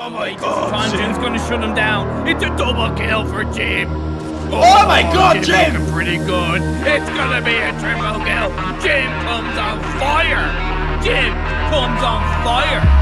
Oh my god, Jim's gonna shut him down. It's a double kill for Jim. Oh my god, Jim! Looking pretty good. It's gonna be a triple kill. Jim comes on fire. Jim comes on fire.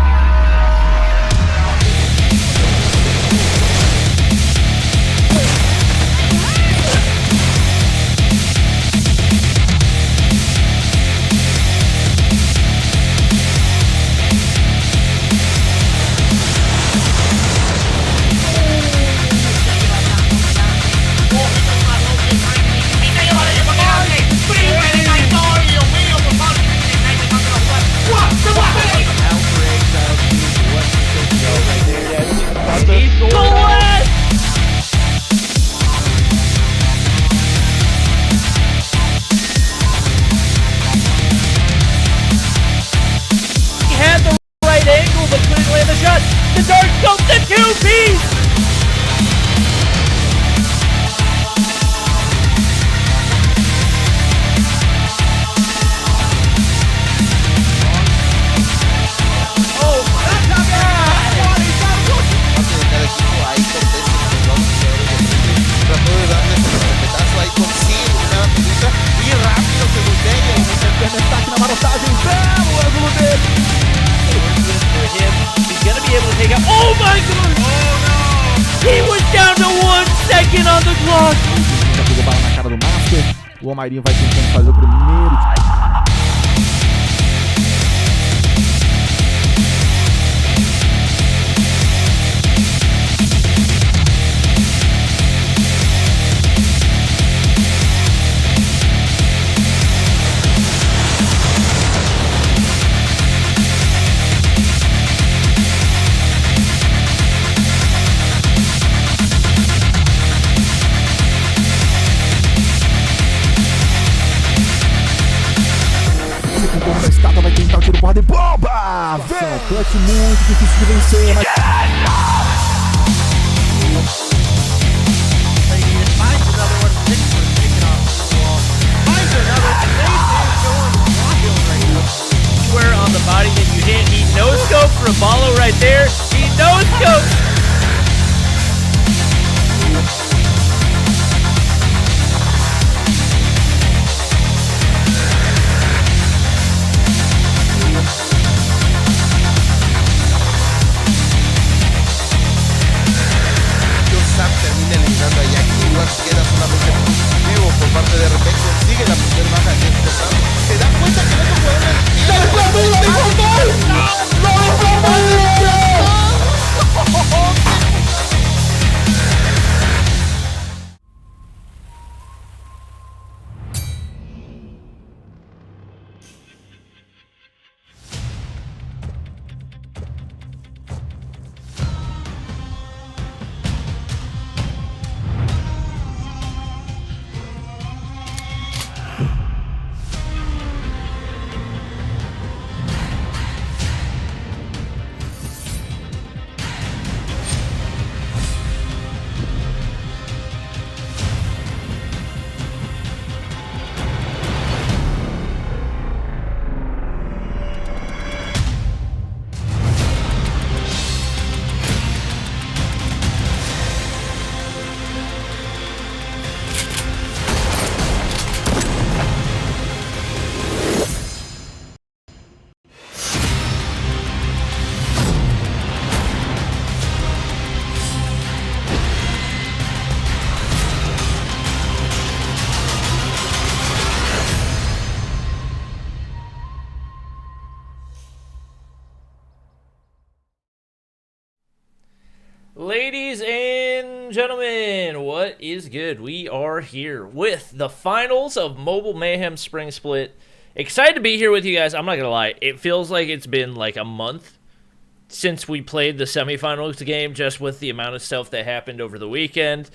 Oh my god! Oh no! He was down to 1 second on the clock! Já pegou bala na cara do Master. O Omairinho vai tentando fazer o primeiro. Vai tentar o tiro porrada e bomba! Vem! Clutch muito difícil de vencer, mas... Square on the body that you hit. He no-scoped for a follow right there. He no-scoped! Queda solamente positivo por parte de repente, consigue la primera baja de este Sam. Se da cuenta que no se puede. ¡Se desplazó! ¡Lo dijo mal! ¡Lo dijo mal! Ladies and gentlemen, what is good? We are here with the finals of Mobile Mayhem Spring Split. Excited to be here with you guys. I'm not going to lie. It feels like it's been like a month since we played the semifinals game, just with the amount of stuff that happened over the weekend.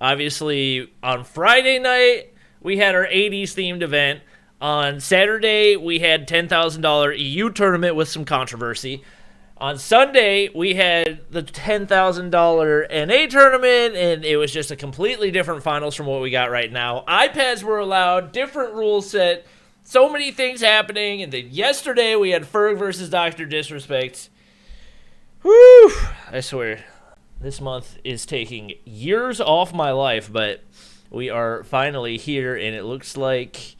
Obviously, on Friday night, we had our 80s themed event. On Saturday, we had $10,000 EU tournament with some controversy. On Sunday, we had the $10,000 NA tournament, and it was just a completely different finals from what we got right now. iPads were allowed, different rule set, so many things happening. And then yesterday, we had Ferg versus Dr. Disrespect. Whew, I swear, this month is taking years off my life, but we are finally here, and it looks like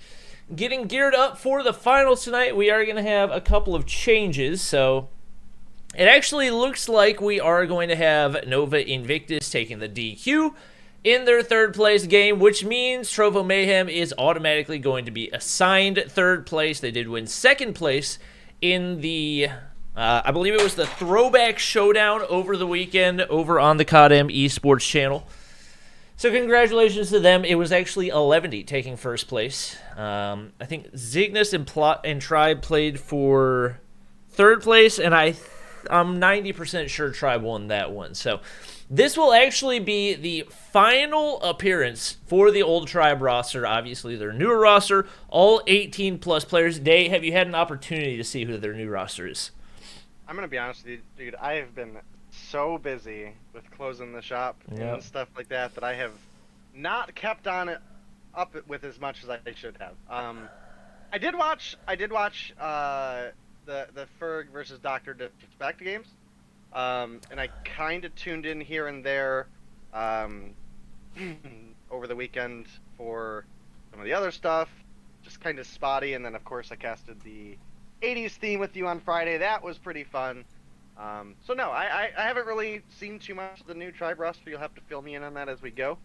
getting geared up for the finals tonight. We are going to have a couple of changes, so it actually looks like we are going to have Nova Invictus taking the DQ in their third place game, which means Trovo Mayhem is automatically going to be assigned third place. They did win second place in the I believe it was the Throwback Showdown over the weekend over on the CODM Esports channel. So congratulations to them. It was actually 11 taking first place. I think Zygnus and Tribe played for third place, and I'm 90% sure Tribe won that one. So this will actually be the final appearance for the old Tribe roster. Obviously, their newer roster, all 18-plus players. Day, have you had an opportunity to see who their new roster is? I'm going to be honest with you, dude. I have been so busy with closing the shop and stuff like that I have not kept on it up with as much as I should have. I did watch the Ferg versus Dr. Disrespect games, and I kind of tuned in here and there over the weekend for some of the other stuff, just kind of spotty, and then of course I casted the 80s theme with you on Friday. That was pretty fun. So no, I haven't really seen too much of the new Tribe roster. You'll have to fill me in on that as we go.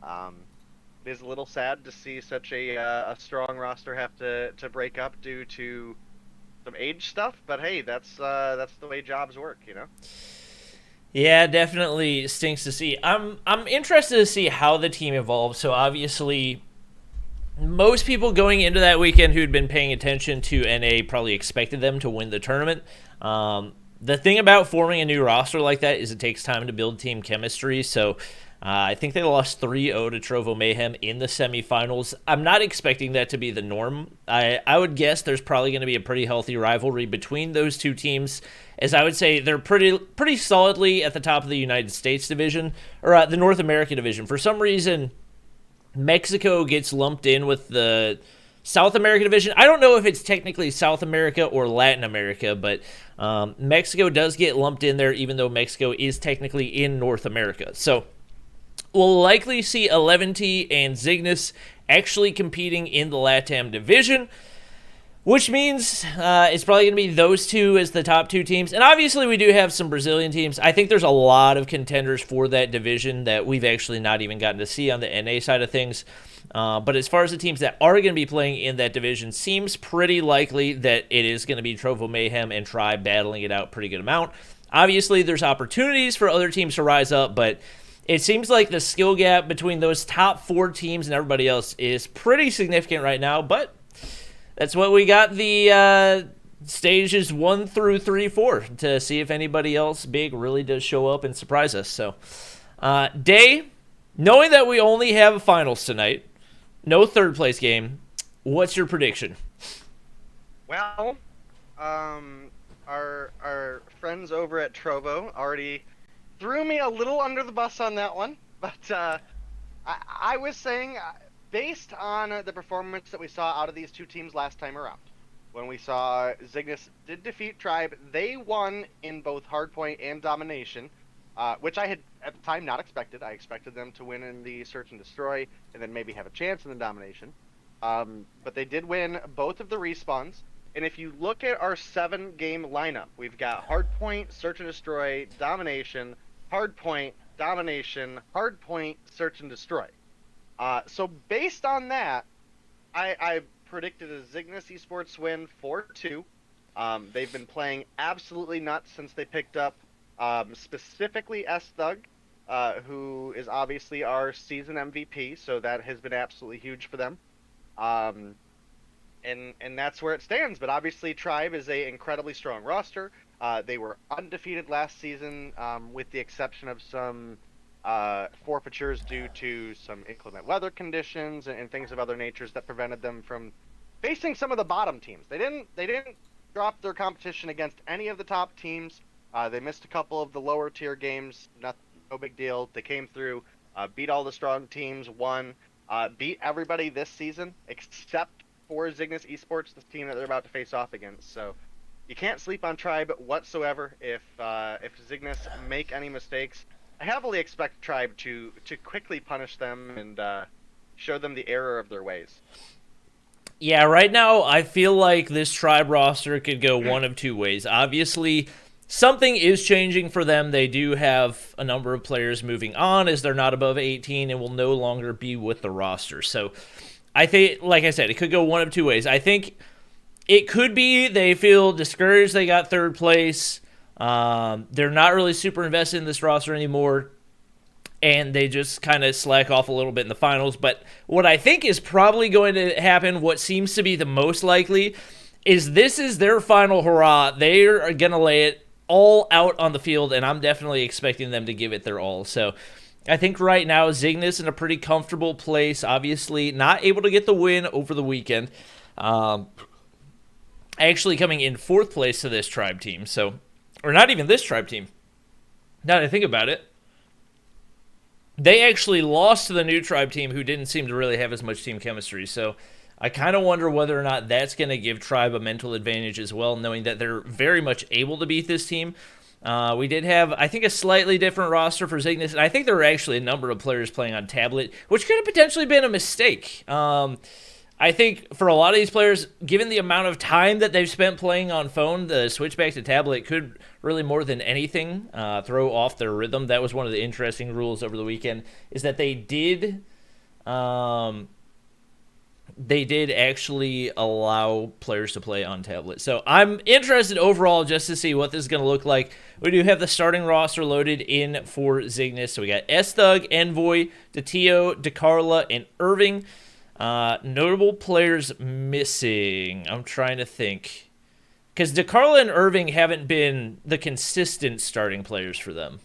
It is a little sad to see such a strong roster have to break up due to some age stuff, but hey, that's the way jobs work, you know. Yeah, definitely stinks to see. I'm interested to see how the team evolves. So obviously, most people going into that weekend who'd been paying attention to NA probably expected them to win the tournament. The thing about forming a new roster like that is it takes time to build team chemistry. So I think they lost 3-0 to Trovo Mayhem in the semifinals. I'm not expecting that to be the norm. I would guess there's probably going to be a pretty healthy rivalry between those two teams, as I would say they're pretty solidly at the top of the United States division, or the North America division. For some reason, Mexico gets lumped in with the South America division. I don't know if it's technically South America or Latin America, but Mexico does get lumped in there, even though Mexico is technically in North America. So we'll likely see 11T and Zygnus actually competing in the LATAM division, which means it's probably going to be those two as the top two teams. And obviously we do have some Brazilian teams. I think there's a lot of contenders for that division that we've actually not even gotten to see on the NA side of things. But as far as the teams that are going to be playing in that division, seems pretty likely that it is going to be Trovo Mayhem and Tribe battling it out pretty good amount. Obviously there's opportunities for other teams to rise up, but it seems like the skill gap between those top four teams and everybody else is pretty significant right now, but that's what we got the stages 1 through 3 for, to see if anybody else big really does show up and surprise us. So, Day, knowing that we only have finals tonight, no third place game, what's your prediction? Well, our friends over at Trovo already threw me a little under the bus on that one, but I was saying, based on the performance that we saw out of these two teams last time around, when we saw Zygnus did defeat Tribe, they won in both Hardpoint and Domination, which I had at the time not expected. I expected them to win in the Search and Destroy and then maybe have a chance in the Domination. But they did win both of the respawns. And if you look at our 7-game lineup, we've got Hardpoint, Search and Destroy, Domination, Hardpoint, Domination, Hardpoint, Search and Destroy. So based on that, I predicted a Zygnus Esports win 4-2. They've been playing absolutely nuts since they picked up specifically S-Thug, who is obviously our season MVP, so that has been absolutely huge for them. And that's where it stands. But obviously Tribe is a incredibly strong roster. They were undefeated last season, with the exception of some forfeitures due to some inclement weather conditions and things of other natures that prevented them from facing some of the bottom teams. They didn't drop their competition against any of the top teams. They missed a couple of the lower tier games. No big deal. They came through, beat all the strong teams, won, beat everybody this season except for Zygnus Esports, the team that they're about to face off against. So you can't sleep on Tribe whatsoever. If Zygnus make any mistakes, I heavily expect Tribe to quickly punish them and show them the error of their ways. Yeah, right now I feel like this Tribe roster could go one of two ways. Obviously, something is changing for them. They do have a number of players moving on as they're not above 18 and will no longer be with the roster. So I think, like I said, it could go one of two ways. I think it could be they feel discouraged they got third place. They're not really super invested in this roster anymore, and they just kind of slack off a little bit in the finals. But what I think is probably going to happen, what seems to be the most likely, is this is their final hurrah. They're going to lay it all out on the field, and I'm definitely expecting them to give it their all. So I think right now Zygnus in a pretty comfortable place, obviously not able to get the win over the weekend. Actually coming in fourth place to this Tribe team. So, or not even this Tribe team. Now that I think about it, they actually lost to the new Tribe team who didn't seem to really have as much team chemistry. So I kind of wonder whether or not that's going to give Tribe a mental advantage as well, knowing that they're very much able to beat this team. We did have, I think, a slightly different roster for Zygnus, and I think there were actually a number of players playing on tablet, which could have potentially been a mistake. I think for a lot of these players, given the amount of time that they've spent playing on phone, the switch back to tablet could really more than anything throw off their rhythm. That was one of the interesting rules over the weekend, is that they did actually allow players to play on tablet. So I'm interested overall just to see what this is going to look like. We do have the starting roster loaded in for Zygnus. So we got S-Thug, Envoy, Datio, DeCarla, and Irving. Notable players missing. I'm trying to think. Because DeCarla and Irving haven't been the consistent starting players for them.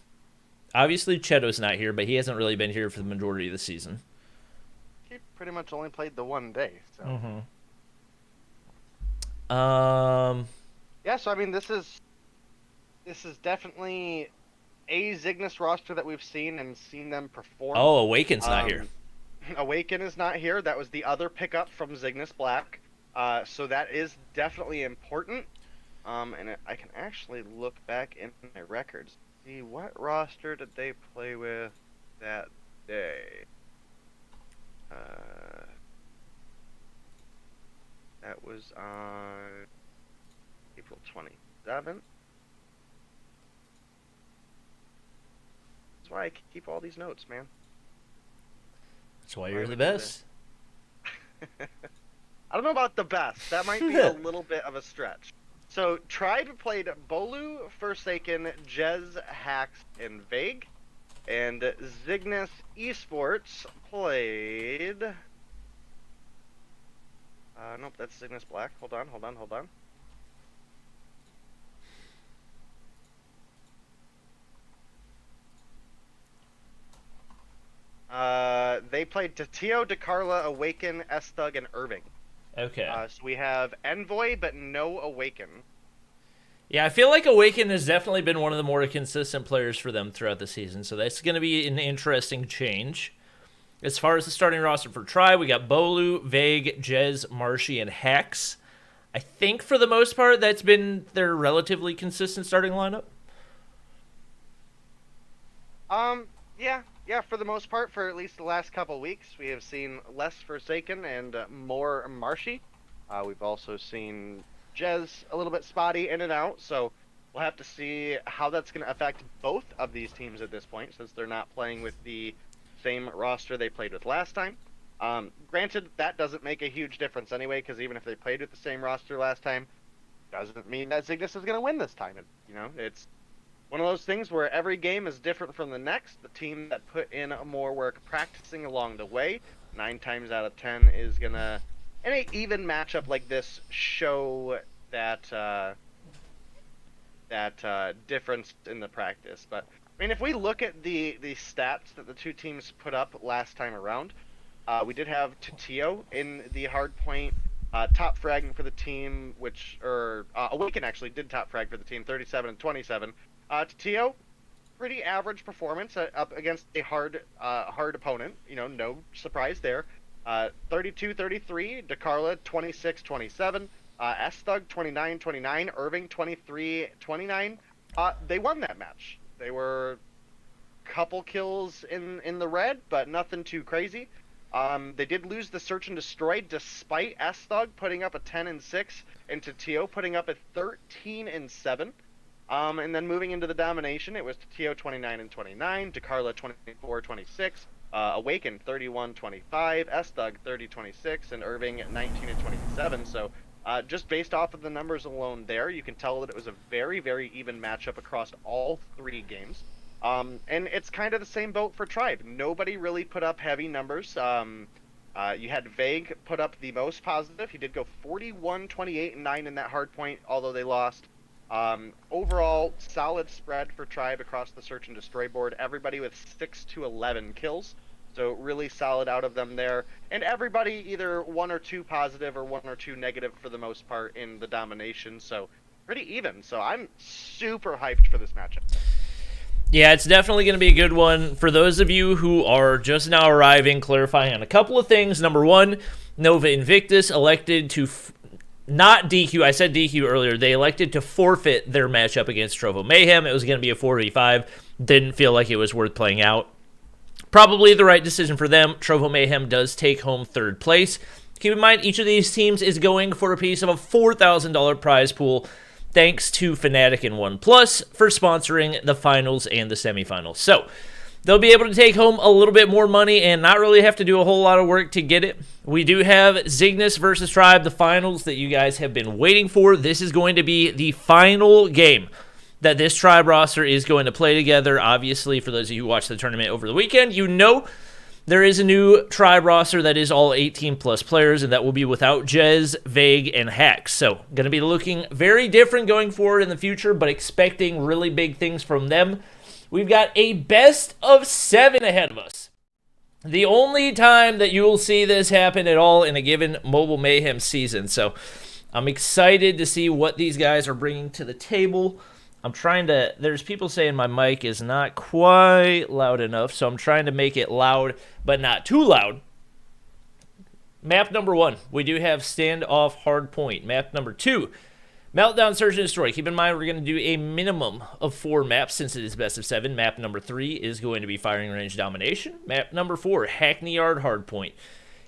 Obviously, Cheto's not here, but he hasn't really been here for the majority of the season. He pretty much only played the one day. So. Yeah, so I mean, this is definitely a Zygnus roster that we've seen and seen them perform. Oh, Awaken's not here. Awaken is not here. That was the other pickup from Zygnus Black. So that is definitely important. And I can actually look back in my records. See, what roster did they play with that day? That was on April 27th. That's why I keep all these notes, man. That's why you're the best. I don't know about the best. That might be a little bit of a stretch. So, Tribe played Bolu, Forsaken, Jez, Hax, and Vague. And Zygnus Esports played... nope, that's Zygnus Black. Hold on. They played Datio, DeCarla, Awaken, S-Thug, and Irving. Okay. So we have Envoy, but no Awaken. Yeah, I feel like Awaken has definitely been one of the more consistent players for them throughout the season, so that's going to be an interesting change. As far as the starting roster for Tribe, we got Bolu, Vague, Jez, Marshy, and Hax. I think for the most part, that's been their relatively consistent starting lineup. Yeah, for the most part, for at least the last couple weeks, we have seen less Forsaken and more Marshy. We've also seen Jez a little bit spotty in and out, so we'll have to see how that's going to affect both of these teams at this point, since they're not playing with the same roster they played with last time. Granted, that doesn't make a huge difference anyway, because even if they played with the same roster last time, doesn't mean that Zygnus is going to win this time. It's one of those things where every game is different from the next. The team that put in more work practicing along the way, 9 times out of 10 is going to, in an even matchup like this, show that difference in the practice. But, I mean, if we look at the stats that the two teams put up last time around, we did have Tatio in the Hardpoint top fragging for the team, Awaken actually did top frag for the team, 37 and 27. Tatio, pretty average performance up against a hard opponent. No surprise there. 32-33. DeCarla, 26-27. S-Thug 29-29, Irving 23-29. They won that match. They were a couple kills in the red, but nothing too crazy. They did lose the Search and Destroy despite S-Thug putting up a 10-6 and TO putting up a 13-7. And then moving into the Domination, it was TO 29-29, DeCarla 24-26, Awaken 31-25, S-Thug 30-26, and Irving 19-27. So just based off of the numbers alone there, you can tell that it was a very, very even matchup across all 3 games. And it's kind of the same boat for Tribe. Nobody really put up heavy numbers. You had Vague put up the most positive. He did go 41, 28, and 9 in that Hardpoint, although they lost. Overall, solid spread for Tribe across the Search and Destroy board. Everybody with 6 to 11 kills. So really solid out of them there. And everybody either 1 or 2 positive or 1 or 2 negative for the most part in the Domination. So pretty even. So I'm super hyped for this matchup. Yeah, it's definitely going to be a good one. For those of you who are just now arriving, clarifying on a couple of things. Number one, Nova Invictus elected to not DQ. I said DQ earlier. They elected to forfeit their matchup against Trovo Mayhem. It was going to be a 4v5. Didn't feel like it was worth playing out. Probably the right decision for them. Trovo Mayhem does take home 3rd place. Keep in mind, each of these teams is going for a piece of a $4,000 prize pool, thanks to Fnatic and OnePlus for sponsoring the finals and the semifinals. So they'll be able to take home a little bit more money and not really have to do a whole lot of work to get it. We do have Zygnus versus Tribe, the finals that you guys have been waiting for. This is going to be the final game that this Tribe roster is going to play together. Obviously, for those of you who watched the tournament over the weekend, you know there is a new Tribe roster that is all 18-plus players, and that will be without Jez, Vague, and Hax. So, going to be looking very different going forward in the future, but expecting really big things from them. We've got a best of 7 ahead of us. The only time that you will see this happen at all in a given Mobile Mayhem season. So, I'm excited to see what these guys are bringing to the table. I'm trying to, there's people saying my mic is not quite loud enough, so I'm trying to make it loud, but not too loud. Map number 1, we do have Standoff Hardpoint. Map number 2, Meltdown Search and Destroy. Keep in mind, we're going to do a minimum of 4 maps since it is best of 7. Map number 3 is going to be Firing Range Domination. Map number 4, Hackney Yard Hardpoint.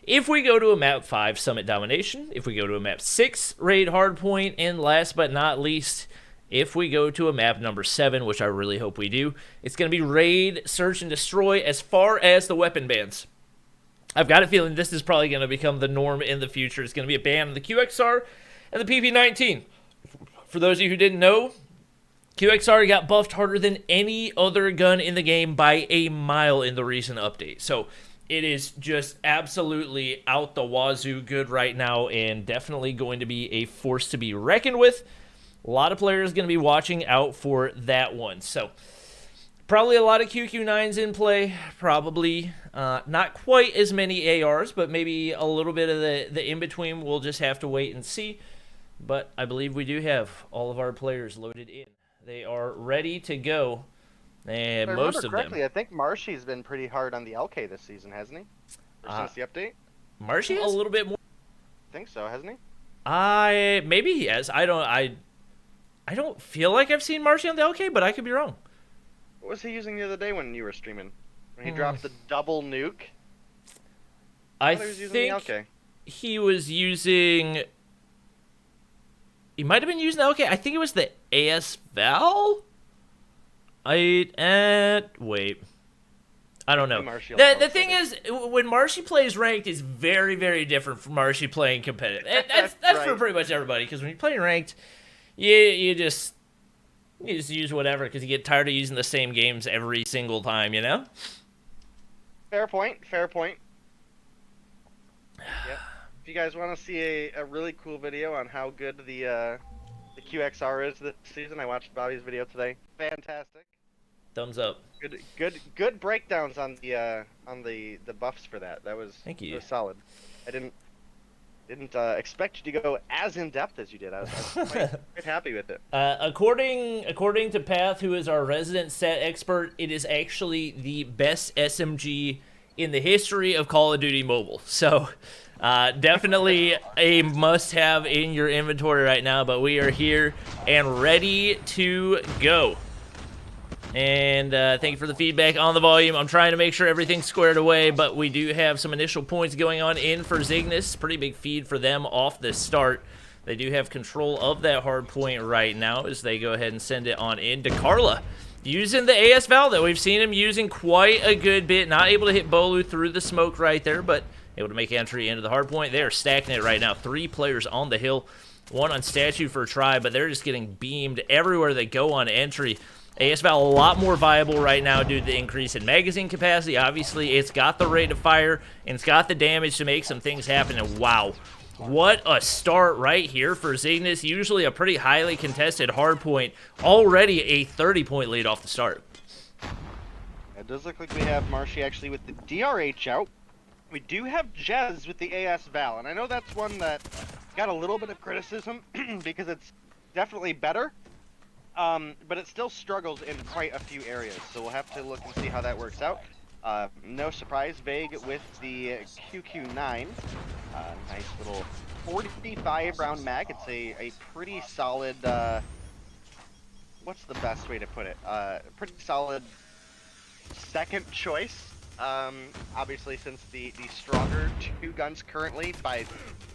If we go to a map 5, Summit Domination. If we go to a map 6, Raid Hardpoint. And last but not least, if we go to a map number 7, which I really hope we do, it's going to be Raid, Search, and Destroy as far as the weapon bans. I've got a feeling this is probably going to become the norm in the future. It's going to be a ban on the QXR and the PP19. For those of you who didn't know, QXR got buffed harder than any other gun in the game by a mile in the recent update. So it is just absolutely out the wazoo good right now and definitely going to be a force to be reckoned with. A lot of players going to be watching out for that one. So probably a lot of QQ9s in play. Probably not quite as many ARs, but maybe a little bit of the in-between. We'll just have to wait and see. But I believe we do have all of our players loaded in. They are ready to go. And most of them. I think Marshy's been pretty hard on the LK this season, hasn't he? Since the update? Marshy a little bit more. I think so, hasn't he? Maybe he has. I don't feel like I've seen Marshy on the LK, but I could be wrong. What was he using the other day when you were streaming? When he dropped the double nuke? I thought he was using think the LK. he was using... He might have been using the LK. I think it was the AS Val? Wait. I don't know. The thing is, when Marshy plays ranked, is very, very different from Marshy playing competitive. That's right. For pretty much everybody, because when you're playing ranked, you just use whatever, because you get tired of using the same games every single time, you know? Fair point. Yep. If you guys want to see a really cool video on how good the QXR is this season, I watched Bobby's video today. Fantastic. Thumbs up. Good breakdowns on the buffs for that. That was Thank you. It was solid. I didn't expect you to go as in depth as you did. I was quite happy with it. According to Path, who is our resident set expert, it is actually the best SMG in the history of Call of Duty Mobile. So Definitely a must-have in your inventory right now, but we are here and ready to go. And thank you for the feedback on the volume. I'm trying to make sure everything's squared away, but we do have some initial points going on in for Zygnus. Pretty big feed for them off the start. They do have control of that hard point right now as they go ahead and send it on in to Carla. Using the AS Val that we've seen him using quite a good bit. Not able to hit Bolu through the smoke right there, but able to make entry into the hard point. They are stacking it right now. 3 players on the hill. 1 on statue for a try, but they're just getting beamed everywhere they go on entry. AS Val a lot more viable right now due to the increase in magazine capacity. Obviously, it's got the rate of fire, and it's got the damage to make some things happen, and wow. What a start right here for Zygnus. Usually a pretty highly contested hard point. Already a 30-point lead off the start. It does look like we have Marshy actually with the DRH out. We do have Jez with the AS Val, and I know that's one that got a little bit of criticism because it's definitely better. But it still struggles in quite a few areas, so we'll have to look and see how that works out. No surprise, Vague with the QQ9. Nice little 45 round mag. It's a pretty solid, what's the best way to put it? Pretty solid second choice. Obviously, since the stronger 2 guns currently, by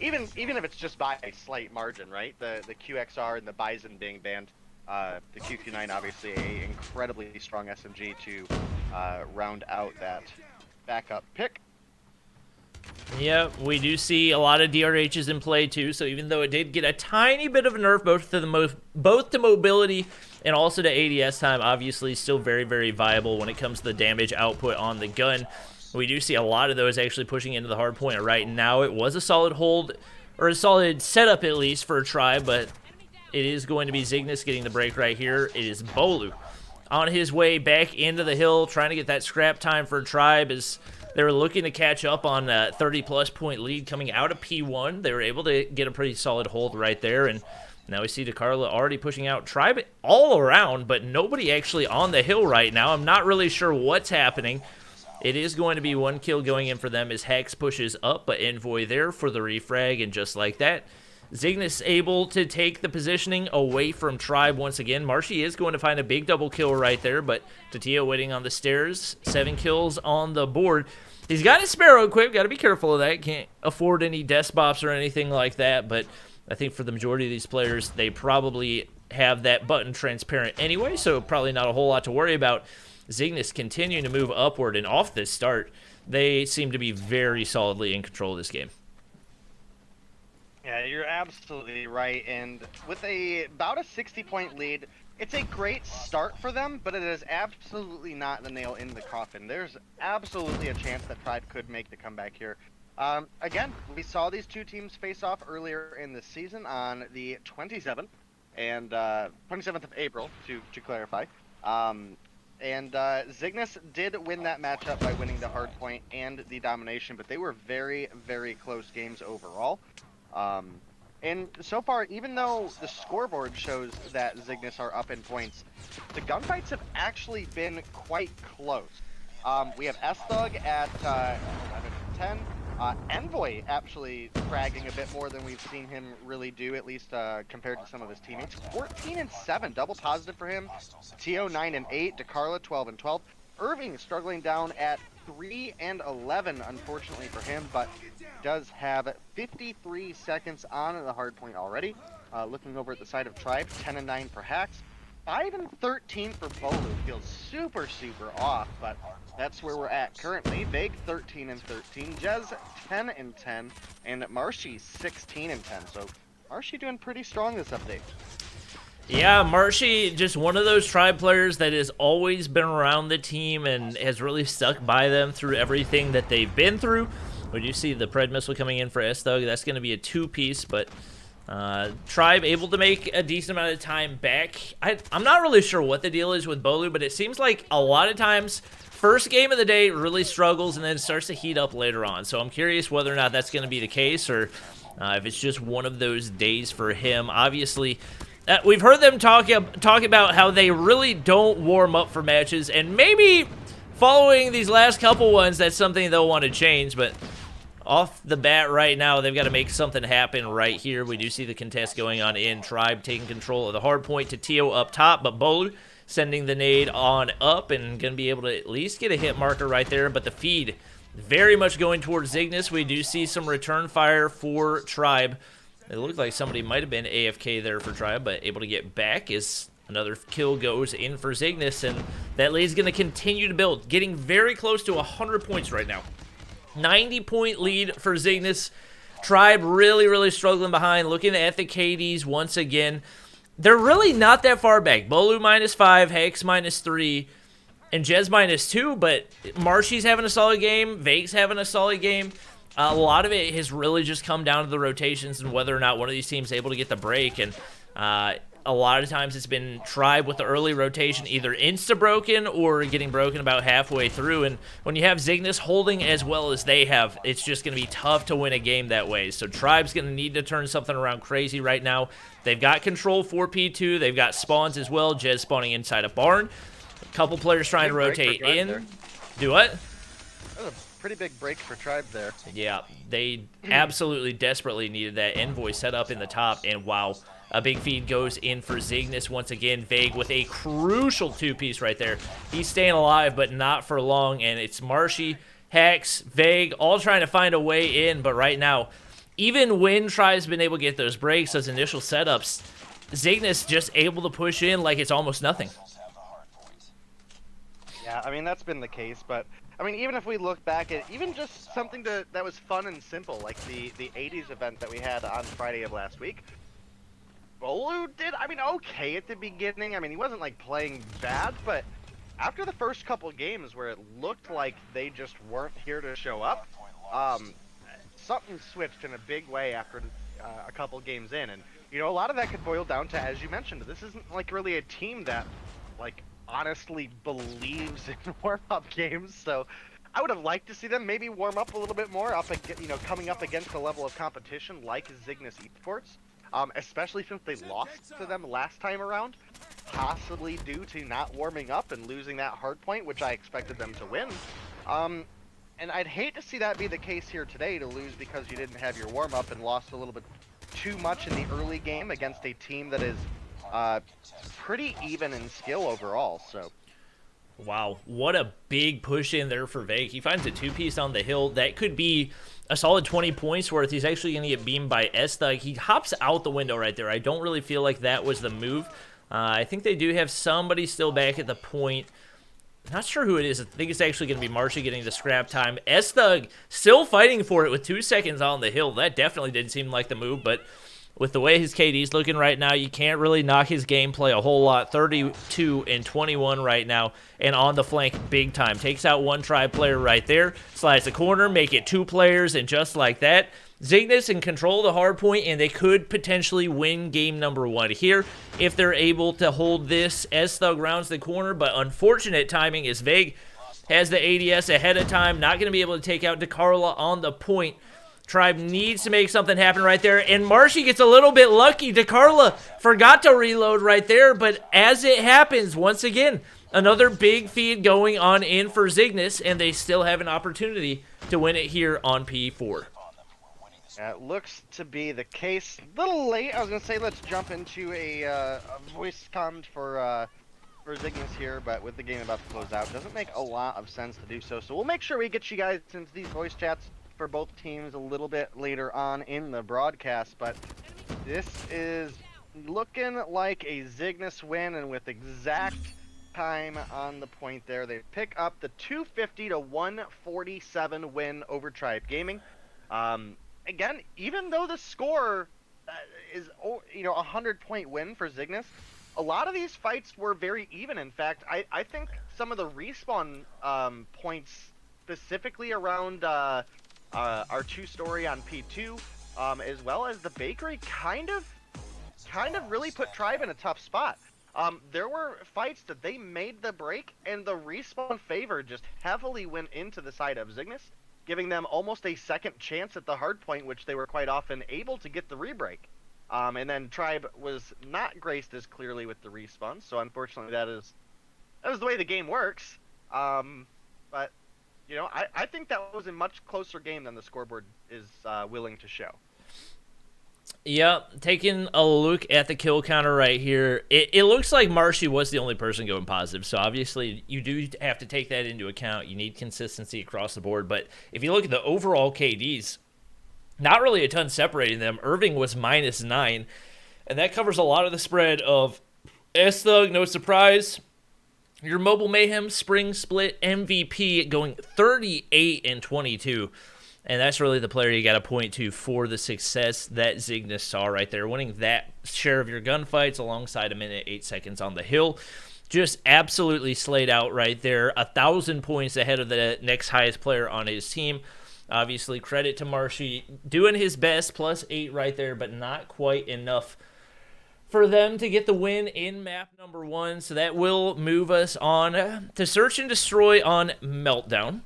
even if it's just by a slight margin, right? The QXR and the Bison being banned. The QQ9 obviously a incredibly strong SMG to round out that backup pick. Yeah, we do see a lot of DRHs in play too, so even though it did get a tiny bit of a nerf both to mobility and also to ADS time, obviously still very, very viable when it comes to the damage output on the gun. We do see a lot of those actually pushing into the hard point right now. It was a solid hold, or a solid setup at least for a try, but it is going to be Zygnus getting the break right here. It is Bolu on his way back into the hill, trying to get that scrap time for Tribe as they were looking to catch up on a 30-plus point lead coming out of P1. They were able to get a pretty solid hold right there, and now we see DeCarla already pushing out Tribe all around, but nobody actually on the hill right now. I'm not really sure what's happening. It is going to be 1 kill going in for them as Hex pushes up, but Envoy there for the refrag, and just like that, Zygnus able to take the positioning away from Tribe once again. Marshy is going to find a big double kill right there, but Tatio waiting on the stairs. 7 kills on the board. He's got his Sparrow equipped. Got to be careful of that. Can't afford any death bops or anything like that, but I think for the majority of these players, they probably have that button transparent anyway, so probably not a whole lot to worry about. Zygnus continuing to move upward, and off this start, they seem to be very solidly in control of this game. Yeah, you're absolutely right, and with about a 60-point lead, it's a great start for them, but it is absolutely not the nail in the coffin. There's absolutely a chance that Tribe could make the comeback here. Again, we saw these 2 teams face off earlier in the season on the 27th, and 27th of April, to clarify. And Zygnus did win that matchup by winning the hardpoint and the domination, but they were very, very close games overall. And so far, even though the scoreboard shows that Zygnus are up in points, the gunfights have actually been quite close. We have S-Thug at 11-10. Envoy actually fragging a bit more than we've seen him really do, at least compared to some of his teammates. 14-7, double positive for him. Tio 9-8, DeCarla 12-12. Irving struggling down at 3-11, unfortunately for him, but does have 53 seconds on the hard point already. Looking over at the side of Tribe, 10-9 for Hacks. 5-13 for Bolu. Feels super, super off, but that's where we're at currently. Vague 13-13, Jez 10-10, and Marshy 16-10. So Marshy doing pretty strong this update. Yeah, Marshy, just one of those Tribe players that has always been around the team and has really stuck by them through everything that they've been through. We do see the Pred missile coming in for S-Thug. That's going to be a 2-piece, but Tribe able to make a decent amount of time back. I'm not really sure what the deal is with Bolu, but it seems like a lot of times first game of the day really struggles and then starts to heat up later on. So I'm curious whether or not that's going to be the case, or if it's just one of those days for him. Obviously, we've heard them talk about how they really don't warm up for matches, and maybe following these last couple ones, that's something they'll want to change, but off the bat right now, they've got to make something happen right here. We do see the contest going on in. Tribe taking control of the hard point to Tio up top, but Bolu sending the nade on up and going to be able to at least get a hit marker right there. But the feed very much going towards Zygnus. We do see some return fire for Tribe. It looked like somebody might have been AFK there for Tribe, but able to get back as another kill goes in for Zygnus, and that lead's going to continue to build, getting very close to 100 points right now. 90-point lead for Zygnus. Tribe really struggling behind, looking at the KDs once again. They're really not that far back. Bolu -5, Hex -3, and Jez -2, but Marshy's having a solid game. Vake's having a solid game. A lot of it has really just come down to the rotations and whether or not one of these teams is able to get the break. And a lot of times it's been Tribe with the early rotation, either insta-broken or getting broken about halfway through. And when you have Zygnus holding as well as they have, it's just going to be tough to win a game that way. So Tribe's going to need to turn something around crazy right now. They've got control for P2. They've got spawns as well. Jez spawning inside a barn. A couple players trying to rotate in. There. Do what? That was a pretty big break for Tribe there. Yeah, they absolutely desperately needed that envoy set up in the top, and wow, a big feed goes in for Zygnus once again. Vague with a crucial two-piece right there. He's staying alive, but not for long, and it's Marshy, Hex, Vague, all trying to find a way in, but right now, even when Tribe's been able to get those breaks, those initial setups, Zygnus just able to push in like it's almost nothing. Yeah, I mean, that's been the case, but I mean, even if we look back at even just something that was fun and simple, like the 80s event that we had on Friday of last week, Bolu did, I mean, okay at the beginning. I mean, he wasn't like playing bad, but after the first couple games where it looked like they just weren't here to show up, something switched in a big way after a couple games in. And, you know, a lot of that could boil down to, as you mentioned, this isn't like really a team that, like, honestly believes in warm-up games. So I would have liked to see them maybe warm up a little bit more, coming up against a level of competition like Zygnus Esports. Especially since they lost to them last time around, possibly due to not warming up and losing that hard point, which I expected them to win. And I'd hate to see that be the case here today, to lose because you didn't have your warm-up and lost a little bit too much in the early game against a team that is pretty even in skill overall. So, wow, what a big push in there for Vague. He finds a two-piece on the hill. That could be a solid 20 points worth. He's actually going to get beamed by S-Thug. He hops out the window right there. I don't really feel like that was the move. I think they do have somebody still back at the point. Not sure who it is. I think it's actually going to be Marsha getting the scrap time. S-Thug still fighting for it with 2 seconds on the hill. That definitely didn't seem like the move, but with the way his KD's looking right now, you can't really knock his gameplay a whole lot. 32 and 21 right now, and on the flank big time. Takes out one Tribe player right there, slides the corner, make it 2 players, and just like that, Zygnus in control of the hard point, and they could potentially win game number 1 here if they're able to hold this as Thug rounds the corner, but unfortunate timing is Vague has the ADS ahead of time, not going to be able to take out DeCarla on the point. Tribe needs to make something happen right there, and Marshy gets a little bit lucky. DeCarla forgot to reload right there, but as it happens, once again, another big feed going on in for Zygnus, and they still have an opportunity to win it here on P4. It looks to be the case. A little late. I was going to say let's jump into a voice comment for Zygnus here, but with the game about to close out, doesn't make a lot of sense to do so. So we'll make sure we get you guys into these voice chats for both teams a little bit later on in the broadcast, but this is looking like a Zygnus win, and with exact time on the point there, they pick up the 250 to 147 win over Tribe Gaming. Again, even though the score is, you know, a 100-point win for Zygnus, a lot of these fights were very even. In fact, I think some of the respawn points, specifically around our 2-story on P2, as well as the bakery, kind of really put Tribe in a tough spot. There were fights that they made the break, and the respawn favor just heavily went into the side of Zygnus, giving them almost a second chance at the hard point, which they were quite often able to get the rebreak. And then Tribe was not graced as clearly with the respawn, so unfortunately that is the way the game works. But You know, I think that was a much closer game than the scoreboard is willing to show. Yep, taking a look at the kill counter right here, it looks like Marshy was the only person going positive, so obviously you do have to take that into account. You need consistency across the board, but if you look at the overall KDs, not really a ton separating them. Irving was -9, and that covers a lot of the spread of S-Thug, no surprise. Your Mobile Mayhem Spring Split MVP going 38-22. And that's really the player you got to point to for the success that Zygnus saw right there, winning that share of your gunfights alongside 1:08 on the hill. Just absolutely slayed out right there. 1,000 points ahead of the next highest player on his team. Obviously, credit to Marshy doing his best, +8 right there, but not quite enough for them to get the win in map number 1. So that will move us on to Search and Destroy on Meltdown.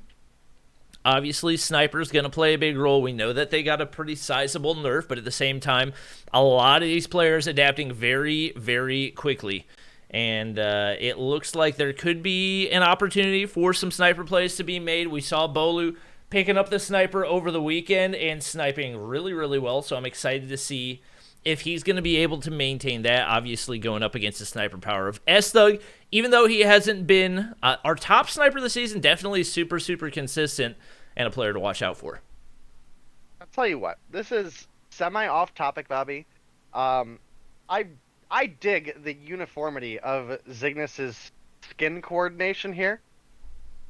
Obviously, Sniper's going to play a big role. We know that they got a pretty sizable nerf, but at the same time, a lot of these players adapting very, very quickly. And it looks like there could be an opportunity for some Sniper plays to be made. We saw Bolu picking up the Sniper over the weekend and sniping really, really well. So I'm excited to see if he's going to be able to maintain that, obviously going up against the sniper power of S-Thug. Even though he hasn't been our top sniper this season, definitely super, super consistent and a player to watch out for. I'll tell you what, this is semi-off topic, Bobby. I dig the uniformity of Zygnus's skin coordination here.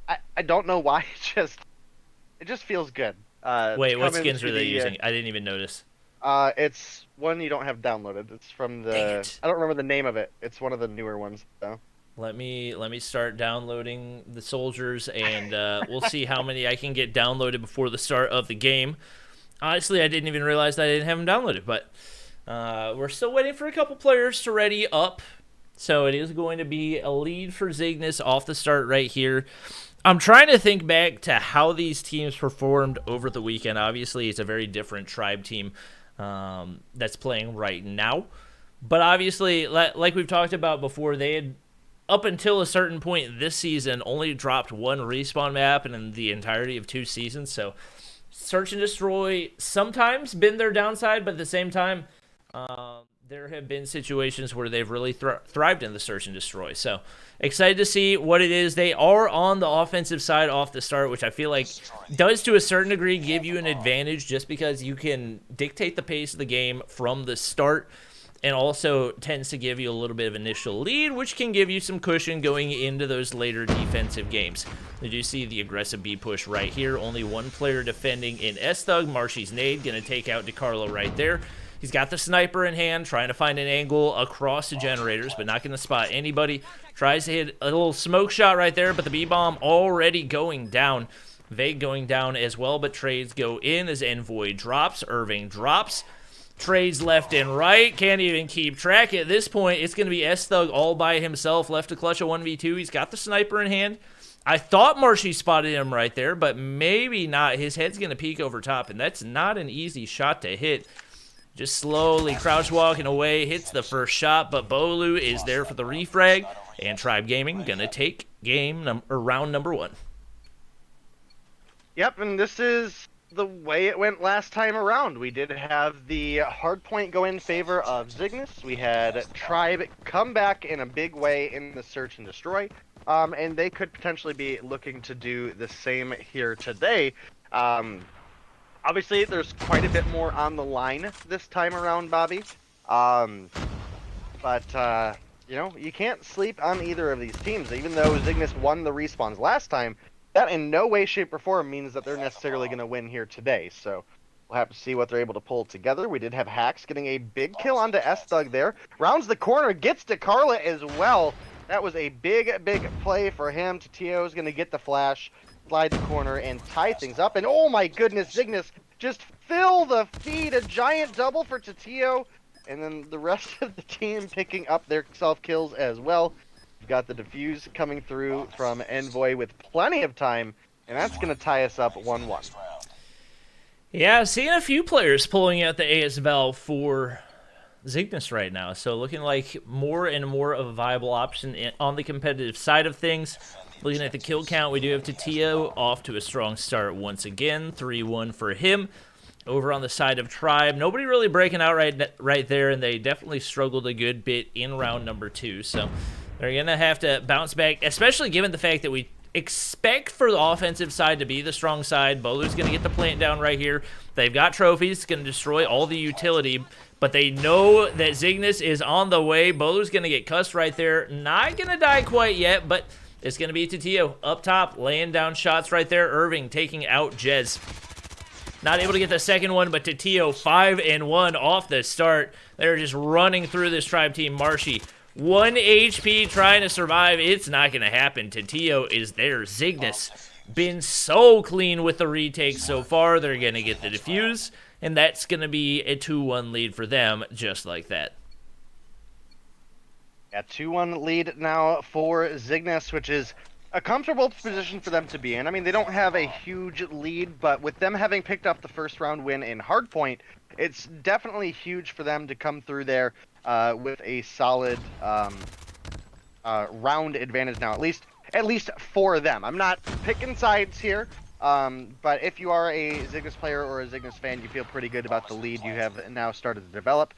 I don't know why, it just feels good. Wait, what skins were they using? I didn't even notice. It's one you don't have downloaded. It's from the... I don't remember the name of it. It's one of the newer ones, though. Let me start downloading the soldiers, and we'll see how many I can get downloaded before the start of the game. Honestly, I didn't even realize that I didn't have them downloaded, but we're still waiting for a couple players to ready up. So it is going to be a lead for Zygnus off the start right here. I'm trying to think back to how these teams performed over the weekend. Obviously, it's a very different tribe team that's playing right now. But obviously, like we've talked about before, they had, up until a certain point this season, only dropped one respawn map in the entirety of 2 seasons. So Search and Destroy sometimes been their downside, but at the same time, there have been situations where they've really thrived in the Search and Destroy. So excited to see what it is. They are on the offensive side off the start, which I feel like does to a certain degree give you an advantage just because you can dictate the pace of the game from the start, and also tends to give you a little bit of initial lead, which can give you some cushion going into those later defensive games. You do see the aggressive B push right here. Only one player defending in S-Thug. Marshy's nade going to take out DeCarlo right there. He's got the sniper in hand, trying to find an angle across the generators, but not going to spot anybody. Tries to hit a little smoke shot right there, but the B-bomb already going down. Vague going down as well, but trades go in as Envoy drops. Irving drops. Trades left and right. Can't even keep track. At this point, it's going to be S-Thug all by himself, left to clutch a 1v2. He's got the sniper in hand. I thought Marshy spotted him right there, but maybe not. His head's going to peek over top, and that's not an easy shot to hit. Just slowly crouch walking away, hits the first shot, but Bolu is there for the refrag, and Tribe Gaming gonna take round number 1. Yep, and this is the way it went last time around. We did have the hardpoint go in favor of Zygnus. We had Tribe come back in a big way in the Search and Destroy, and they could potentially be looking to do the same here today. Obviously, there's quite a bit more on the line this time around, Bobby. But you know, you can't sleep on either of these teams. Even though Zygnus won the respawns last time, that in no way, shape, or form means that they're necessarily going to win here today. So we'll have to see what they're able to pull together. We did have Hacks getting a big kill onto S-Thug there. Rounds the corner, gets to Carla as well. That was a big, big play for him. Tatio is going to get the flash, slide the corner, and tie things up. And oh my goodness, Zygnus just fill the feed, a giant double for Tatio. And then the rest of the team picking up their self-kills as well. We've got the defuse coming through from Envoy with plenty of time, and that's going to tie us up 1-1. Yeah, seeing a few players pulling out the AS Val for Zygnus right now, so looking like more and more of a viable option on the competitive side of things. Looking at the kill count, we do have Tatio off to a strong start once again. 3-1 for him. Over on the side of Tribe, nobody really breaking out right there, and they definitely struggled a good bit in round number 2. So they're going to have to bounce back, especially given the fact that we expect for the offensive side to be the strong side. Bolu's going to get the plant down right here. They've got trophies. It's going to destroy all the utility, but they know that Zygnus is on the way. Bolu's going to get cussed right there. Not going to die quite yet, but it's going to be Tatio up top, laying down shots right there. Irving taking out Jez. Not able to get the second one, but Tatio 5-1 off the start. They're just running through this Tribe team. Marshy, 1 HP trying to survive. It's not going to happen. Tatio is there. Zygnus been so clean with the retake so far. They're going to get the defuse, and that's going to be a 2-1 lead for them, just like that. Yeah, 2-1 lead now for Zygnus, which is a comfortable position for them to be in. I mean, they don't have a huge lead, but with them having picked up the first round win in Hardpoint, it's definitely huge for them to come through there with a solid round advantage now, at least for them. I'm not picking sides here, but if you are a Zygnus player or a Zygnus fan, you feel pretty good about the lead you have now started to develop.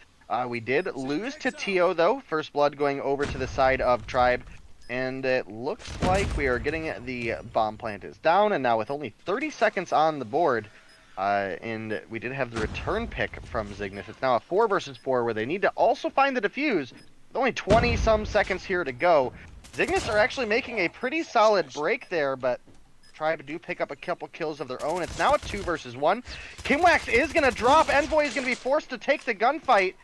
We did lose to Tio, though. First blood going over to the side of Tribe. And it looks like we are getting the bomb plant is down, and now with only 30 seconds on the board, and we did have the return pick from Zygnus. It's now a 4 versus 4 where they need to also find the defuse. With only 20-some seconds here to go. Zygnus are actually making a pretty solid break there, but Tribe do pick up a couple kills of their own. It's now a 2 versus 1. Kimwax is going to drop. Envoy is going to be forced to take the gunfight.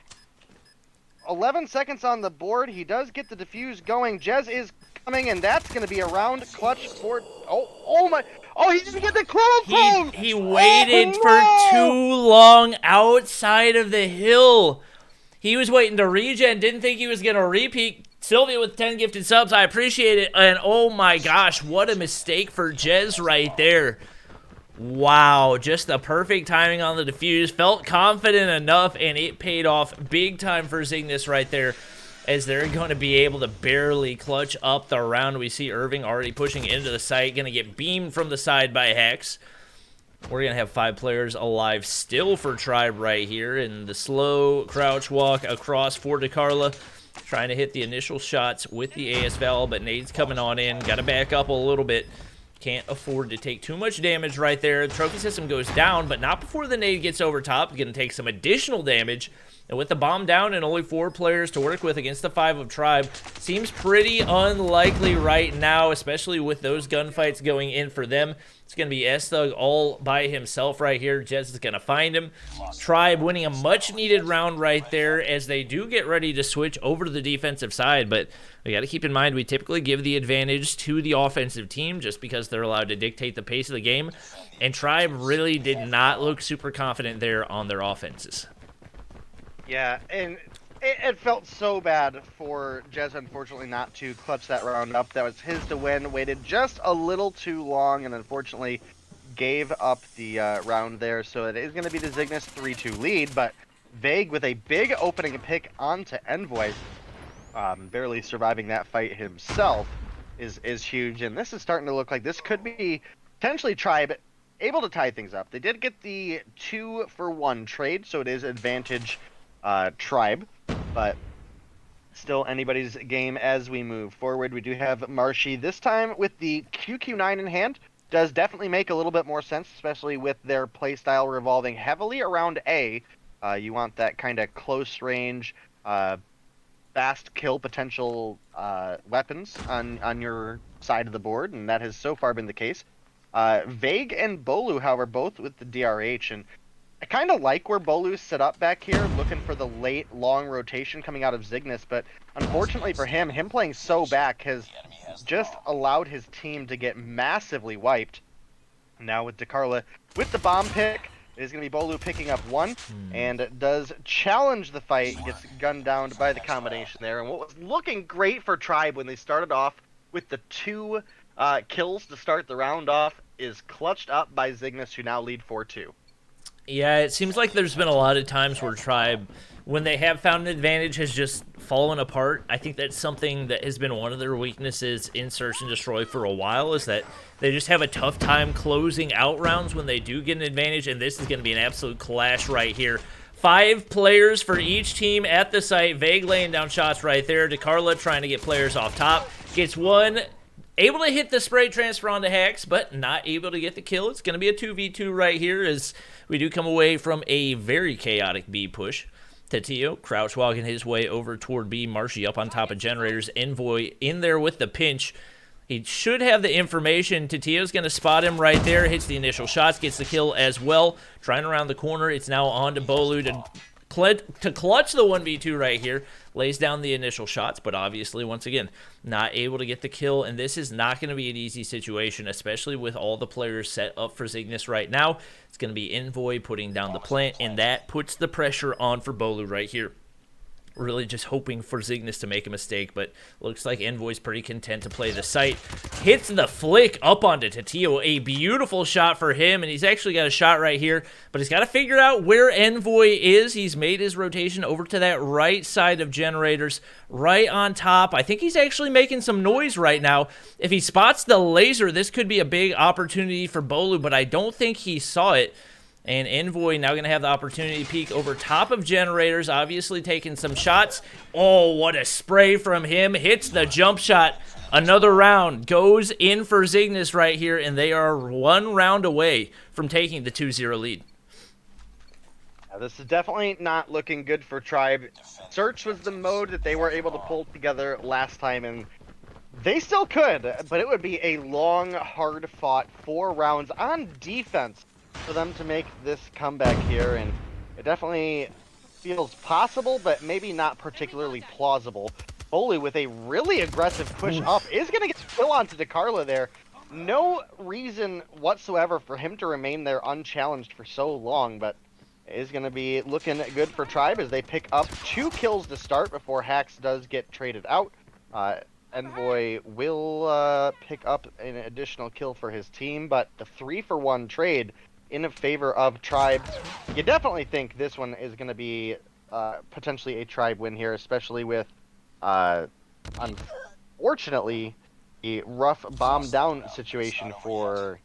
11 seconds on the board. He does get the defuse going. Jez is coming, and that's going to be a round clutch for... Oh my... Oh, he didn't get the clone! He waited for too long outside of the hill. He was waiting to regen. Didn't think he was going to repeat. Sylvia with 10 gifted subs. I appreciate it. And oh my gosh, what a mistake for Jez right there. Wow, just the perfect timing on the defuse. Felt confident enough, and it paid off big time for Zygnus right there, as they're going to be able to barely clutch up the round. We see Irving already pushing into the site, going to get beamed from the side by Hex. We're going to have 5 players alive still for Tribe right here, and the slow crouch walk across for DeCarla, trying to hit the initial shots with the AS Val, but Nade's coming on in. Got to back up a little bit. Can't afford to take too much damage right there. The trophy system goes down, but not before the nade gets over top. Going to take some additional damage. And with the bomb down and only 4 players to work with against the 5 of Tribe, seems pretty unlikely right now, especially with those gunfights going in for them. It's going to be S-Thug all by himself right here. Jez is going to find him. Tribe winning a much-needed round right there as they do get ready to switch over to the defensive side. But we got to keep in mind we typically give the advantage to the offensive team just because they're allowed to dictate the pace of the game. And Tribe really did not look super confident there on their offenses. Yeah, and it felt so bad for Jez, unfortunately, not to clutch that round up. That was his to win. Waited just a little too long, and unfortunately gave up the round there. So it is going to be the Zygnus 3-2 lead, but Vague with a big opening pick onto Envoy, barely surviving that fight himself, is huge. And this is starting to look like this could be potentially Tribe able to tie things up. They did get the 2-for-1 trade, so it is advantage Tribe, but still anybody's game as we move forward. We do have Marshy this time with the QQ9 in hand. Does definitely make a little bit more sense, especially with their playstyle revolving heavily around A. You want that kind of close range, fast kill potential weapons on your side of the board, and that has so far been the case. Vague and Bolu, however, both with the DRH, and I kind of like where Bolu's set up back here, looking for the late, long rotation coming out of Zygnus, but unfortunately for him playing so back has just allowed his team to get massively wiped. Now with DeCarla, with the bomb pick, it is going to be Bolu picking up 1, and does challenge the fight, gets gunned down by the combination there, and what was looking great for Tribe when they started off with the 2 kills to start the round off is clutched up by Zygnus, who now lead 4-2. Yeah, it seems like there's been a lot of times where Tribe, when they have found an advantage, has just fallen apart. I think that's something that has been one of their weaknesses in Search and Destroy for a while, is that they just have a tough time closing out rounds when they do get an advantage, and this is going to be an absolute clash right here. 5 players for each team at the site. Vague laying down shots right there. DeCarla trying to get players off top. Gets one. Able to hit the spray transfer onto Hax, but not able to get the kill. It's going to be a 2v2 right here as we do come away from a very chaotic B push. Tatio, crouch walking his way over toward B. Marshy up on top of generators. Envoy in there with the pinch. He should have the information. Tatio's going to spot him right there. Hits the initial shots, gets the kill as well. Trying around the corner. It's now on to Bolu to clutch the 1v2 right here. Lays down the initial shots, but obviously, once again, not able to get the kill. And this is not going to be an easy situation, especially with all the players set up for Zygnus right now. It's going to be Envoy putting down the plant, and that puts the pressure on for Bolu right here. Really just hoping for Zygnus to make a mistake, but looks like Envoy's pretty content to play the site. Hits the flick up onto Tatio. A beautiful shot for him, and he's actually got a shot right here, but he's got to figure out where Envoy is. He's made his rotation over to that right side of generators, right on top. I think he's actually making some noise right now. If he spots the laser, this could be a big opportunity for Bolu, but I don't think he saw it. And Envoy now going to have the opportunity to peek over top of generators, obviously taking some shots. Oh, what a spray from him. Hits the jump shot. Another round goes in for Zygnus right here, and they are 1 round away from taking the 2-0 lead. This is definitely not looking good for Tribe. Search was the mode that they were able to pull together last time, and they still could, but it would be a long, hard-fought 4 rounds on defense for them to make this comeback here, and it definitely feels possible, but maybe not particularly plausible. Bolu with a really aggressive push up is going to get still onto DeCarla there. No reason whatsoever for him to remain there unchallenged for so long, but it is going to be looking good for Tribe as they pick up 2 kills to start before Hax does get traded out. Envoy will pick up an additional kill for his team, but the 3-for-1 trade in favor of Tribe. You definitely think this one is going to be potentially a Tribe win here, especially with, unfortunately, a rough bomb down situation for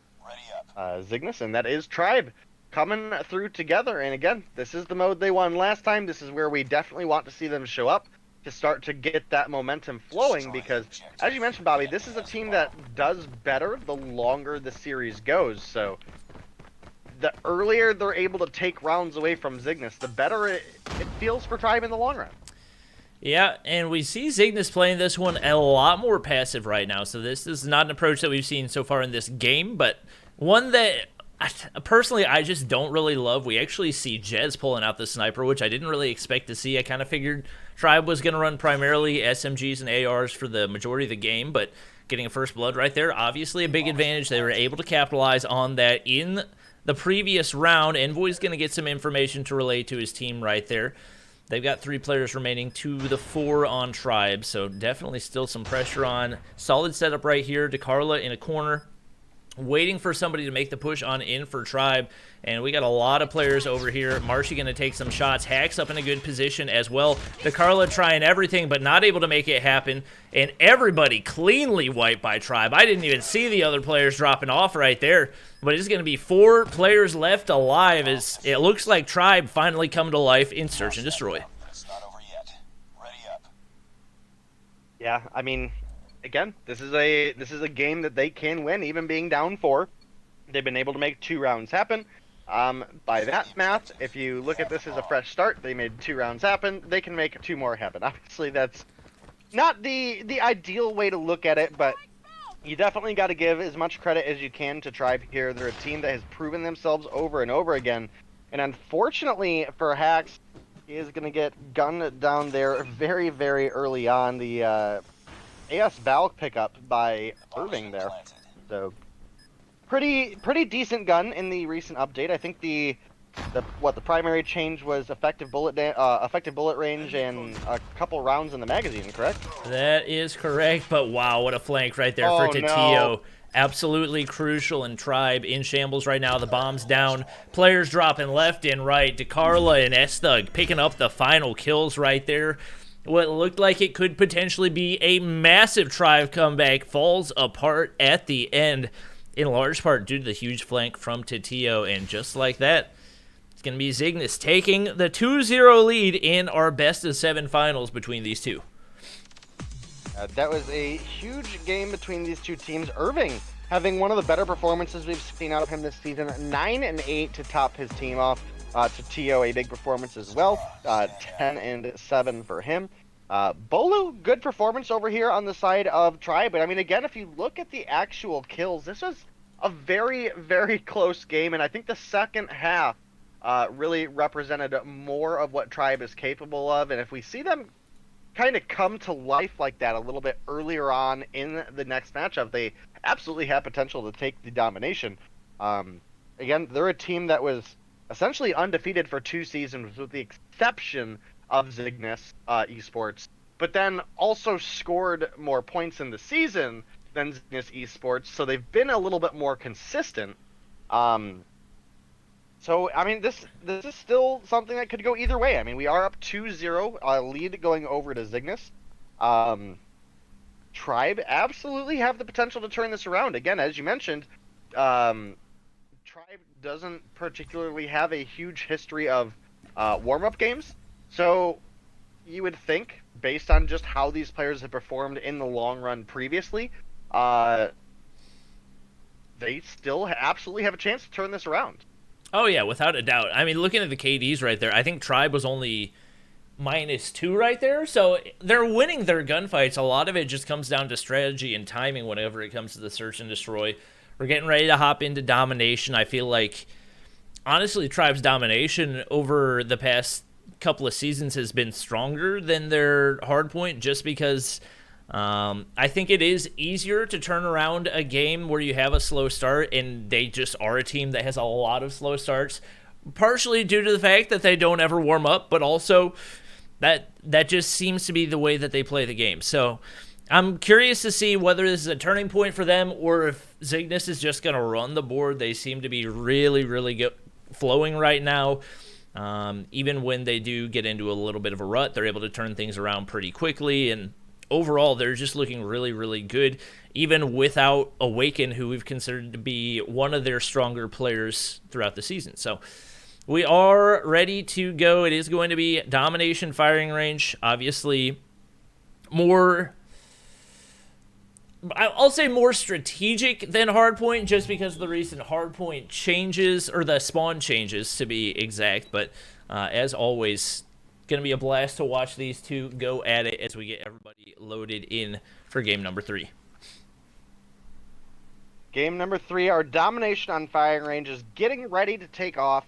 Zygnus, and that is Tribe coming through together. And again, this is the mode they won last time. This is where we definitely want to see them show up to start to get that momentum flowing, because, as you mentioned, Bobby, this is a team that does better the longer the series goes. So the earlier they're able to take rounds away from Zygnus, the better it feels for Tribe in the long run. Yeah, and we see Zygnus playing this one a lot more passive right now, so this is not an approach that we've seen so far in this game, but one that personally I just don't really love. We actually see Jez pulling out the sniper, which I didn't really expect to see. I kind of figured Tribe was going to run primarily SMGs and ARs for the majority of the game, but getting a first blood right there, obviously a big advantage. They were able to capitalize on that in the previous round. Envoy's going to get some information to relay to his team right there. They've got 3 players remaining to the 4 on Tribe, so definitely still some pressure on. Solid setup right here. DeCarla in a corner, waiting for somebody to make the push on in for Tribe. And we got a lot of players over here. Marshy going to take some shots. Hax up in a good position as well. DeCarla trying everything, but not able to make it happen. And everybody cleanly wiped by Tribe. I didn't even see the other players dropping off right there. But it's going to be 4 players left alive as it looks like Tribe finally come to life in Search and Destroy. Yeah, I mean, again, this is a game that they can win, even being down 4. They've been able to make 2 rounds happen. By that math, if you look at this as a fresh start, they made 2 rounds happen. They can make 2 more happen. Obviously, that's not the ideal way to look at it, but you definitely got to give as much credit as you can to Tribe here. They're a team that has proven themselves over and over again. And unfortunately for Hax, he is going to get gunned down there very, very early on. The AS Val pickup by Irving there. So pretty decent gun in the recent update. I think the primary change was effective bullet range and a couple rounds in the magazine, correct? That is correct, but wow, what a flank right there for Tatio. No. absolutely crucial, and Tribe in shambles right now. The bomb's down. Players dropping left and right. DeCarla and S-Thug picking up the final kills right there. What looked like it could potentially be a massive Tribe comeback falls apart at the end, in large part due to the huge flank from Titio, and just like that, it's going to be Zygnus taking the 2-0 lead in our best-of-7 finals between these two. That was a huge game between these two teams. Irving having one of the better performances we've seen out of him this season. 9-8 to top his team off. Titio, a big performance as well. 10-7 for him. Bolu, good performance over here on the side of Tribe. But I mean, again, if you look at the actual kills, this was a very, very close game. And I think the second half really represented more of what Tribe is capable of. And if we see them kind of come to life like that a little bit earlier on in the next matchup, they absolutely have potential to take the domination. Again, they're a team that was essentially undefeated for 2 seasons, with the exception of Zygnus Esports, but then also scored more points in the season than Zygnus Esports, so they've been a little bit more consistent. So, I mean, this is still something that could go either way. I mean, we are up 2-0, lead going over to Zygnus. Tribe absolutely have the potential to turn this around. Again, as you mentioned, Tribe doesn't particularly have a huge history of warm-up games. So, you would think, based on just how these players have performed in the long run previously, they still absolutely have a chance to turn this around. Oh, yeah, without a doubt. I mean, looking at the KDs right there, I think Tribe was only -2 right there. So they're winning their gunfights. A lot of it just comes down to strategy and timing whenever it comes to the search and destroy. We're getting ready to hop into domination. I feel like, honestly, Tribe's domination over the past couple of seasons has been stronger than their hardpoint, just because I think it is easier to turn around a game where you have a slow start, and they just are a team that has a lot of slow starts, partially due to the fact that they don't ever warm up, but also that just seems to be the way that they play the game. So I'm curious to see whether this is a turning point for them, or if Zygnus is just going to run the board. They seem to be really, really good, flowing right now. Even when they do get into a little bit of a rut, they're able to turn things around pretty quickly, and overall, they're just looking really, really good, even without Awaken, who we've considered to be one of their stronger players throughout the season. So we are ready to go. It is going to be domination firing range. Obviously, I'll say more strategic than Hardpoint, just because of the recent Hardpoint changes, or the spawn changes to be exact. But as always, going to be a blast to watch these two go at it as we get everybody loaded in for game number 3. Game number 3, our domination on firing range is getting ready to take off.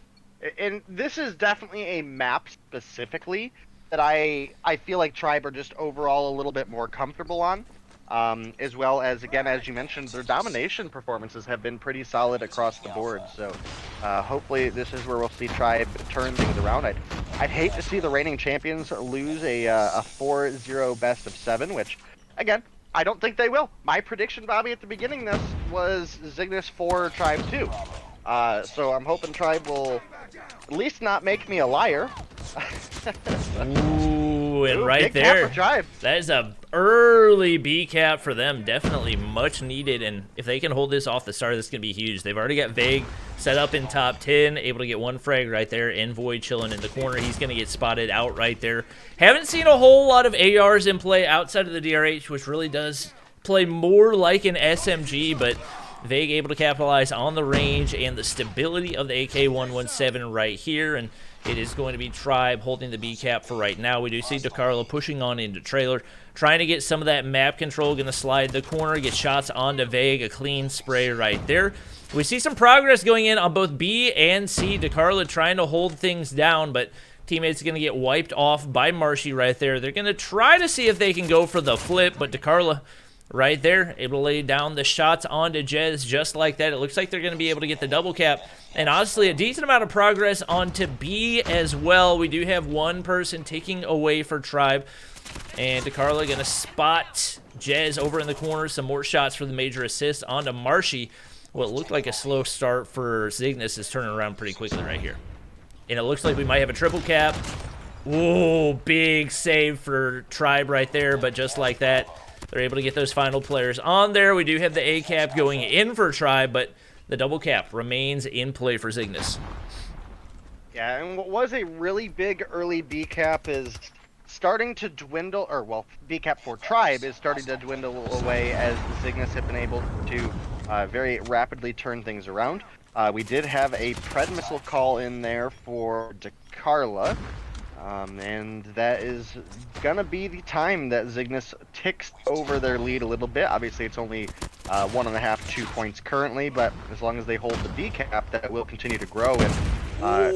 And this is definitely a map specifically that I feel like Tribe are just overall a little bit more comfortable on. As well as, again, as you mentioned, their domination performances have been pretty solid across the board. So hopefully this is where we'll see Tribe turn things around. I'd hate to see the reigning champions lose a 4-0 best of 7, which, again, I don't think they will. My prediction, Bobby, at the beginning of this was Zygnus 4, Tribe 2. So I'm hoping Tribe will at least not make me a liar. Ooh, and right big cap there, for Tribe. That is a early B cap for them. Definitely much needed, and if they can hold this off the start, this is going to be huge. They've already got Vague set up in top 10, able to get one frag right there, and Void chilling in the corner. He's going to get spotted out right there. Haven't seen a whole lot of ARs in play outside of the DRH, which really does play more like an SMG, but Vague able to capitalize on the range and the stability of the AK-117 right here, and it is going to be Tribe holding the B cap for right now. We do see DeCarlo pushing on into trailer, trying to get some of that map control, going to slide the corner, get shots onto Vague, a clean spray right there. We see some progress going in on both B and C. DeCarlo trying to hold things down, but teammates are going to get wiped off by Marshy right there. They're going to try to see if they can go for the flip, but DeCarlo right there, able to lay down the shots onto Jez just like that. It looks like they're going to be able to get the double cap. And honestly, a decent amount of progress onto B as well. We do have one person taking away for Tribe. And DeCarlo going to spot Jez over in the corner. Some more shots for the major assist onto Marshy. What looked like a slow start for Zygnus is turning around pretty quickly right here. And it looks like we might have a triple cap. Whoa, big save for Tribe right there. But just like that, they're able to get those final players on there. We do have the A cap going in for Tribe, but the double cap remains in play for Zygnus. Yeah, and what was a really big early B cap is starting to dwindle, or well, B cap for Tribe is starting to dwindle away as Zygnus have been able to very rapidly turn things around. We did have a Pred missile call in there for DeCarla, and that is gonna be the time that Zygnus ticks over their lead a little bit. Obviously, it's only 1.5, 2 points currently, but as long as they hold the B cap, that will continue to grow. And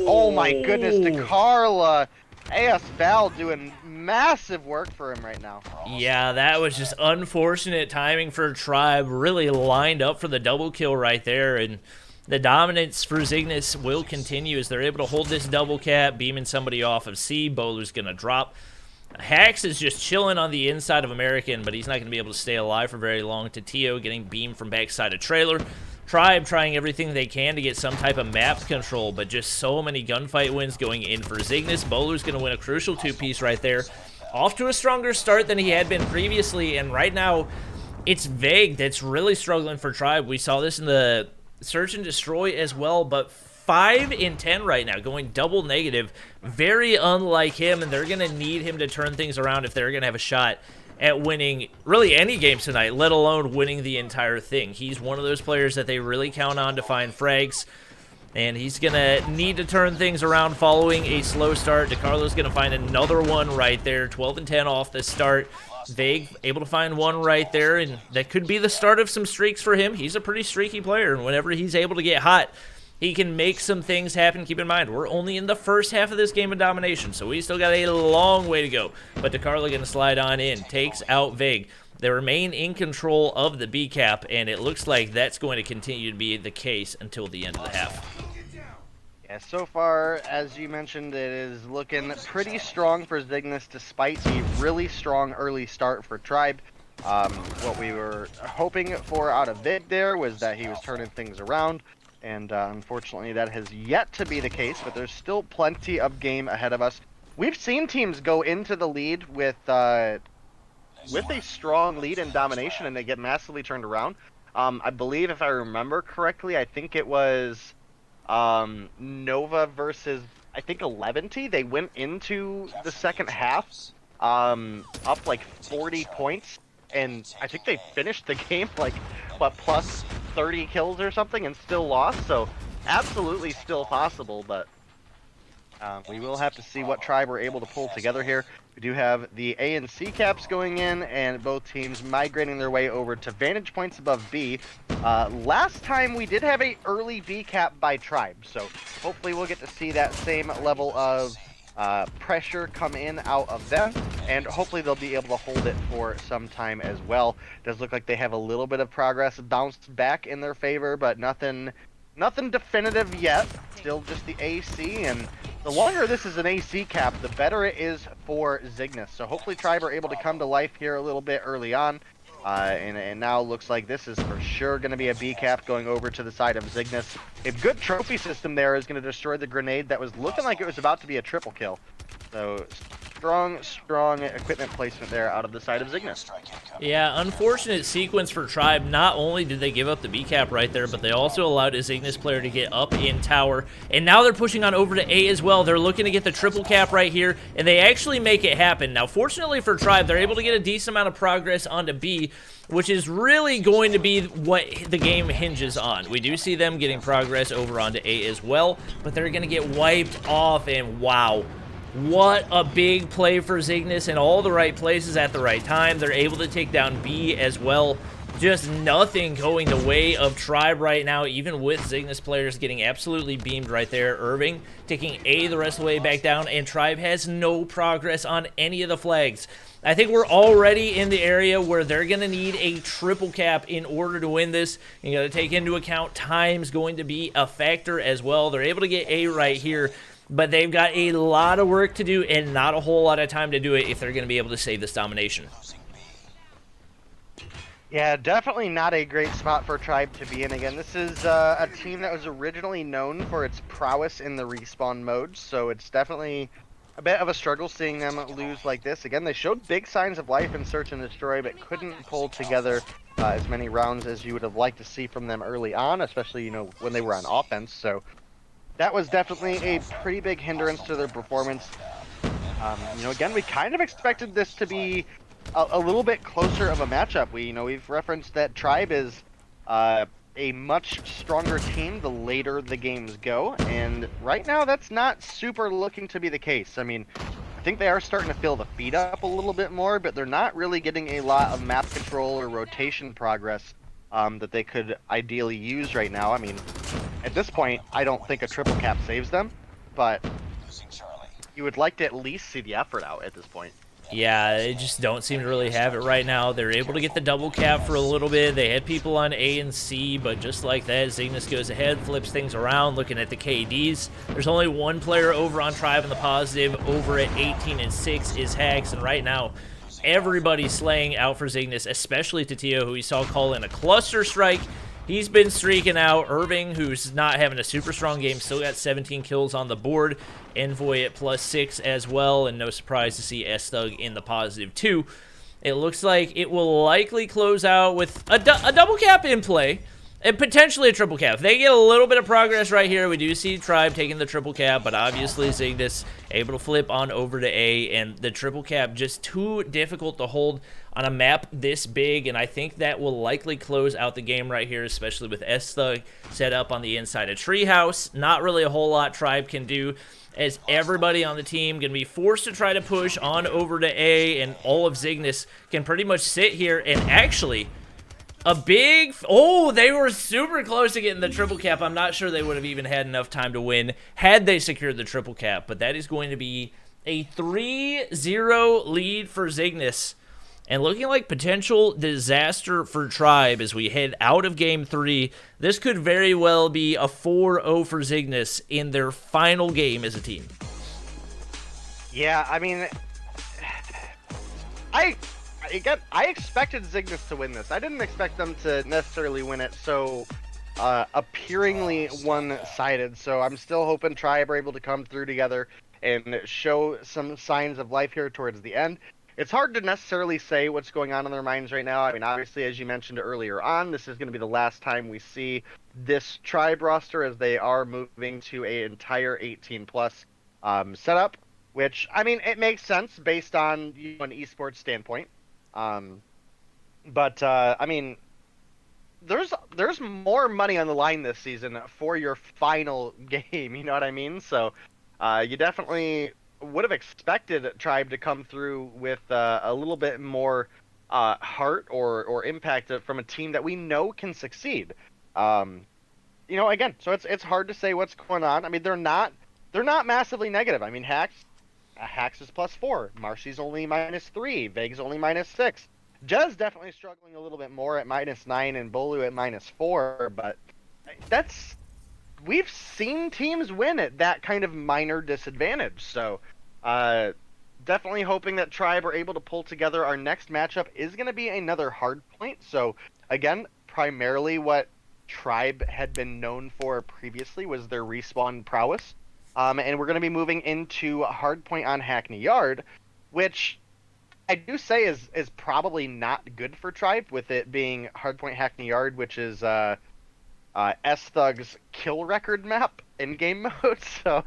oh my goodness, DeCarla! AS Val doing massive work for him right now. Yeah, that was just unfortunate timing for Tribe. Really lined up for the double kill right there, and the dominance for Zygnus will continue as they're able to hold this double cap, beaming somebody off of C. Bowler's going to drop. Hax is just chilling on the inside of American, but he's not going to be able to stay alive for very long. Tatio getting beamed from backside of trailer. Tribe trying everything they can to get some type of map control, but just so many gunfight wins going in for Zygnus. Bowler's going to win a crucial two-piece right there. Off to a stronger start than he had been previously, and right now it's Vague that's really struggling for Tribe. We saw this in the Search and Destroy as well, but 5 in 10 right now, going double negative. Very unlike him, and they're going to need him to turn things around if they're going to have a shot at winning really any games tonight, let alone winning the entire thing. He's one of those players that they really count on to find frags, and he's going to need to turn things around following a slow start. DeCarlo's going to find another one right there, 12 and 10 off the start. Vague able to find one right there, and that could be the start of some streaks for him. He's a pretty streaky player, and whenever he's able to get hot, he can make some things happen. Keep in mind, we're only in the first half of this game of Domination, so we still got a long way to go. But DeCarlo going to slide on in, takes out Vague. They remain in control of the B cap, and it looks like that's going to continue to be the case until the end of the half. Yeah, so far, as you mentioned, it is looking pretty strong for Zygnus despite the really strong early start for Tribe. What we were hoping for out of Vid there was that he was turning things around. And unfortunately, that has yet to be the case, but there's still plenty of game ahead of us. We've seen teams go into the lead with a strong lead in Domination, and they get massively turned around. I believe, if I remember correctly, I think it was Nova versus, I think, 11T. They went into the second half up like 40 points, and I think they finished the game like, what, plus 30 kills or something and still lost, so absolutely still possible, but we will have to see what Tribe were able to pull together here. We do have the A and C caps going in, and both teams migrating their way over to vantage points above B. Last time we did have a early B cap by Tribe, so hopefully we'll get to see that same level of pressure come in out of them, and hopefully they'll be able to hold it for some time as well. Does look like they have a little bit of progress bounced back in their favor, but nothing definitive yet. Still just the AC, and the longer this is an AC cap, the better it is for Zygnus. So hopefully Tribe are able to come to life here a little bit early on. And now looks like this is for sure going to be a B cap going over to the side of Zygnus. A good trophy system there is going to destroy the grenade that was looking like it was about to be a triple kill. So strong equipment placement there out of the side of Zygnus. Yeah, unfortunate sequence for Tribe. Not only did they give up the B cap right there, but they also allowed a Zygnus player to get up in tower. And now they're pushing on over to A as well. They're looking to get the triple cap right here, and they actually make it happen. Now, fortunately for Tribe, they're able to get a decent amount of progress onto B, which is really going to be what the game hinges on. We do see them getting progress over onto A as well, but they're going to get wiped off, and wow. What a big play for Zygnus in all the right places at the right time. They're able to take down B as well. Just nothing going the way of Tribe right now, even with Zygnus players getting absolutely beamed right there. Irving taking A the rest of the way back down, and Tribe has no progress on any of the flags. I think we're already in the area where they're going to need a triple cap in order to win this. You got to take into account time's going to be a factor as well. They're able to get A right here. but they've got a lot of work to do and not a whole lot of time to do it if they're going to be able to save this domination. Yeah, definitely not a great spot for Tribe to be in. Again, this is a team that was originally known for its prowess in the respawn mode, so it's definitely a bit of a struggle seeing them lose like this. Again, they showed big signs of life in Search and Destroy, but couldn't pull together as many rounds as you would have liked to see from them early on, especially, you know, when they were on offense. So that was definitely a pretty big hindrance to their performance. You know, again, we kind of expected this to be a little bit closer of a matchup. We've referenced that Tribe is a much stronger team the later the games go, and right now that's not super looking to be the case. I mean, I think they are starting to feel the feet up a little bit more, but they're not really getting a lot of map control or rotation progress that they could ideally use right now. I mean, at this point, I don't think a triple cap saves them, but you would like to at least see the effort out at this point. Yeah, they just don't seem to really have it right now. They're able to get the double cap for a little bit. They had people on A and C, but just like that, Zygnus goes ahead, flips things around, looking at the KDs. There's only one player over on Tribe in the positive. Over at 18-6 is Hax, and right now, everybody's slaying out for Zygnus, especially Tatio, who we saw call in a cluster strike. He's been streaking out. Irving, who's not having a super strong game, still got 17 kills on the board. Envoy at +6 as well, and no surprise to see S-Thug in the positive too. It looks like it will likely close out with a double cap in play, and potentially a triple cap. If they get a little bit of progress right here, we do see Tribe taking the triple cap, but obviously Zygnus able to flip on over to A, and the triple cap just too difficult to hold on a map this big, and I think that will likely close out the game right here, especially with S-Thug set up on the inside of Treehouse. Not really a whole lot Tribe can do, as everybody on the team going to be forced to try to push on over to A, and all of Zygnus can pretty much sit here and actually a big... Oh, they were super close to getting the triple cap. I'm not sure they would have even had enough time to win had they secured the triple cap, but that is going to be a 3-0 lead for Zygnus, and looking like potential disaster for Tribe as we head out of Game 3. This could very well be a 4-0 for Zygnus in their final game as a team. Yeah, I mean, I expected Zygnus to win this. I didn't expect them to necessarily win it so appearingly one-sided, so I'm still hoping Tribe are able to come through together and show some signs of life here towards the end. It's hard to necessarily say what's going on in their minds right now. I mean, obviously, as you mentioned earlier on, this is going to be the last time we see this Tribe roster, as they are moving to an entire 18-plus setup, which, I mean, it makes sense based on an esports standpoint. I mean, there's more money on the line this season for your final game, you know what I mean? So you definitely would have expected Tribe to come through with a little bit more heart or impact from a team that we know can succeed. Again, so it's hard to say what's going on. I mean, they're not massively negative. I mean, Hax is +4, Marcy's only -3, Veg's only -6. Jez definitely struggling a little bit more at -9, and Bolu at -4, but we've seen teams win at that kind of minor disadvantage. So definitely hoping that Tribe are able to pull together. Our next matchup is going to be another Hardpoint. So again, primarily what Tribe had been known for previously was their respawn prowess. And we're going to be moving into Hardpoint on Hackney Yard, which I do say is probably not good for Tribe, with it being Hardpoint Hackney Yard, which is S-Thug's kill record map in game mode. So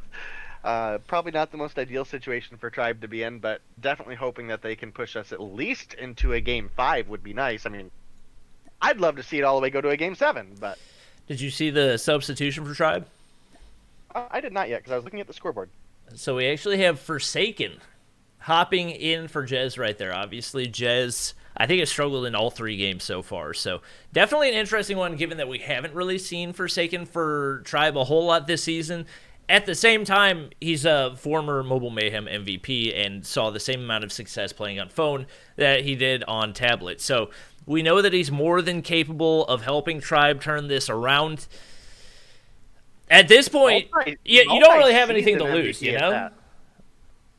probably not the most ideal situation for Tribe to be in, but definitely hoping that they can push us at least into a Game 5 would be nice. I mean, I'd love to see it all the way go to a Game 7, but... Did you see the substitution for Tribe? I did not yet, because I was looking at the scoreboard. So we actually have Forsaken hopping in for Jez right there. Obviously, Jez, I think, has struggled in all 3 games so far. So definitely an interesting one, given that we haven't really seen Forsaken for Tribe a whole lot this season. At the same time, he's a former Mobile Mayhem MVP and saw the same amount of success playing on phone that he did on tablet. So we know that he's more than capable of helping Tribe turn this around. At this point, you don't really have anything to lose, MVP you at know? that.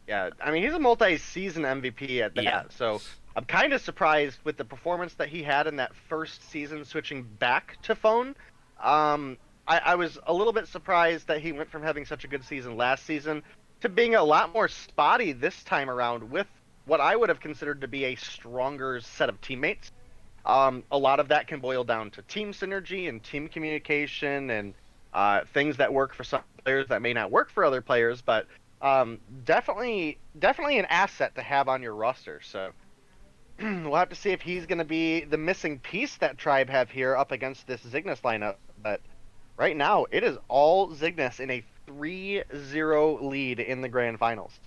Yeah, I mean, he's a multi-season MVP at that, Yeah. so I'm kind of surprised with the performance that he had in that first season switching back to phone. I was a little bit surprised that he went from having such a good season last season to being a lot more spotty this time around with what I would have considered to be a stronger set of teammates. A lot of that can boil down to team synergy and team communication and things that work for some players that may not work for other players, but definitely an asset to have on your roster. So we'll have to see if he's going to be the missing piece that Tribe have here up against this Zygnus lineup. But right now, it is all Zygnus in a 3-0 lead in the grand finals.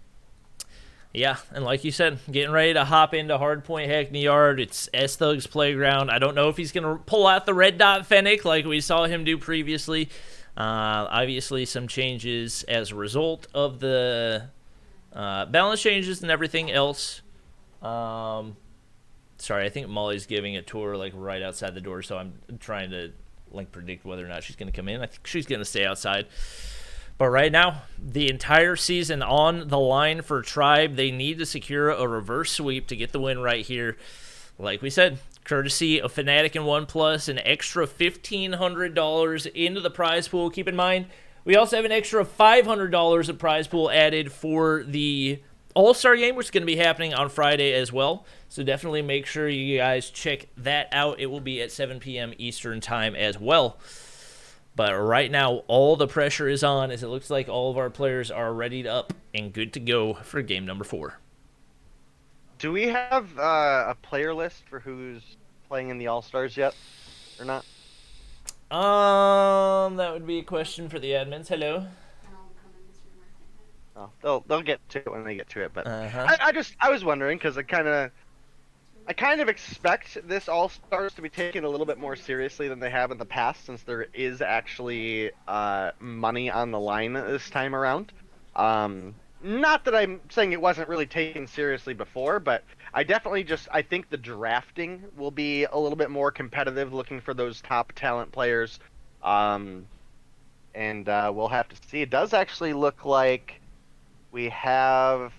Yeah, and like you said, getting ready to hop into Hardpoint Hackney Yard. It's S-Thug's playground. I don't know if he's going to pull out the red dot Fennec like we saw him do previously. Obviously, some changes as a result of the balance changes and everything else. Sorry, I think Molly's giving a tour like right outside the door, so I'm trying to like predict whether or not she's going to come in. I think she's going to stay outside. But right now, the entire season on the line for Tribe. They need to secure a reverse sweep to get the win right here. Like we said, courtesy of Fnatic and OnePlus, an extra $1,500 into the prize pool. Keep in mind, we also have an extra $500 of prize pool added for the All-Star game, which is going to be happening on Friday as well. So definitely make sure you guys check that out. It will be at 7 p.m. Eastern time as well. But right now, all the pressure is on as it looks like all of our players are ready to up and good to go for game number 4. Do we have a player list for who's playing in the All-Stars yet, or not? That would be a question for the admins. Hello. Oh, they'll get to it when they get to it, but I was wondering because I kind of expect this All-Stars to be taken a little bit more seriously than they have in the past, since there is actually money on the line this time around. Not that I'm saying it wasn't really taken seriously before, but I definitely I think the drafting will be a little bit more competitive, looking for those top talent players. And we'll have to see. It does actually look like we have...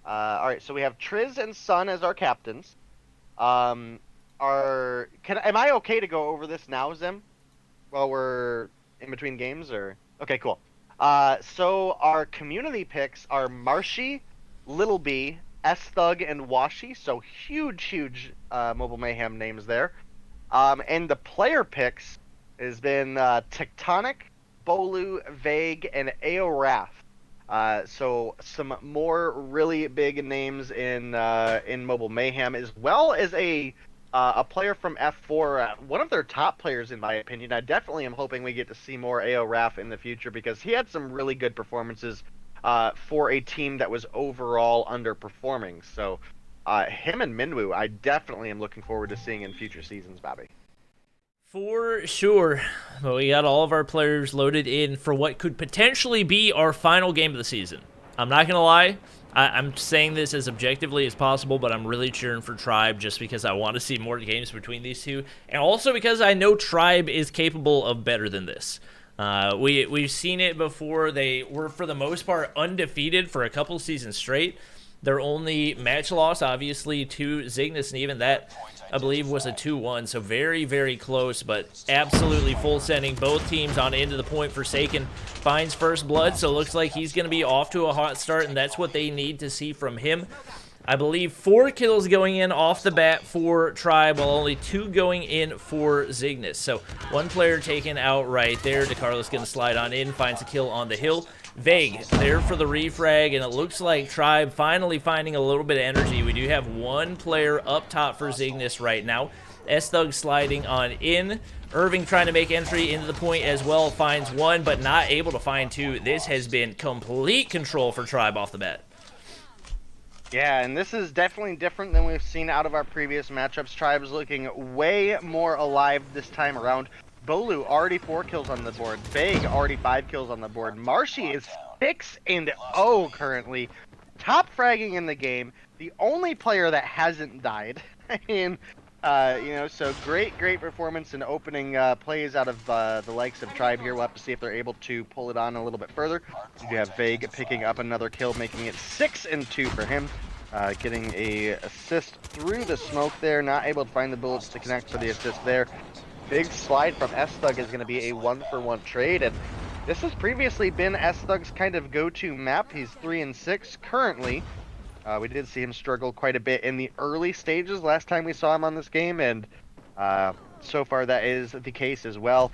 all right, so we have Triz and Sun as our captains. Am I okay to go over this now, Zim, while we're in between games, or? Okay, cool. So our community picks are Marshy, Little B, S-Thug, and Washi. So huge Mobile Mayhem names there. And the player picks has been Tectonic, Bolu, Vague, and Aoraf. So some more really big names in Mobile Mayhem, as well as a player from F4, one of their top players in my opinion. I definitely am hoping we get to see more Aoraf in the future, because he had some really good performances for a team that was overall underperforming. So him and Minwoo, I definitely am looking forward to seeing in future seasons, Bobby. For sure. But we got all of our players loaded in for what could potentially be our final game of the season. I'm not going to lie. I'm saying this as objectively as possible, but I'm really cheering for Tribe just because I want to see more games between these two. And also because I know Tribe is capable of better than this. We've seen it before. They were, for the most part, undefeated for a couple seasons straight. Their only match loss, obviously, to Zygnus, and even that, I believe, was a 2-1. So very, very close, but absolutely full sending both teams on into the point. Forsaken finds first blood, so it looks like he's going to be off to a hot start, and that's what they need to see from him. I believe 4 kills going in off the bat for Tribe, while only 2 going in for Zygnus. So 1 player taken out right there. DeCarlo's going to slide on in, finds a kill on the hill. Vague there for the refrag, and it looks like Tribe finally finding a little bit of energy. We do have 1 player up top for Zygnus right now. S-Thug sliding on in. Irving trying to make entry into the point as well. Finds 1, but not able to find 2. This has been complete control for Tribe off the bat. Yeah, and this is definitely different than we've seen out of our previous matchups. Tribe is looking way more alive this time around. Bolu already 4 kills on the board. Vague already 5 kills on the board. Marshy is 6-0 currently. Top fragging in the game. The only player that hasn't died. I mean, So great performance in opening plays out of the likes of Tribe here. We'll have to see if they're able to pull it on a little bit further. You have Vague picking up another kill, making it 6-2 for him. Getting a assist through the smoke there, not able to find the bullets to connect for the assist there. Big slide from S-Thug is going to be a 1-for-1 trade, and this has previously been S-Thug's kind of go-to map. He's 3-6 currently. We did see him struggle quite a bit in the early stages last time we saw him on this game, and so far that is the case as well.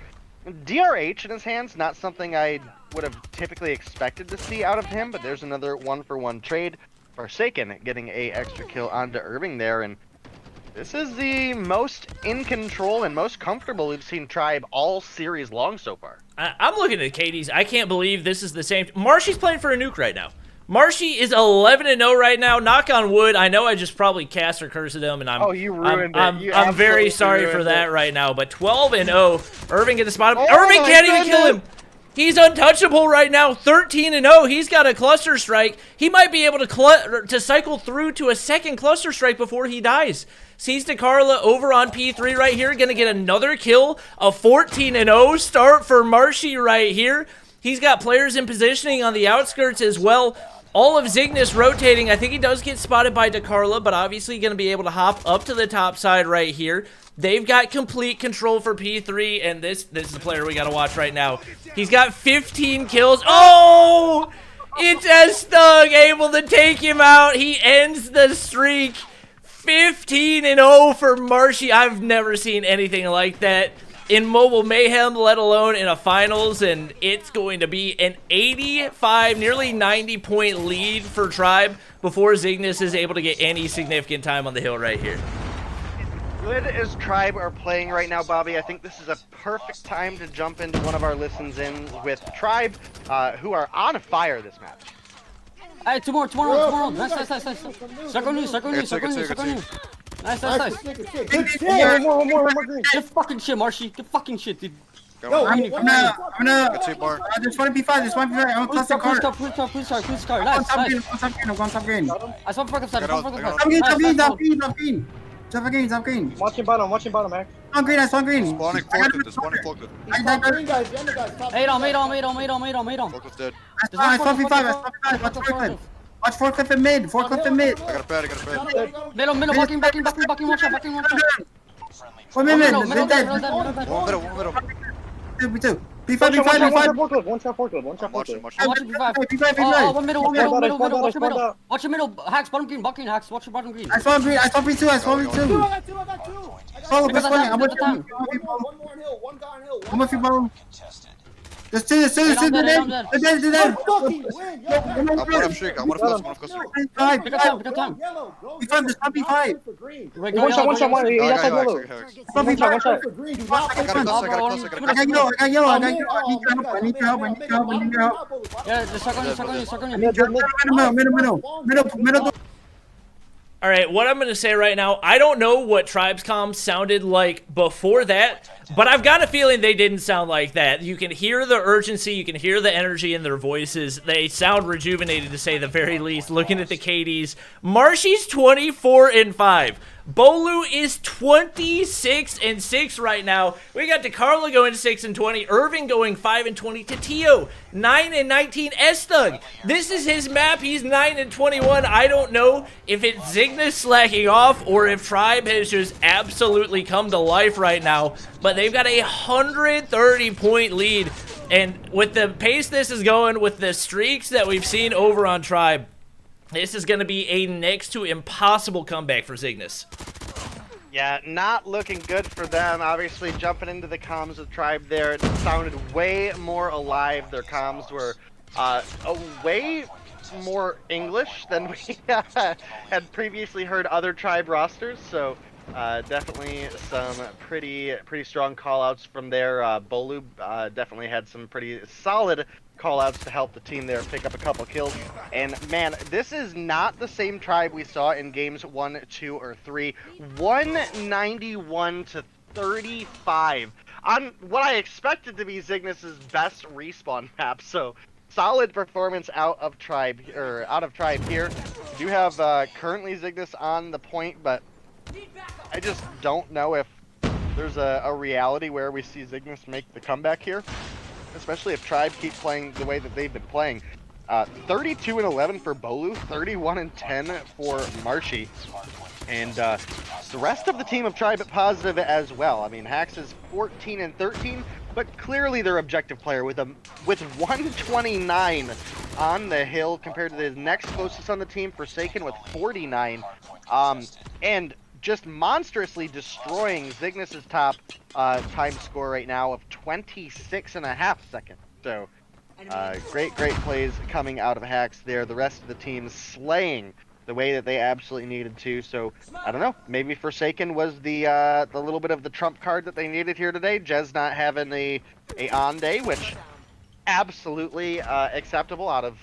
DRH in his hands, not something I would have typically expected to see out of him, but there's another 1-for-1 trade. Forsaken getting a extra kill onto Irving there, and this is the most in control and most comfortable we've seen Tribe all series long so far. I'm looking at KD's. I can't believe this is the same. Marshy's playing for a nuke right now. Marshy is 11-0 right now. Knock on wood. I know I just probably cast or cursed him, and you ruined it. I'm very sorry for that right now. But 12-0. Irving get the spot. Oh, Irving can't even kill him. He's untouchable right now, 13-0. He's got a cluster strike. He might be able to cycle through to a second cluster strike before he dies. Sees DeCarla over on P3 right here, gonna get another kill. A 14-0 start for Marshy right here. He's got players in positioning on the outskirts as well. All of Zygnus rotating. I think he does get spotted by DeCarla, but obviously gonna be able to hop up to the top side right here. They've got complete control for P3, and this is the player we gotta watch right now. He's got 15 kills. Oh! It's S-Thug able to take him out. He ends the streak. 15-0 for Marshy. I've never seen anything like that in Mobile Mayhem, let alone in a finals, and it's going to be an 85, nearly 90-point lead for Tribe before Zygnus is able to get any significant time on the hill right here. Good as Tribe are playing right now, Bobby. I think this is a perfect time to jump into one of our listens in with Tribe, who are on fire this match. Hey, two more. Nice. Circle you. Nice. One more. Get fucking shit, Marshy. Get fucking shit, dude. Yo, I'm gonna. There's 1v5. I'm gonna clutch the card. Please card. Nice. I'm going top green. I saw fuck upside. Top green. Watching bottom, Mac. On green, I saw green. Spawning forklift. Green guys, the other guys. Top. Made on. Forklift's dead. I saw V5. Watch forklift and mid. I got a pad. Middle, bucking, watch out. One minute. Dead. One middle. Two. One shot forklift. I'm watching P5. Oh, one middle. Watch your middle. Watch your middle. Hacks, bottom green, bucking hacks. Watch your bottom green. I saw V2. I saw V2. I got two. Follow this one. I'm with One more on hill. One guy on hill. I'm with you, bro. There's two. They're dead. Fucking win, yo. I'm one up streak. I'm one of cluster. Pick up time. Yellow, go. V5, there's not V5. For green. One shot. I That's got yellow. One shot. For green. Do not I got a cluster. I got yellow. I need your help. Yeah, just suck on you. Middle. All right, what I'm going to say right now, I don't know what Tribe's comms sounded like before that, but I've got a feeling they didn't sound like that. You can hear the urgency, you can hear the energy in their voices. They sound rejuvenated, to say the very least, looking at the KDs. Marshy's 24-5. Bolu is 26-6 right now. We got DeCarla going 6-20, Irving going 5-20, Tatio 9-19, S-Thug. This is his map. He's 9-21. I don't know if it's Zygnus slacking off or if Tribe has just absolutely come to life right now, but they've got a 130-point lead. And with the pace this is going, with the streaks that we've seen over on Tribe, this is going to be a next to impossible comeback for Zygnus. Yeah, not looking good for them. Obviously, jumping into the comms of Tribe there, it sounded way more alive. Their comms were way more English than we had previously heard other Tribe rosters. So definitely some pretty strong call-outs from there. Bolu definitely had some pretty solid call-outs to help the team there pick up a couple kills. And man, this is not the same Tribe we saw in games 1, 2, or 3. 191-35 on what I expected to be Zygnus's best respawn map. So solid performance out of Tribe here. We do have currently Zygnus on the point, but I just don't know if there's a reality where we see Zygnus make the comeback here, especially if Tribe keep playing the way that they've been playing. 32-11 for Bolu, 31-10 for Marshy, and the rest of the team of Tribe positive as well. I mean, Hax is 14-13, but clearly their objective player with 129 on the hill compared to the next closest on the team, Forsaken, with 49, and just monstrously destroying Zygnus' top time score right now of 26.5 seconds. So great plays coming out of Hax there. The rest of the team slaying the way that they absolutely needed to. So I don't know, maybe Forsaken was the little bit of the trump card that they needed here today. Jez not having a on day, which absolutely acceptable out of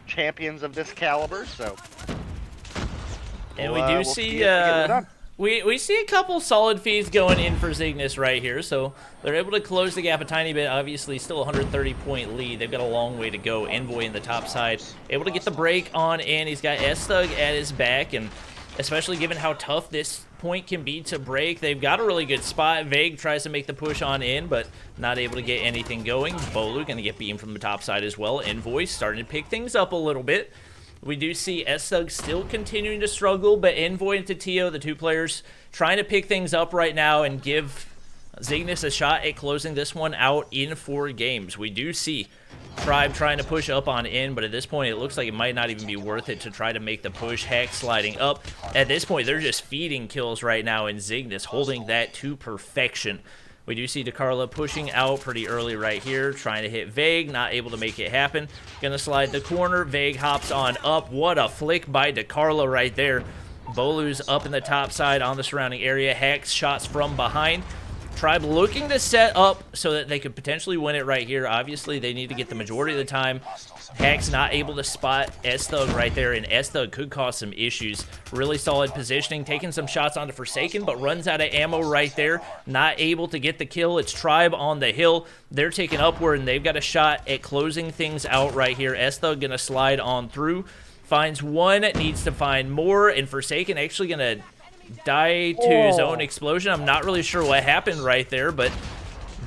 champions of this caliber. So and we do see we see a couple solid feeds going in for Zygnus right here, so they're able to close the gap a tiny bit. Obviously, still a 130-point lead. They've got a long way to go. Envoy in the top side, able to get the break on in. He's got S-Thug at his back, and especially given how tough this point can be to break, they've got a really good spot. Vague tries to make the push on in, but not able to get anything going. Bolu going to get beamed from the top side as well. Envoy starting to pick things up a little bit. We do see S-Thug still continuing to struggle, but Envoy and Tatio, the two players, trying to pick things up right now and give Zygnus a shot at closing this one out in 4 games. We do see Tribe trying to push up on in, but at this point it looks like it might not even be worth it to try to make the push. Hex sliding up. At this point, they're just feeding kills right now, and Zygnus holding that to perfection. We do see DeCarla pushing out pretty early right here, trying to hit Vague, not able to make it happen. Gonna slide the corner. Vague hops on up. What a flick by DeCarla right there. Bolu's up in the top side on the surrounding area. Hex shots from behind. Tribe looking to set up so that they could potentially win it right here. Obviously, they need to get the majority of the time. Hex not able to spot S-Thug right there, and S-Thug could cause some issues. Really solid positioning, taking some shots onto Forsaken, but runs out of ammo right there. Not able to get the kill. It's Tribe on the hill. They're taking upward, and they've got a shot at closing things out right here. S-Thug gonna slide on through. Finds one, needs to find more, and Forsaken actually gonna die to his own explosion. I'm not really sure what happened right there, but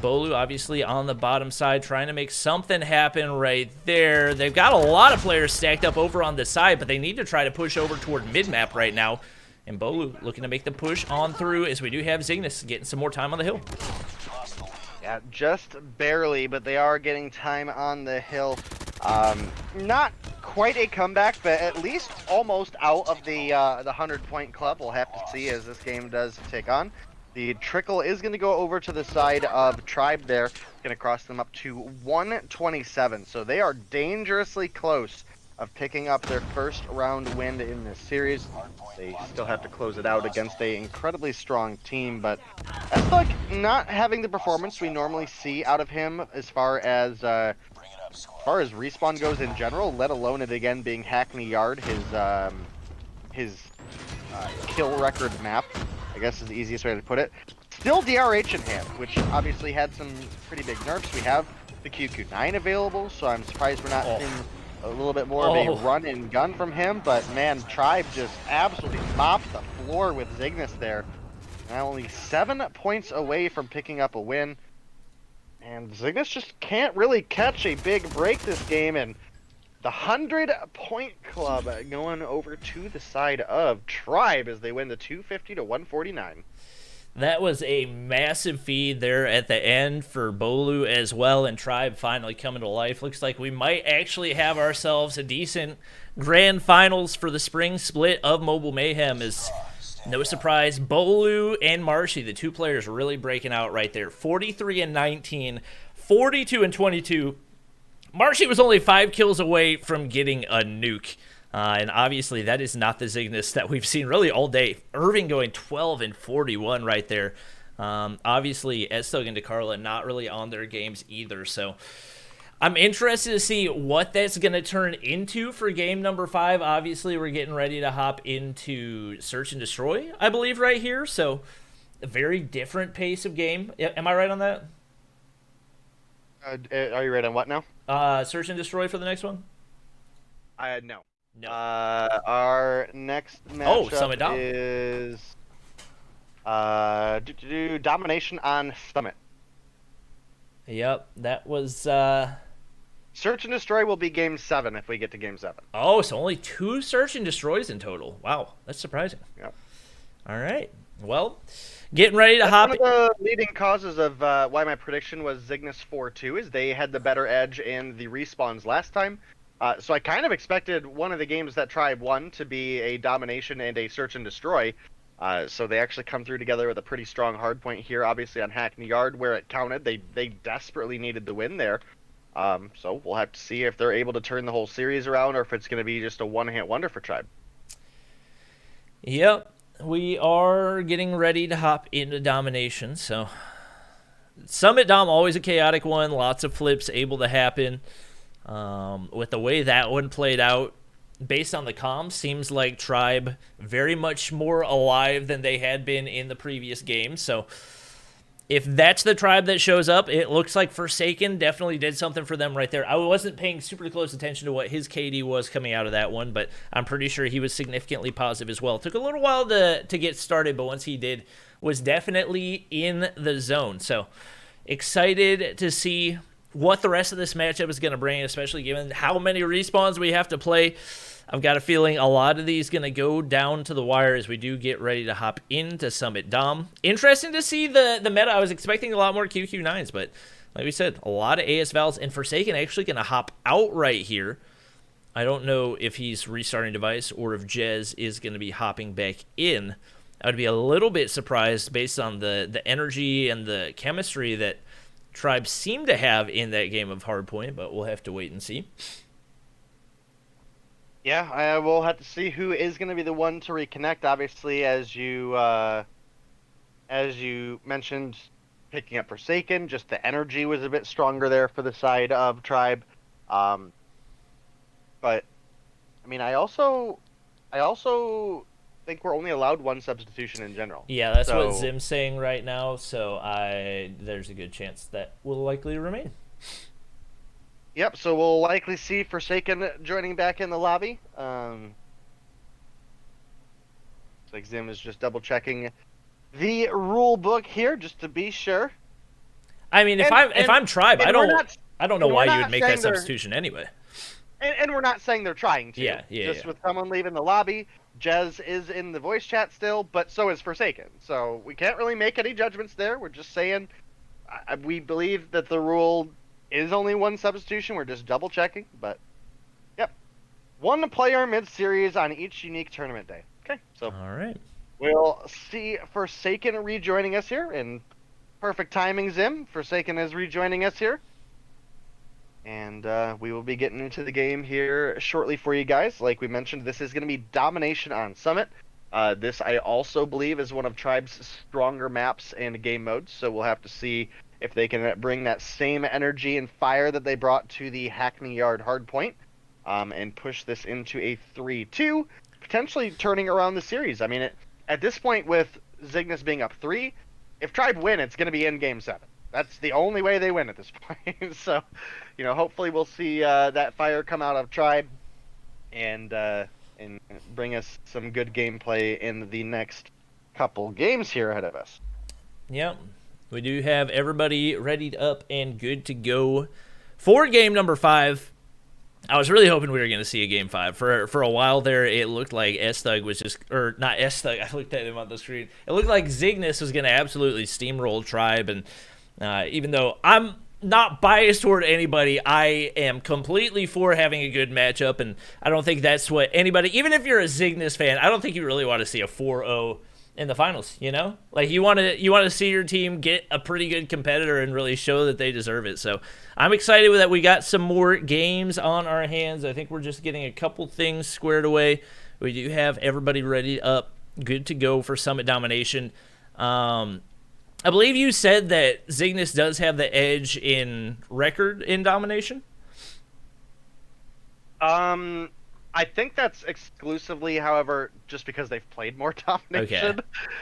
Bolu obviously on the bottom side trying to make something happen right there. They've got a lot of players stacked up over on the side, but they need to try to push over toward mid-map right now. And Bolu looking to make the push on through, as we do have Zygnus getting some more time on the hill. Yeah, just barely, but they are getting time on the hill. Not quite a comeback, but at least almost out of the 100-point club. We'll have to see as this game does take on. The trickle is going to go over to the side of Tribe there. Going to cross them up to 127. So they are dangerously close of picking up their first round win in this series. They still have to close it out against an incredibly strong team, but that's like not having the performance we normally see out of him as far as respawn goes in general, let alone it again being Hackney Yard, his kill record map, I guess is the easiest way to put it. Still DRH in hand, which obviously had some pretty big nerfs. We have the QQ9 available, so I'm surprised we're not seeing a little bit more of a run and gun from him, but man, Tribe just absolutely mopped the floor with Zygnus there. Now only 7 points away from picking up a win. And Zygnus just can't really catch a big break this game, and the 100-point club going over to the side of Tribe as they win the 250 to 149. That was a massive feed there at the end for Bolu as well, and Tribe finally coming to life. Looks like we might actually have ourselves a decent grand finals for the spring split of Mobile Mayhem. Is no surprise, Bolu and Marshy, the two players really breaking out right there. 43-19, 42-22. Marshy was only 5 kills away from getting a nuke. And obviously, that is not the Zygnus that we've seen really all day. Irving going 12-41 right there. Obviously, S-Thug and DeCarla not really on their games either. So I'm interested to see what that's going to turn into for game number 5. Obviously, we're getting ready to hop into Search and Destroy, I believe, right here. So a very different pace of game. Am I right on that? Are you right on what now? Search and Destroy for the next one? No. No. Our next matchup Summit Dom. is Domination on Summit. Yep, that was. Search and Destroy will be Game 7 if we get to Game 7. Oh, so only 2 search and destroys in total. Wow, that's surprising. Yep. All right. Well, getting ready to hop. One of the leading causes of why my prediction was Zygnus 4-2 is they had the better edge in the respawns last time. So I kind of expected one of the games that Tribe won to be a Domination and a Search and Destroy. So they actually come through together with a pretty strong hardpoint here, obviously on Hackney Yard where it counted. They desperately needed the win there. So we'll have to see if they're able to turn the whole series around or if it's going to be just a one-hit wonder for Tribe. Yep, we are getting ready to hop into Domination. So Summit Dom, always a chaotic one. Lots of flips able to happen. With the way that one played out, based on the comms, seems like Tribe very much more alive than they had been in the previous game. So if that's the Tribe that shows up, it looks like Forsaken definitely did something for them right there. I wasn't paying super close attention to what his KD was coming out of that one, but I'm pretty sure he was significantly positive as well. It took a little while to get started, but once he did, was definitely in the zone. So excited to see what the rest of this matchup is going to bring, especially given how many respawns we have to play. I've got a feeling a lot of these going to go down to the wire as we do get ready to hop into Summit Dom. Interesting to see the meta. I was expecting a lot more QQ9s, but like we said, a lot of AS Vals, and Forsaken actually going to hop out right here. I don't know if he's restarting device or if Jez is going to be hopping back in. I would be a little bit surprised based on the energy and the chemistry that Tribe seem to have in that game of Hardpoint, but we'll have to wait and see. Yeah, I will have to see who is going to be the one to reconnect. Obviously, as you mentioned, picking up Forsaken, just the energy was a bit stronger there for the side of Tribe. But I mean, I also think we're only allowed one substitution in general. Yeah, that's what Zim's saying right now. So there's a good chance that will likely remain. Yep, so we'll likely see Forsaken joining back in the lobby. It's like Zim is just double checking the rule book here just to be sure. I mean, if I'm Tribe, I don't know why you would make that substitution anyway. And we're not saying they're trying to. Yeah. With someone leaving the lobby, Jez is in the voice chat still, but so is Forsaken. So we can't really make any judgments there. We're just saying we believe that the rule is only one substitution. We're just double checking, but yep. One player mid-series on each unique tournament day. Okay, so all right. We'll see Forsaken rejoining us here, and perfect timing, Zim. Forsaken is rejoining us here. And we will be getting into the game here shortly for you guys. Like we mentioned, this is going to be Domination on Summit. This, I also believe, is one of Tribe's stronger maps and game modes, so we'll have to see if they can bring that same energy and fire that they brought to the Hackney Yard Hardpoint and push this into a 3-2, potentially turning around the series. I mean, at this point, with Zygnus being up 3, if Tribe win, it's going to be in Game 7. That's the only way they win at this point. So, hopefully we'll see that fire come out of Tribe and bring us some good gameplay in the next couple games here ahead of us. Yep. We do have everybody readied up and good to go for game number 5. I was really hoping we were going to see a game 5. For a while there, it looked like S-Thug was just... Or, not S-Thug, I looked at him on the screen. It looked like Zygnus was going to absolutely steamroll Tribe, and even though I'm not biased toward anybody, I am completely for having a good matchup, and I don't think that's what anybody... Even if you're a Zygnus fan, I don't think you really want to see a 4-0 in the finals, like you want to see your team get a pretty good competitor and really show that they deserve it. So I'm excited that we got some more games on our hands. I think we're just getting a couple things squared away. We do have everybody ready up, good to go for Summit Domination. I believe you said that Zygnus does have the edge in record in Domination. I think that's exclusively, however, just because they've played more Domination.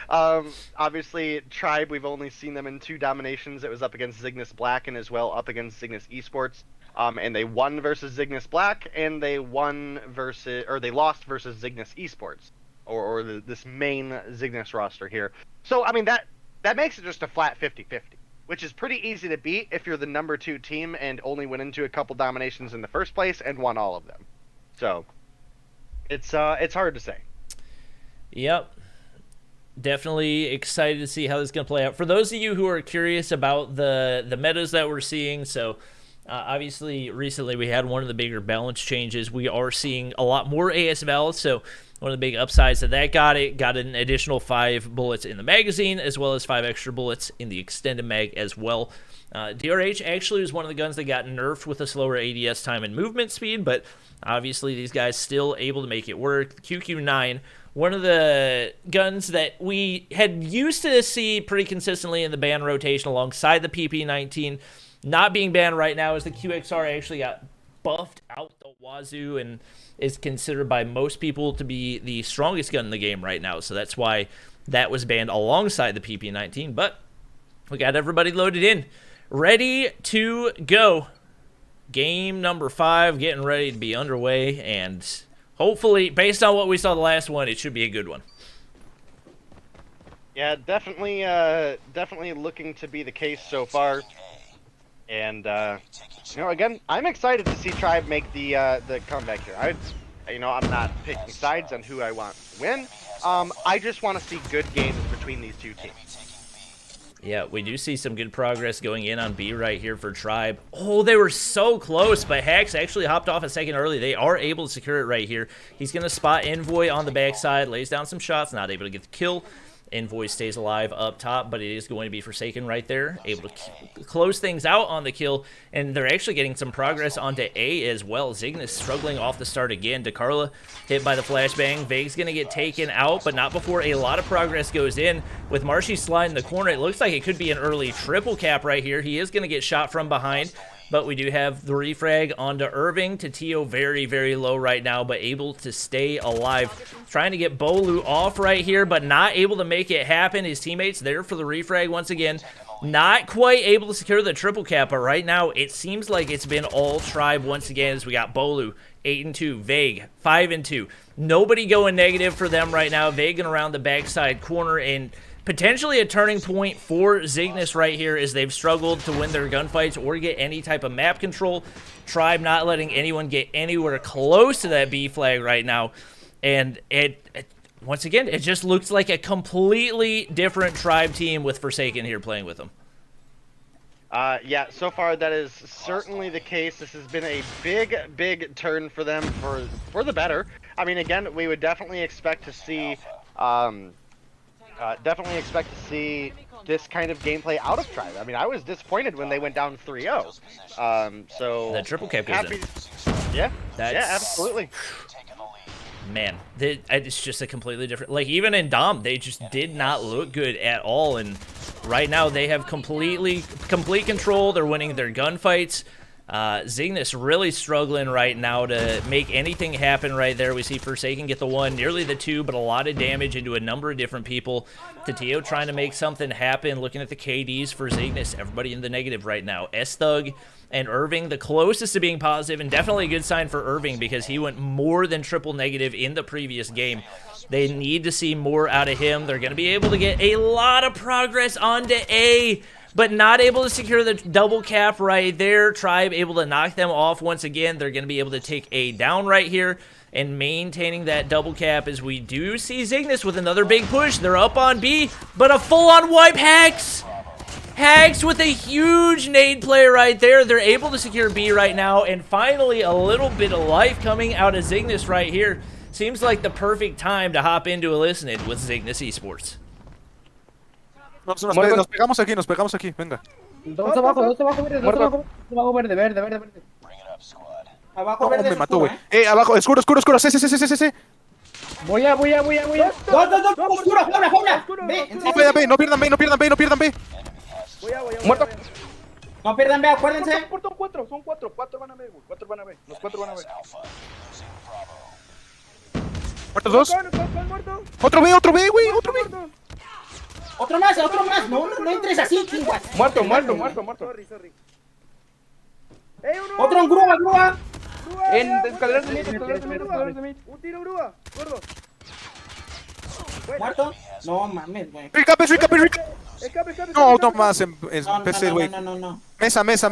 Okay. Obviously, Tribe, we've only seen them in 2 Dominations. It was up against Zygnus Black and as well up against Zygnus Esports. And they won versus Zygnus Black, and they lost versus Zygnus Esports, or this main Zygnus roster here. So, I mean, that makes it just a flat 50-50, which is pretty easy to beat if you're the number 2 team and only went into a couple dominations in the first place and won all of them. So, it's hard to say. Yep. Definitely excited to see how this is going to play out. For those of you who are curious about the metas that we're seeing, so obviously recently we had one of the bigger balance changes. We are seeing a lot more AS Vals, so one of the big upsides that got an additional 5 bullets in the magazine, as well as 5 extra bullets in the extended mag as well. DRH actually was one of the guns that got nerfed with a slower ADS time and movement speed, but obviously these guys still able to make it work. The QQ9, one of the guns that we had used to see pretty consistently in the ban rotation alongside the PP19, not being banned right now, as the QXR actually got buffed out the wazoo and is considered by most people to be the strongest gun in the game right now. So that's why that was banned alongside the PP19. But we got everybody loaded in, ready to go. Game number 5 getting ready to be underway, and hopefully, based on what we saw the last one, it should be a good one. Yeah, definitely looking to be the case so far. And again, I'm excited to see Tribe make the comeback here. I'm not picking sides on who I want to win. I just want to see good games between these two teams. Yeah, we do see some good progress going in on B right here for Tribe. Oh, they were so close, but Hax actually hopped off a second early. They are able to secure it right here. He's going to spot Envoy on the backside, lays down some shots, not able to get the kill. Envoy stays alive up top, but it is going to be Forsaken right there, able to close things out on the kill, and they're actually getting some progress onto A as well. Zygnus struggling off the start again. DeCarla hit by the flashbang. Vague's going to get taken out, but not before a lot of progress goes in. With Marshy sliding the corner, it looks like it could be an early triple cap right here. He is going to get shot from behind, but we do have the refrag onto Irving. Tatio very, very low right now, but able to stay alive. Trying to get Bolu off right here, but not able to make it happen. His teammates there for the refrag once again. Not quite able to secure the triple cap, but right now it seems like it's been all Tribe once again, as we got Bolu 8-2, Vague 5-2. Nobody going negative for them right now. Vague around the backside corner, and potentially a turning point for Zygnus right here, as they've struggled to win their gunfights or get any type of map control. Tribe not letting anyone get anywhere close to that B flag right now. And once again, it just looks like a completely different Tribe team with Forsaken here playing with them. Yeah, so far that is certainly the case. This has been a big turn for them for the better. I mean, again, we would definitely expect to see this kind of gameplay out of Tribe. I mean, I was disappointed when they went down 3-0. So that triple cap goes in. Yeah, yeah, absolutely. Man, it's just a completely different. Like, even in Dom, they just did not look good at all. And right now, they have complete control. They're winning their gunfights. Zygnus really struggling right now to make anything happen right there. We see Forsaken get the 1, nearly the 2, but a lot of damage into a number of different people. Tatio trying to make something happen, looking at the KDs for Zygnus. Everybody in the negative right now. S-Thug and Irving, the closest to being positive, and definitely a good sign for Irving because he went more than triple negative in the previous game. They need to see more out of him. They're going to be able to get a lot of progress onto A, but not able to secure the double cap right there. Tribe able to knock them off once again. They're going to be able to take A down right here and maintaining that double cap, as we do see Zygnus with another big push. They're up on B, but a full-on wipe. Hags with a huge nade play right there. They're able to secure B right now, and finally a little bit of life coming out of Zygnus right here. Seems like the perfect time to hop into a listen-in with Zygnus Esports. Nos pegamos aquí, venga. Dos abajo, verde. Abajo, verde. Me mató, güey. Abajo, escuro, sí. Voy a. Dos, oscuro, jaula. No pierdan B. Voy a. Muerto. No pierdan B, acuérdense. Son cuatro van a B, güey. 4 van a B. Los 4 van a B. ¿Muertos 2? Muerto. Otro B, güey, otro B. Otro más. No entres así, chinguas. Muerto. Sorry. Otro en grúa. En escaleras de mid. Un tiro grúa, gordo. ¿Muerto? No mames, güey. Recap, recap. Escape. No, no más en No, PC, güey. no. Mesa. Nieve.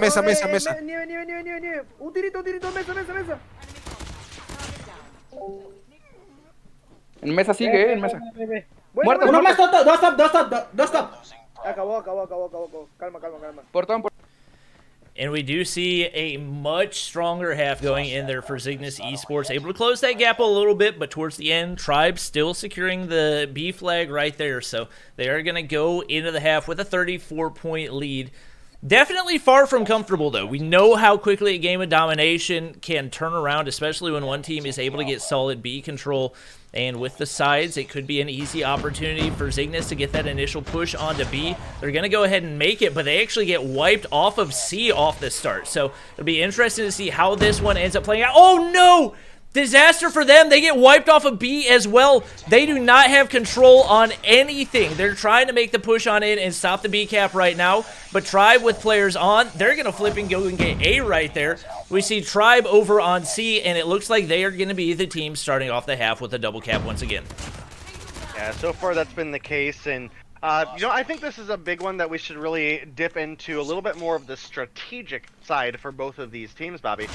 Un tirito, mesa. En mesa sigue, en mesa. Muerto. Uno más, dos stop. Acabó. Calma. Portón. And we do see a much stronger half going in there for Zygnus Esports. Able to close that gap a little bit, but towards the end, Tribe still securing the B flag right there. So they are going to go into the half with a 34-point lead. Definitely far from comfortable, though. We know how quickly a game of domination can turn around, especially when one team is able to get solid B control. And with the sides, it could be an easy opportunity for Zygnus to get that initial push onto B. They're going to go ahead and make it, but they actually get wiped off of C off the start. So it'll be interesting to see how this one ends up playing out. Oh, no! Disaster for them. They get wiped off of B as well. They do not have control on anything. They're trying to make the push on in and stop the B cap right now. But Tribe with players on, they're going to flip and go and get A right there. We see Tribe over on C, and it looks like they are going to be the team starting off the half with a double cap once again. Yeah, so far that's been the case, and I think this is a big one that we should really dip into a little bit more of the strategic side for both of these teams, Bobby.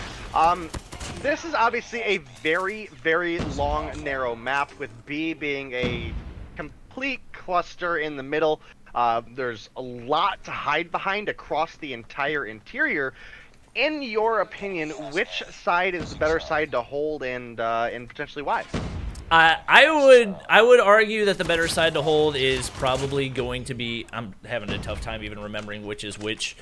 This is obviously a very, very long, narrow map, with B being a complete cluster in the middle. There's a lot to hide behind across the entire interior. In your opinion, which side is the better side to hold, and potentially why? I would argue that the better side to hold is probably going to be. I'm having a tough time even remembering which is which.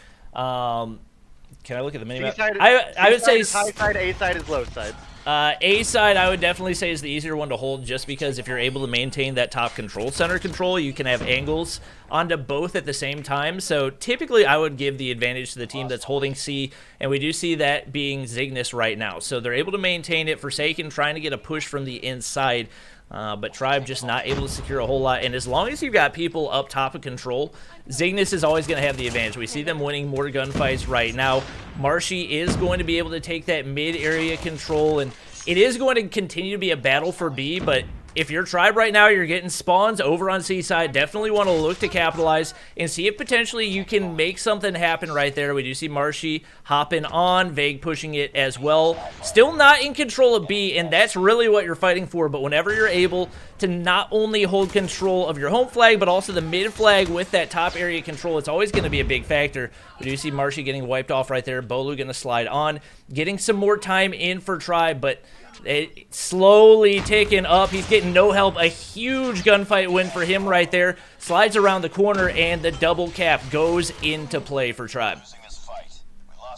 Can I look at the minimap? I would say high side, A side is low side. A side, I would definitely say, is the easier one to hold, just because if you're able to maintain that top control center control, you can have angles onto both at the same time. So typically, I would give the advantage to the team that's holding C, and we do see that being Zygnus right now. So they're able to maintain it. Forsaken trying to get a push from the inside, but Tribe just not able to secure a whole lot. And as long as you've got people up top of control, Zygnus is always going to have the advantage. We see them winning more gunfights right now. Marshy is going to be able to take that mid-area control, and it is going to continue to be a battle for B, but if you're Tribe right now, you're getting spawns over on C side. Definitely want to look to capitalize and see if potentially you can make something happen right there. We do see Marshy hopping on, Vague pushing it as well. Still not in control of B, and that's really what you're fighting for. But whenever you're able to not only hold control of your home flag, but also the mid flag with that top area control, it's always going to be a big factor. We do see Marshy getting wiped off right there. Bolu going to slide on, getting some more time in for Tribe, but it slowly taken up. He's getting no help. A huge gunfight win for him right there. Slides around the corner, and the double cap goes into play for Tribe.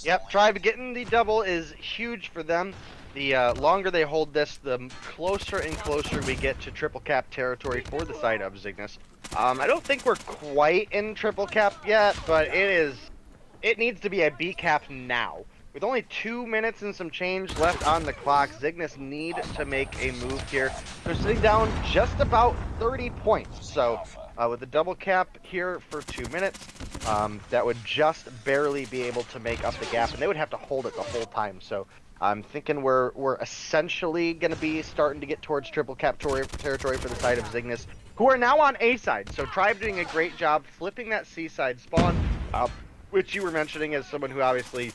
Yep, Tribe getting the double is huge for them. The longer they hold this, the closer and closer we get to triple cap territory for the side of Zygnus. I don't think we're quite in triple cap yet, but it needs to be a B cap now. With only 2 minutes and some change left on the clock, Zygnus need to make a move here. They're sitting down just about 30 points. So with the double cap here for 2 minutes, that would just barely be able to make up the gap, and they would have to hold it the whole time. So I'm thinking we're essentially going to be starting to get towards triple cap territory for the side of Zygnus, who are now on A side. So Tribe doing a great job flipping that C side spawn, which you were mentioning as someone who obviously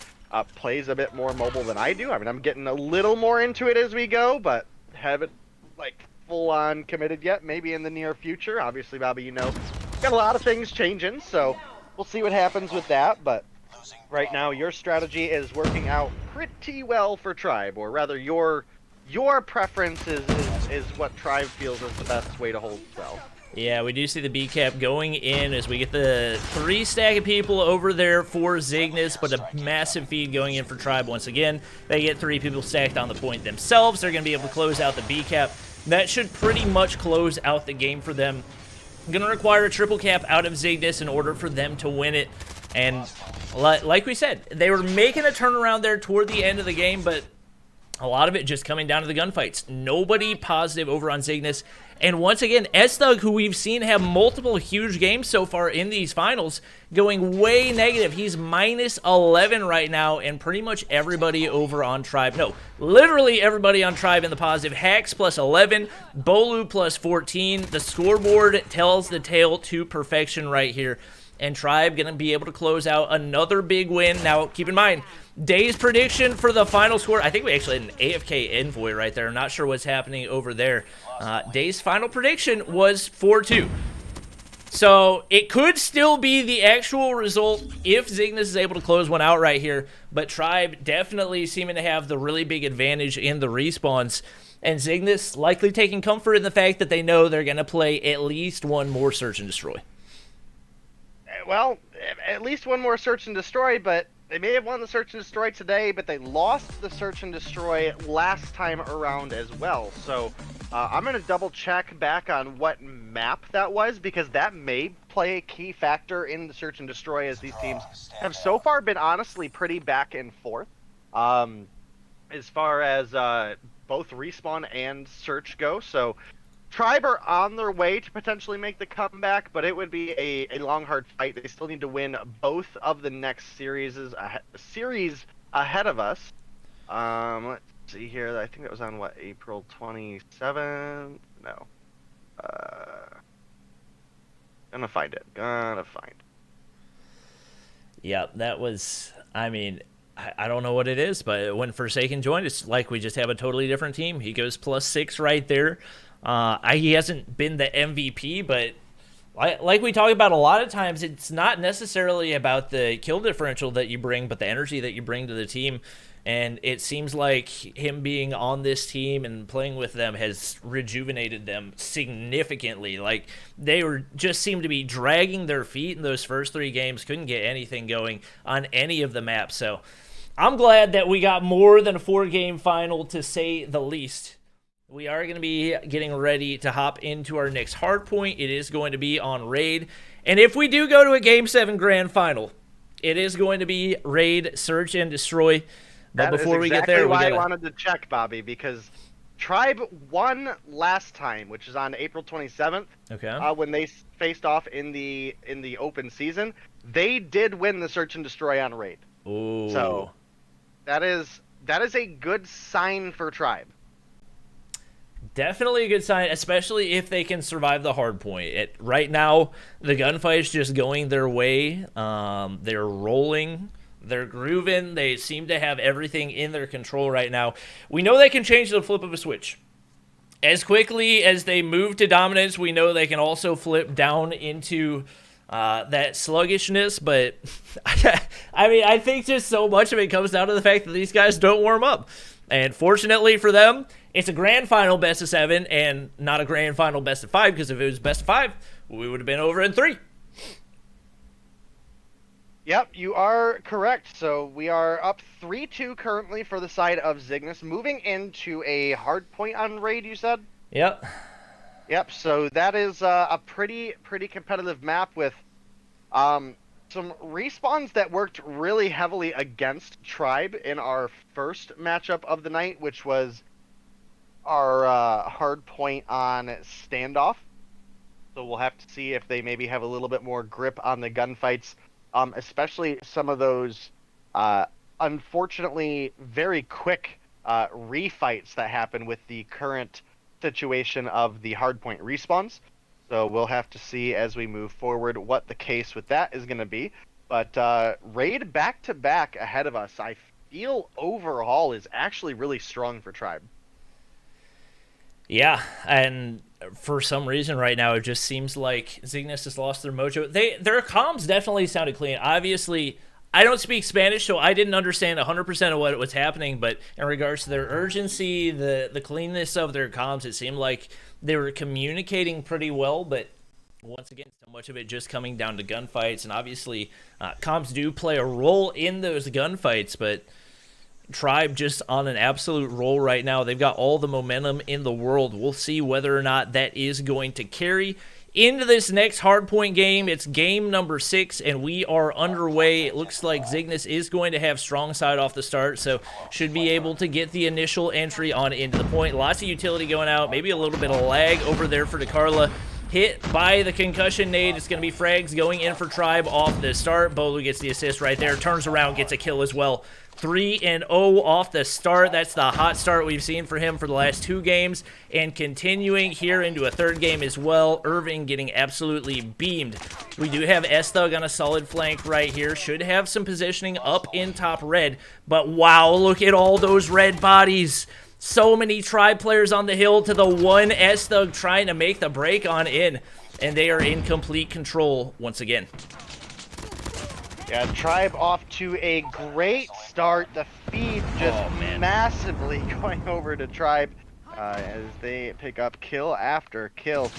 plays a bit more mobile than I do. I mean, I'm getting a little more into it as we go, but haven't like full on committed yet. Maybe in the near future. Obviously, Bobby, you know, got a lot of things changing, so we'll see what happens with that. But right now, your strategy is working out pretty well for Tribe, or rather, your preference is what Tribe feels is the best way to hold well. Yeah, we do see the B cap going in as we get the 3 stack of people over there for Zygnus, but a massive feed going in for Tribe once again. They get 3 people stacked on the point themselves. They're going to be able to close out the B cap. That should pretty much close out the game for them. Going to require a triple cap out of Zygnus in order for them to win it. And like we said, they were making a turnaround there toward the end of the game, but A lot of it just coming down to the gunfights. Nobody positive over on Zygnus. And once again, S-Thug, who we've seen have multiple huge games so far in these finals, going way negative. He's minus 11 right now, and pretty much everybody over on Tribe. No, literally everybody on Tribe in the positive. Hacks plus 11, Bolu plus 14. The scoreboard tells the tale to perfection right here. And Tribe going to be able to close out another big win. Now, keep in mind, Day's prediction for the final score, I think we actually had an AFK envoy right there. I'm not sure what's happening over there. Day's final prediction was 4-2. So it could still be the actual result if Zygnus is able to close one out right here. But Tribe definitely seeming to have the really big advantage in the respawns. And Zygnus likely taking comfort in the fact that they know they're going to play at least one more Search and Destroy. Well, at least one more Search and Destroy, but they may have won the Search and Destroy today, but they lost the Search and Destroy last time around as well. So I'm going to double check back on what map that was, because that may play a key factor in the Search and Destroy, as these teams have so far been honestly pretty back and forth as far as both Respawn and Search go. So Tribe are on their way to potentially make the comeback, but it would be a long, hard fight. They still need to win both of the next series ahead of us. Let's see here. I think that was on, what, April 27th? No. Gonna find it. Yeah, that was, I mean, I don't know what it is, but when Forsaken joined, it's like we just have a totally different team. He goes +6 right there. He hasn't been the MVP, but like we talk about a lot of times, it's not necessarily about the kill differential that you bring, but the energy that you bring to the team. And it seems like him being on this team and playing with them has rejuvenated them significantly. Like, they just seemed to be dragging their feet in those first 3 games, couldn't get anything going on any of the maps. So I'm glad that we got more than a 4-game final, to say the least. We are going to be getting ready to hop into our next hardpoint. It is going to be on Raid. And if we do go to a Game 7 Grand Final, it is going to be Raid, Search, and Destroy. But before we get there, I wanted to check, Bobby, because Tribe won last time, which is on April 27th. Okay. When they faced off in the open season, they did win the Search and Destroy on Raid. Ooh. So that is a good sign for Tribe. Definitely a good sign, especially if they can survive the hard point. Right now, the gunfight's just going their way. They're rolling. They're grooving. They seem to have everything in their control right now. We know they can change the flip of a switch. As quickly as they move to dominance, we know they can also flip down into that sluggishness. But, I mean, I think just so much of it comes down to the fact that these guys don't warm up. And fortunately for them, it's a grand final best of 7 and not a grand final best of 5, because if it was best of 5, we would have been over in 3. Yep, you are correct. So we are up 3-2 currently for the side of Zygnus, moving into a hard point on Raid, you said? Yep. Yep, so that is a pretty competitive map with some respawns that worked really heavily against Tribe in our first matchup of the night, which was our hard point on Standoff. So we'll have to see if they maybe have a little bit more grip on the gunfights, especially some of those unfortunately very quick refights that happen with the current situation of the hardpoint respawns. So we'll have to see as we move forward what the case with that is going to be. But Raid back-to-back ahead of us, I feel overall is actually really strong for Tribe. Yeah, and for some reason right now, it just seems like Zygnus has lost their mojo. Their comms definitely sounded clean. Obviously, I don't speak Spanish, so I didn't understand 100% of what was happening, but in regards to their urgency, the cleanness of their comms, it seemed like they were communicating pretty well, but once again, so much of it just coming down to gunfights, and obviously, comms do play a role in those gunfights, but Tribe just on an absolute roll right now. They've got all the momentum in the world. We'll see whether or not that is going to carry into this next Hardpoint game. It's game number 6, and we are underway. It looks like Zygnus is going to have strong side off the start, so should be able to get the initial entry on into the point. Lots of utility going out, maybe a little bit of lag over there for DeCarla. Hit by the concussion nade. It's going to be frags going in for Tribe off the start. Bolu gets the assist right there, turns around, gets a kill as well. 3-0 off the start. That's the hot start we've seen for him for the last 2 games, and continuing here into a 3rd game as well. Irving getting absolutely beamed. We do have S-Thug on a solid flank right here. Should have some positioning up in top red, but wow, look at all those red bodies. So many Tribe players on the hill to the one S-Thug trying to make the break on in, and they are in complete control once again. Yeah, Tribe off to a great start. The feed just massively going over to Tribe as they pick up kill after kill.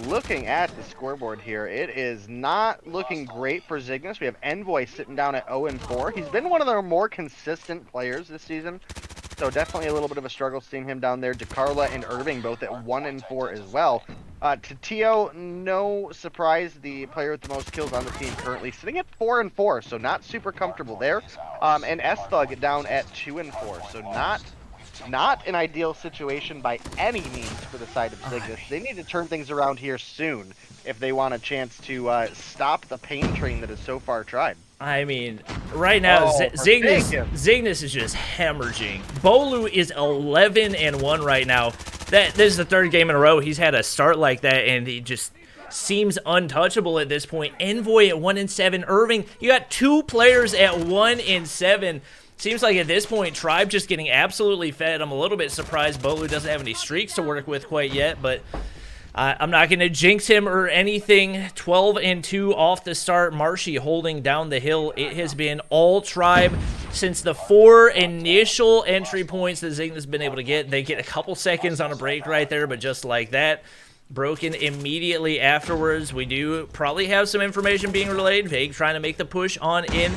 Looking at the scoreboard here, it is not looking great for Zygnus. We have Envoy sitting down at 0-4. He's been one of their more consistent players this season, so definitely a little bit of a struggle seeing him down there. DeCarla and Irving both at 1-4 as well. To Tio, no surprise, the player with the most kills on the team currently sitting at 4-4, so not super comfortable there. And S-Thug down at 2-4, so not an ideal situation by any means for the side of Zygnus. They need to turn things around here soon if they want a chance to stop the pain train that is so far Tribe. I mean, right now, Zygnus is just hemorrhaging. Bolu is 11-1 right now. This is the 3rd game in a row he's had a start like that, and he just seems untouchable at this point. Envoy at 1-7. Irving, you got 2 players at 1-7. Seems like at this point, Tribe just getting absolutely fed. I'm a little bit surprised Bolu doesn't have any streaks to work with quite yet, but I'm not going to jinx him or anything. 12-2 off the start. Marshy holding down the hill. It has been all Tribe since the 4 initial entry points that Zygnus has been able to get. They get a couple seconds on a break right there, but just like that, broken immediately afterwards. We do probably have some information being relayed. Vague trying to make the push on in.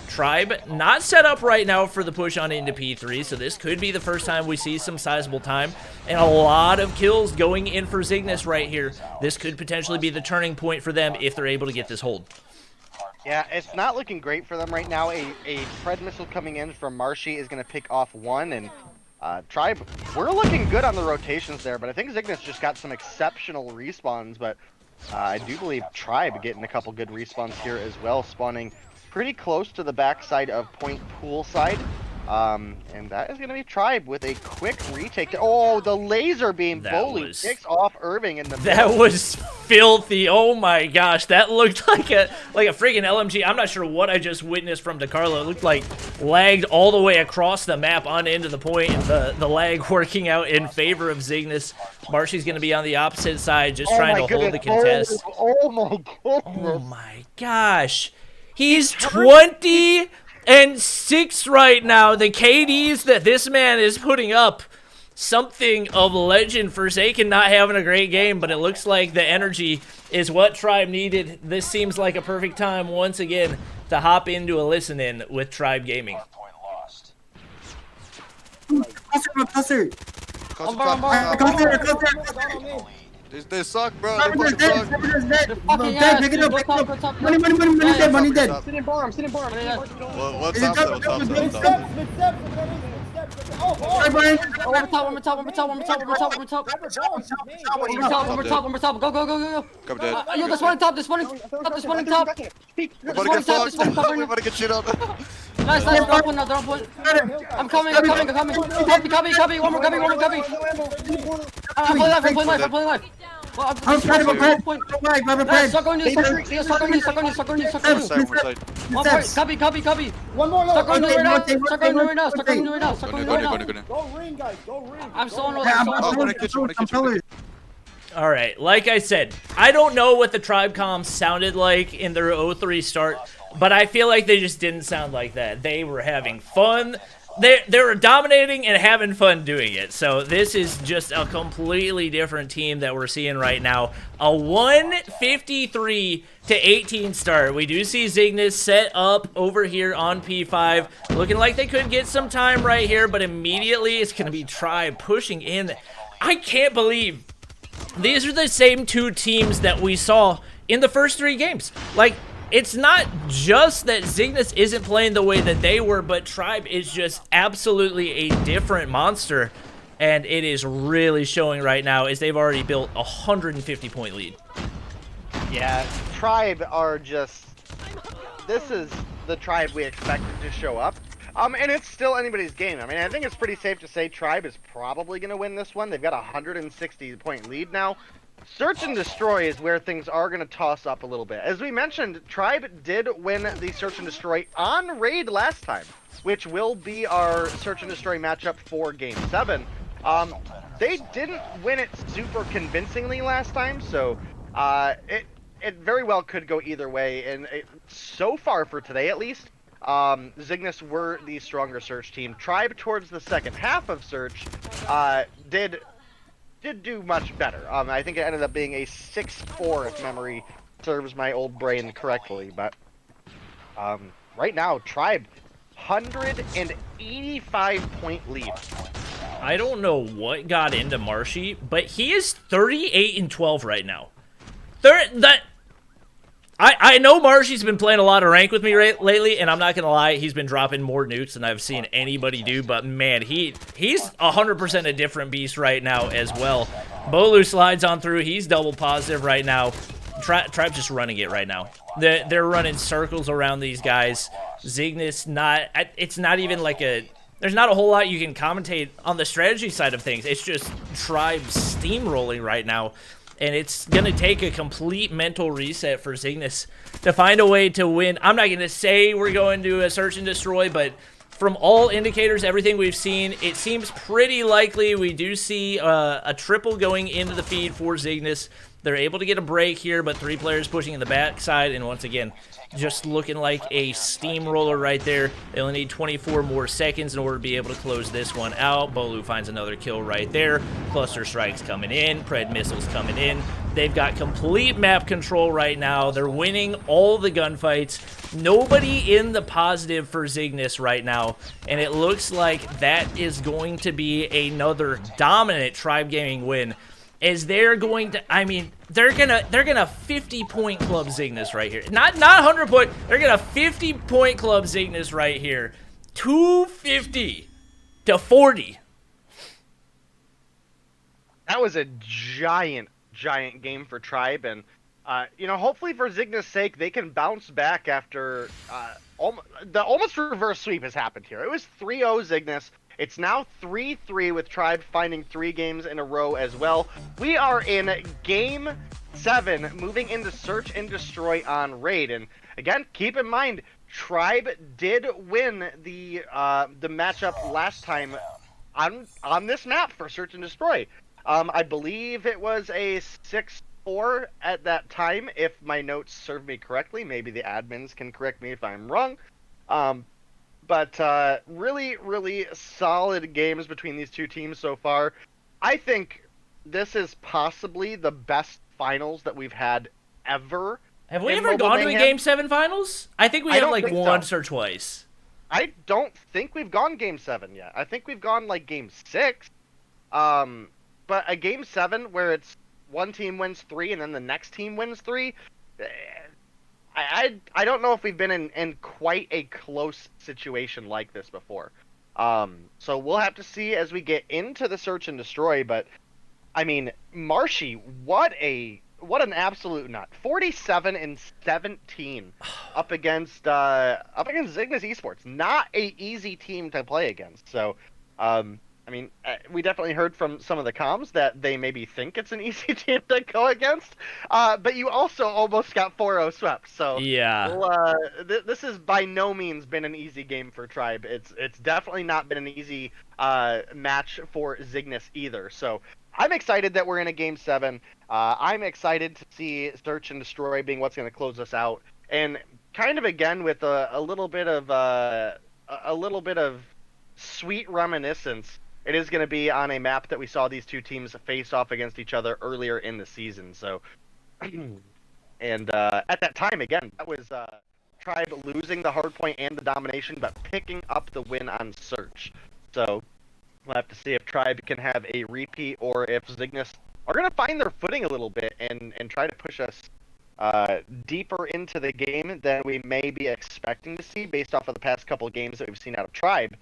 Tribe not set up right now for the push on into P3, so this could be the first time we see some sizable time, and a lot of kills going in for Zygnus right here. This could potentially be the turning point for them if they're able to get this hold. Yeah, it's not looking great for them right now. A Pred missile coming in from Marshy is going to pick off 1, and Tribe, we're looking good on the rotations there, but I think Zygnus just got some exceptional respawns, but I do believe Tribe getting a couple good respawns here as well, spawning pretty close to the backside of point pool side. And that is going to be Tribe with a quick retake. Oh, the laser beam bully picks off Irving in the middle. That was filthy. Oh my gosh, that looked like a freaking LMG. I'm not sure what I just witnessed from DeCarlo. It looked like lagged all the way across the map on into the point, and the lag working out in favor of Zygnus. Marshy's going to be on the opposite side, just trying to hold the contest. Oh my goodness. Oh my gosh. He's 20-6 right now. The KDs that this man is putting up, something of legend. Forsaken not having a great game, but it looks like the energy is what Tribe needed. This seems like a perfect time once again to hop into a listen-in with Tribe Gaming. Closer. They suck, bro. Pick it up. Money dead. Sit in bar, I'm sitting bar. What's up, though? One more top. Go. Come dead. Yo, this one top. We're about to get shit up. Nice, drop one. I'm coming. Copy. One more copy. I'm playing life. Well, I'm trying to grab Pred. Stuck on you. One more. Copy. One more. Stuck on you right now. Go ring, guys. I'm still on. I'm All right, like I said, I don't know what the Tribe comms sounded like in their 0-3 start, but I feel like they just didn't sound like that. They were having fun. They were dominating and having fun doing it. So this is just a completely different team that we're seeing right now. A 153-18 start. We do see Zygnus set up over here on P5. Looking like they could get some time right here, but immediately it's going to be Tribe pushing in. I can't believe these are the same two teams that we saw in the first 3 games. Like, it's not just that Zygnus isn't playing the way that they were, but Tribe is just absolutely a different monster. And it is really showing right now as they've already built a 150-point lead. Yeah, Tribe are just... This is the Tribe we expected to show up. And it's still anybody's game. I mean, I think it's pretty safe to say Tribe is probably going to win this one. They've got a 160-point lead now. Search and Destroy is where things are going to toss up a little bit. As we mentioned, Tribe did win the Search and Destroy on Raid last time, which will be our Search and Destroy matchup for Game 7. They didn't win it super convincingly last time, so it very well could go either way. And so far for today, at least, Zygnus were the stronger Search team. Tribe towards the second half of Search did do much better. I think it ended up being a 6-4 if memory serves my old brain correctly. But right now, Tribe 185-point lead. I don't know what got into Marshy, but he is 38-12 right now. I know Marshy's been playing a lot of rank with me lately, and I'm not gonna lie, he's been dropping more nukes than I've seen anybody do. But man, he's 100% a different beast right now as well. Bolu slides on through. He's double positive right now. Tribe's just running it right now. They're running circles around these guys. Zygnus it's not even like a... There's not a whole lot you can commentate on the strategy side of things. It's just Tribe steamrolling right now. And it's going to take a complete mental reset for Zygnus to find a way to win. I'm not going to say we're going to a Search and Destroy, but from all indicators, everything we've seen, it seems pretty likely we do see a triple going into the feed for Zygnus. They're able to get a break here, but 3 players pushing in the backside, and once again, just looking like a steamroller right there. They only need 24 more seconds in order to be able to close this one out. Bolu finds another kill right there. Cluster strikes coming in. Pred missiles coming in. They've got complete map control right now. They're winning all the gunfights. Nobody in the positive for Zygnus right now, and it looks like that is going to be another dominant Tribe Gaming win. Is they're going to, I mean, they're gonna 50-point club Zygnus right here. Not 100-point. They're gonna 50-point club Zygnus right here. 250 to 40. That was a giant game for Tribe, and you know, hopefully for Zygnus' sake, they can bounce back after the almost reverse sweep has happened here. It was 3-0 Zygnus. It's now 3-3 with Tribe finding 3 games in a row as well. We are in Game 7, moving into Search and Destroy on Raid. And again, keep in mind, Tribe did win the matchup last time on this map for Search and Destroy. I believe it was a 6-4 at that time, if my notes serve me correctly. Maybe the admins can correct me if I'm wrong. But really, really solid games between these two teams so far. I think this is possibly the best finals that we've had ever. Have we ever gone to a Game 7 finals? I think we have like once or twice. I don't think we've gone Game 7 yet. I think we've gone like Game 6. But a Game 7 where it's one team wins 3 and then the next team wins 3... I don't know if we've been in quite a close situation like this before. So we'll have to see as we get into the Search and Destroy. But I mean, Marshy, what an absolute nut! 47-17 up against Zygnus Esports. Not a easy team to play against. So I mean, we definitely heard from some of the comms that they maybe think it's an easy team to go against, but you also almost got 4-0 swept. So yeah, this has by no means been an easy game for Tribe. It's definitely not been an easy match for Zygnus either. So I'm excited that we're in a Game 7. I'm excited to see Search and Destroy being what's going to close us out, and kind of again with a little bit of sweet reminiscence. It is going to be on a map that we saw these two teams face off against each other earlier in the season. So, and at that time, again, that was Tribe losing the Hardpoint and the Domination, but picking up the win on Search. So we'll have to see if Tribe can have a repeat or if Zygnus are going to find their footing a little bit and try to push us deeper into the game than we may be expecting to see based off of the past couple of games that we've seen out of Tribe.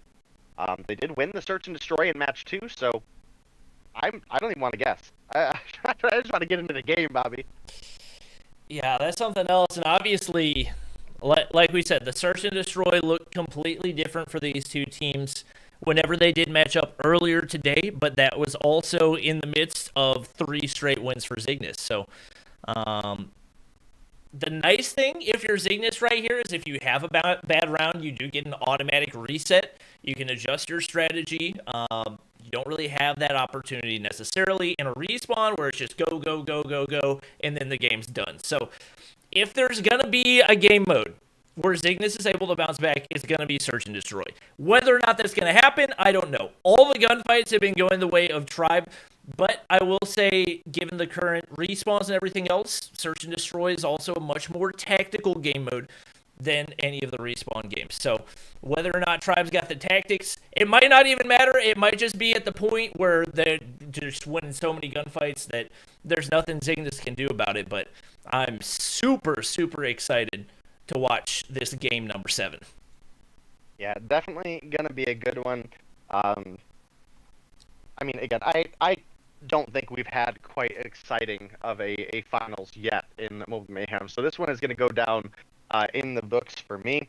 They did win the Search and Destroy in match 2, so I don't even want to guess. I just want to get into the game, Bobby. Yeah, that's something else, and obviously, like we said, the Search and Destroy looked completely different for these two teams whenever they did match up earlier today, but that was also in the midst of 3 straight wins for Zygnus. So, the nice thing, if you're Zygnus right here, is if you have a bad round, you do get an automatic reset. You can adjust your strategy. You don't really have that opportunity necessarily in a respawn where it's just go, go, go, go, go, and then the game's done. So if there's going to be a game mode where Zygnus is able to bounce back, it's going to be Search and Destroy. Whether or not that's going to happen, I don't know. All the gunfights have been going the way of Tribe, but I will say, given the current respawns and everything else, Search and Destroy is also a much more tactical game mode than any of the respawn games. So whether or not Tribe's got the tactics, it might not even matter. It might just be at the point where they're just winning so many gunfights that there's nothing Zygnus can do about it. But I'm super, super excited to watch this game number 7. Yeah, definitely going to be a good one. I mean, again, I don't think we've had quite exciting of a finals yet in Mobile Mayhem. So this one is going to go down in the books for me.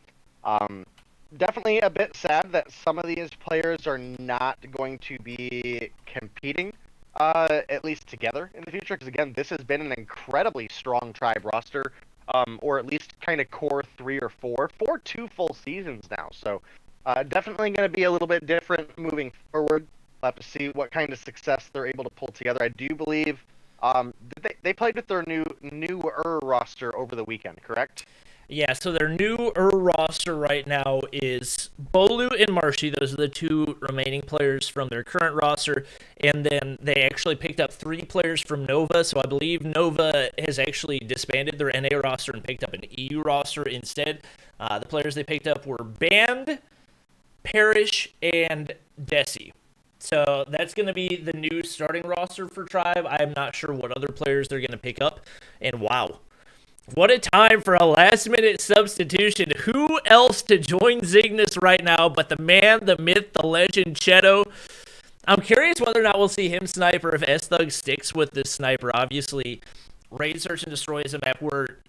Definitely a bit sad that some of these players are not going to be competing, at least together in the future. Because again, this has been an incredibly strong Tribe roster, or at least kind of core 3 or 4 for 2 full seasons now. So definitely going to be a little bit different moving forward. We'll have to see what kind of success they're able to pull together. I do believe they played with their newer roster over the weekend, correct? Yeah, so their newer roster right now is Bolu and Marshy. Those are the 2 remaining players from their current roster. And then they actually picked up 3 players from Nova. So I believe Nova has actually disbanded their NA roster and picked up an EU roster instead. The players they picked up were Band, Parrish, and Desi. So that's going to be the new starting roster for Tribe. I'm not sure what other players they're going to pick up. And wow, what a time for a last-minute substitution. Who else to join Zygnus right now but the man, the myth, the legend, Cheto? I'm curious whether or not we'll see him sniper if S-Thug sticks with this sniper. Obviously, Raid, Search, and Destroy is a map where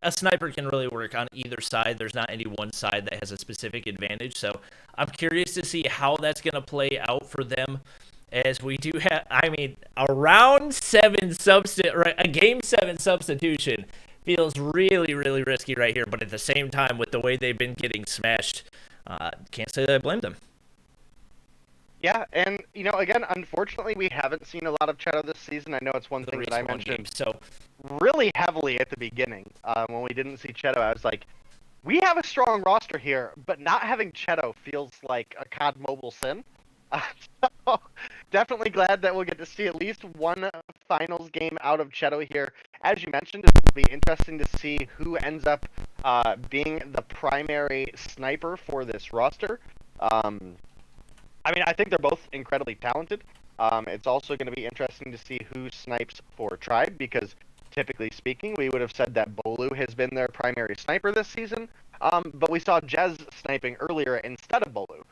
a sniper can really work on either side. There's not any one side that has a specific advantage. So I'm curious to see how that's going to play out for them, as we do have, I mean, a round 7 a game 7 substitution feels really, really risky right here. But at the same time, with the way they've been getting smashed, can't say that I blame them. Yeah, and, you know, again, unfortunately, we haven't seen a lot of Cheto this season. I know it's one thing that I mentioned really heavily at the beginning. When we didn't see Cheto, I was like, we have a strong roster here, but not having Cheto feels like a COD Mobile sin. So definitely glad that we'll get to see at least one finals game out of Cheto here. As you mentioned, it will be interesting to see who ends up being the primary sniper for this roster. I mean, I think they're both incredibly talented. It's also going to be interesting to see who snipes for Tribe, because typically speaking, we would have said that Bolu has been their primary sniper this season, but we saw Jez sniping earlier instead of Bolu.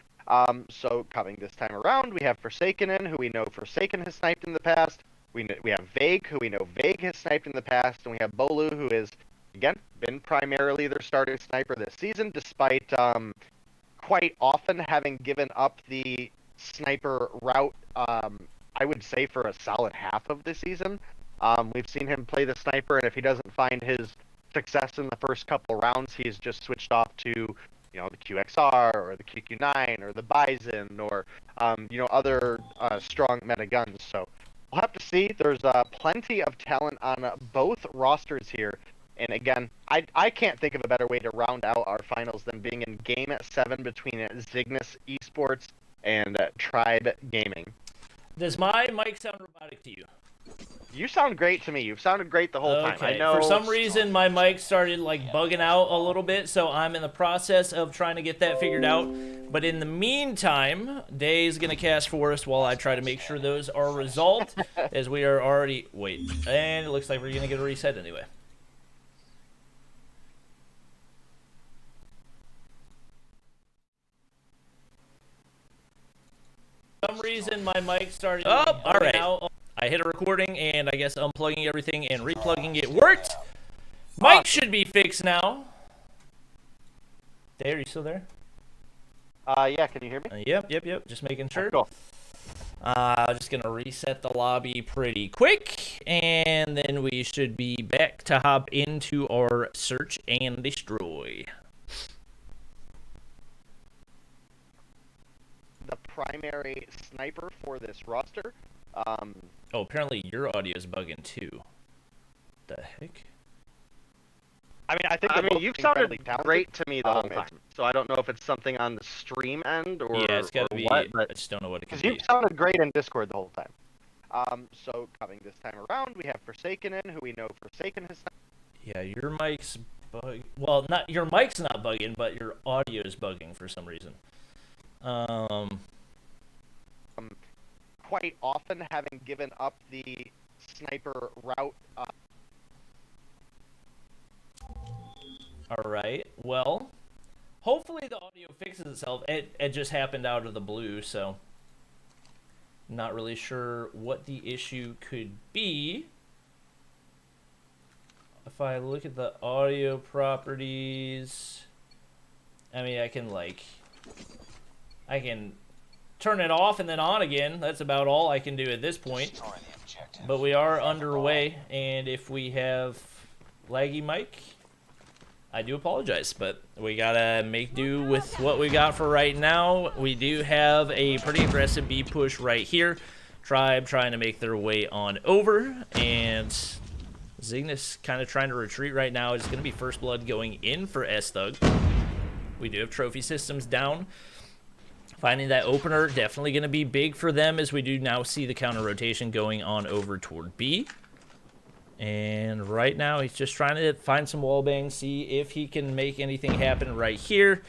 So coming this time around, we have Forsaken who we know Forsaken has sniped in the past. We have Vague, who we know Vague has sniped in the past, and we have Bolu, who is, again, been primarily their starting sniper this season, despite quite often having given up the sniper route, I would say, for a solid half of the season. We've seen him play the sniper, and if he doesn't find his success in the first couple rounds, he's just switched off to, you know, the QXR or the QQ9 or the Bison or, you know, other strong meta guns. So we'll have to see. There's plenty of talent on both rosters here. And again, I can't think of a better way to round out our finals than being in Game 7 between Zygnus Esports and Tribe Gaming. Does my mic sound robotic to you? You sound great to me. You've sounded great the whole time. I know. For some reason, my mic started like bugging out a little bit, so I'm in the process of trying to get that figured out. But in the meantime, Day's gonna cast for us while I try to make sure those are resolved, as we are already and it looks like we're gonna get a reset anyway. For some reason, my mic started. Oh, all right. Out. I hit a recording, and I guess unplugging everything and replugging it worked. Mic should be fixed now. Dave, are you still there? Yeah, can you hear me? Yep. Just making sure. Cool. Just gonna reset the lobby pretty quick, and then we should be back to hop into our search and destroy. The primary sniper for this roster. Oh, apparently your audio is bugging too. The heck? I mean, you've sounded great to me the whole time. So I don't know if it's something on the stream end or yeah, it's gotta be. What, but I just don't know what it could be. Because you've sounded great in Discord the whole time. So coming this time around, we have Forsaken in, who we know Forsaken has. Yeah, your mic's bug. Well, not your mic's not bugging, but your audio is bugging for some reason. Quite often, having given up the sniper route. All right. Well, hopefully the audio fixes itself. It just happened out of the blue, so not really sure what the issue could be. If I look at the audio properties, I mean, I can turn it off and then on again. That's about all I can do at this point. But we are underway, and if we have laggy mic, I do apologize, but we gotta make do with what we got for right now. We do have a pretty aggressive B push right here. Tribe trying to make their way on over, and Zygnus kind of trying to retreat right now. It's gonna be first blood going in for S-Thug. We do have trophy systems down. Finding that opener definitely gonna be big for them, as we do now see the counter rotation going on over toward B. And right now, he's just trying to find some wallbang, see if he can make anything happen right here.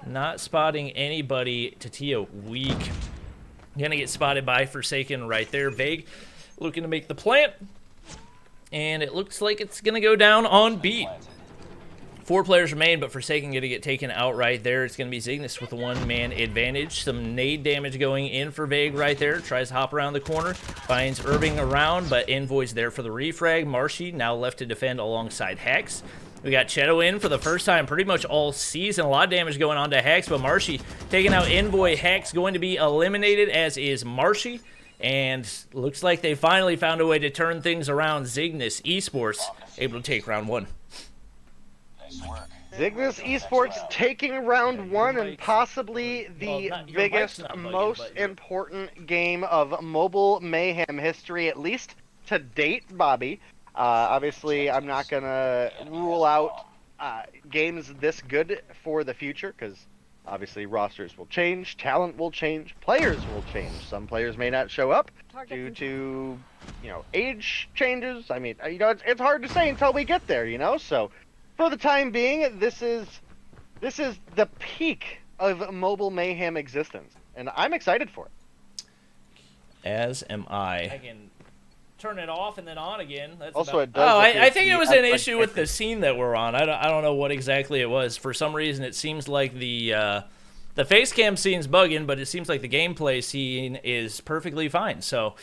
Not spotting anybody. Tatio weak. Gonna get spotted by Forsaken right there. Vague looking to make the plant. And it looks like it's gonna go down on B. 4 players remain, but Forsaken going to get taken out right there. It's going to be Zygnus with a one-man advantage. Some nade damage going in for Vague right there. Tries to hop around the corner. Finds Irving around, but Envoy's there for the refrag. Marshy now left to defend alongside Hex. We got Cheto in for the first time pretty much all season. A lot of damage going on to Hex, but Marshy taking out Envoy. Hex going to be eliminated, as is Marshy. And looks like they finally found a way to turn things around. Zygnus Esports able to take round 1. Zygnus Esports taking round 1 and possibly the biggest, most important game of Mobile Mayhem history, at least to date, Bobby. Obviously, I'm not going to rule out games this good for the future, because obviously rosters will change, talent will change, players will change. Some players may not show up due to, age changes. I mean, it's hard to say until we get there, so... For the time being, this is the peak of Mobile Mayhem existence, and I'm excited for it. As am I. I can turn it off and then on again. That's also, I think it was an issue with the scene that we're on. I don't know what exactly it was. For some reason, it seems like the face cam scene's bugging, but it seems like the gameplay scene is perfectly fine. So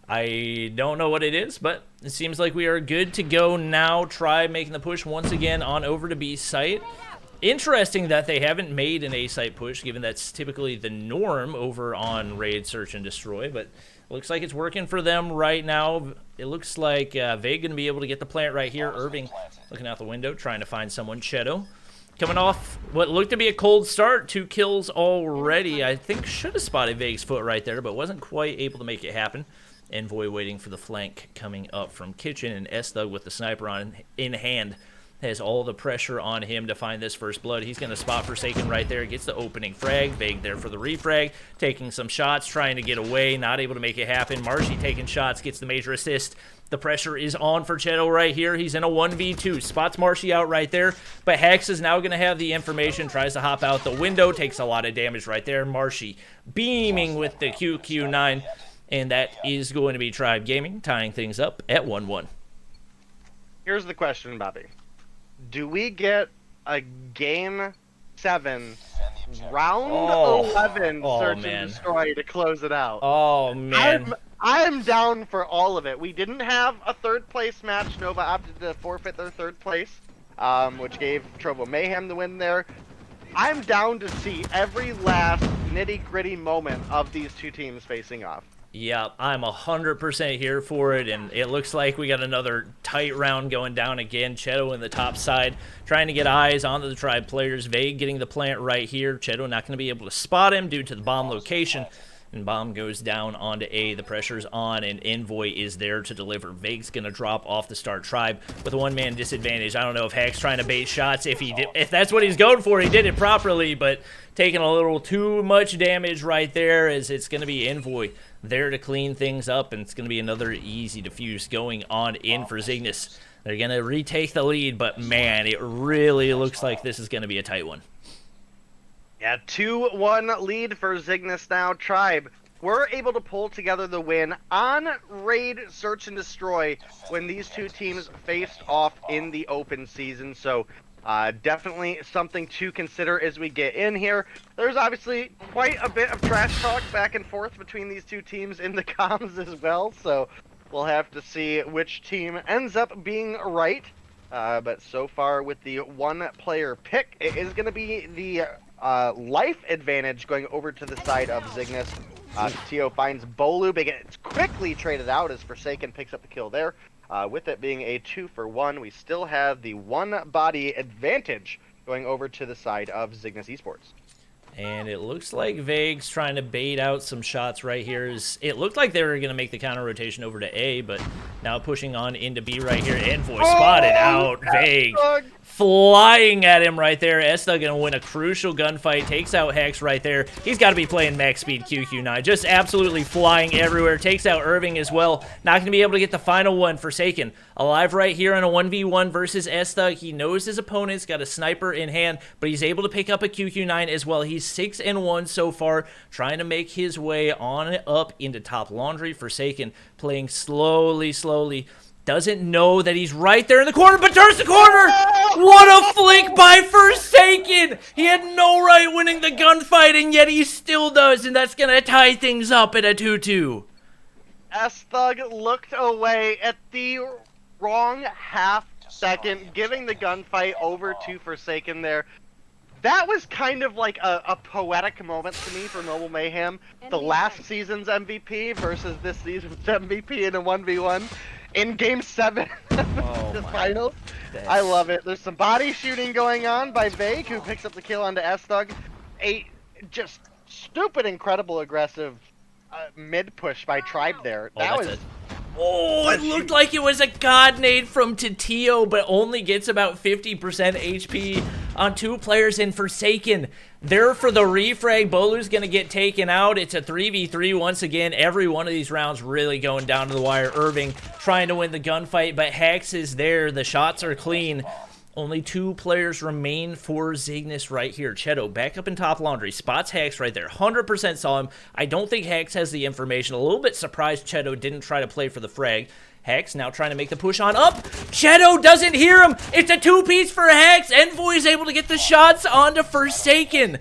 I don't know what it is, but it seems like we are good to go now. Try making the push once again on over to B site. Interesting that they haven't made an A site push, given that's typically the norm over on Raid, Search, and Destroy, but looks like it's working for them right now. It looks like Vague going to be able to get the plant right here. Irving looking out the window, trying to find someone. Cheto coming off what looked to be a cold start. 2 kills already. I think should have spotted Vague's foot right there, but wasn't quite able to make it happen. Envoy waiting for the flank coming up from Kitchen, and S-Thug with the sniper in hand has all the pressure on him to find this first blood. He's going to spot Forsaken right there. Gets the opening frag. Vague there for the refrag. Taking some shots, trying to get away. Not able to make it happen. Marshy taking shots. Gets the major assist The pressure is on for Cheto right here. He's in a 1v2. Spots Marshy out right there. But Hex is now going to have the information. Tries to hop out the window. Takes a lot of damage right there. Marshy beaming with the QQ9. And that is going to be Tribe Gaming, tying things up at 1-1. Here's the question, Bobby. Do we get a Game 7 round 11 search and destroy to close it out? Oh, man. I'm down for all of it. We didn't have a third place match. Nova opted to forfeit their third place, which gave Trovo Mayhem the win there. I'm down to see every last nitty-gritty moment of these two teams facing off. Yeah, I'm 100% here for it, and it looks like we got another tight round going down again. Cheto in the top side, trying to get eyes onto the Tribe players. Vague getting the plant right here. Cheto not going to be able to spot him due to the bomb location. And bomb goes down onto A. The pressure's on, and Envoy is there to deliver. Vague's going to drop off the start Tribe with a one-man disadvantage. I don't know if Hack's trying to bait shots. If that's what he's going for, he did it properly, but taking a little too much damage right there, as it's going to be Envoy there to clean things up, and it's going to be another easy defuse going on in for Zygnus. They're going to retake the lead, but man, it really looks like this is going to be a tight one. Yeah, 2-1 lead for Zygnus now. Tribe were able to pull together the win on Raid Search and Destroy when these two teams faced off in the open season. So definitely something to consider as we get in here. There's obviously quite a bit of trash talk back and forth between these two teams in the comms as well. So we'll have to see which team ends up being right. But so far with the one-player pick, it is going to be the life advantage going over to the side of Zygnus. Tio finds Bolu, but it's quickly traded out as Forsaken picks up the kill there. With it being a 2-for-1, we still have the one-body advantage going over to the side of Zygnus Esports. And it looks like Vague's trying to bait out some shots right here. It looked like they were going to make the counter rotation over to A, but now pushing on into B right here. Envoy spotted out. Vague flying at him right there. Esta going to win a crucial gunfight. Takes out Hex right there. He's got to be playing max speed QQ9. Just absolutely flying everywhere. Takes out Irving as well. Not going to be able to get the final one. Forsaken alive right here in a 1v1 versus Esta. He knows his opponent's got a sniper in hand, but he's able to pick up a QQ9 as well. He's 6-1 so far, trying to make his way on up into top laundry. Forsaken playing slowly. Doesn't know that he's right there in the corner, but turns the corner! What a flick by Forsaken! He had no right winning the gunfight, and yet he still does, and that's going to tie things up at a 2-2. S-Thug looked away at the wrong half second, giving the gunfight over to Forsaken there. That was kind of like a poetic moment to me for Mobile Mayhem. The last season's MVP versus this season's MVP in a 1v1 in Game 7 of the finals. I love it. There's some body shooting going on by Vague, who picks up the kill onto S-Thug. A just stupid, incredible, aggressive mid-push by Tribe there. That was... Oh, it looked like it was a god nade from Titio, but only gets about 50% HP on two players in Forsaken. There for the refrag. Bolu's going to get taken out. It's a 3v3 once again. Every one of these rounds really going down to the wire. Irving trying to win the gunfight, but Hex is there. The shots are clean. Only two players remain for Zygnus right here. Cheto back up in top laundry. Spots Hex right there. 100% saw him. I don't think Hex has the information. A little bit surprised Cheto didn't try to play for the frag. Hex now trying to make the push on up. Cheto doesn't hear him. It's a two-piece for Hex. Envoy is able to get the shots onto Forsaken.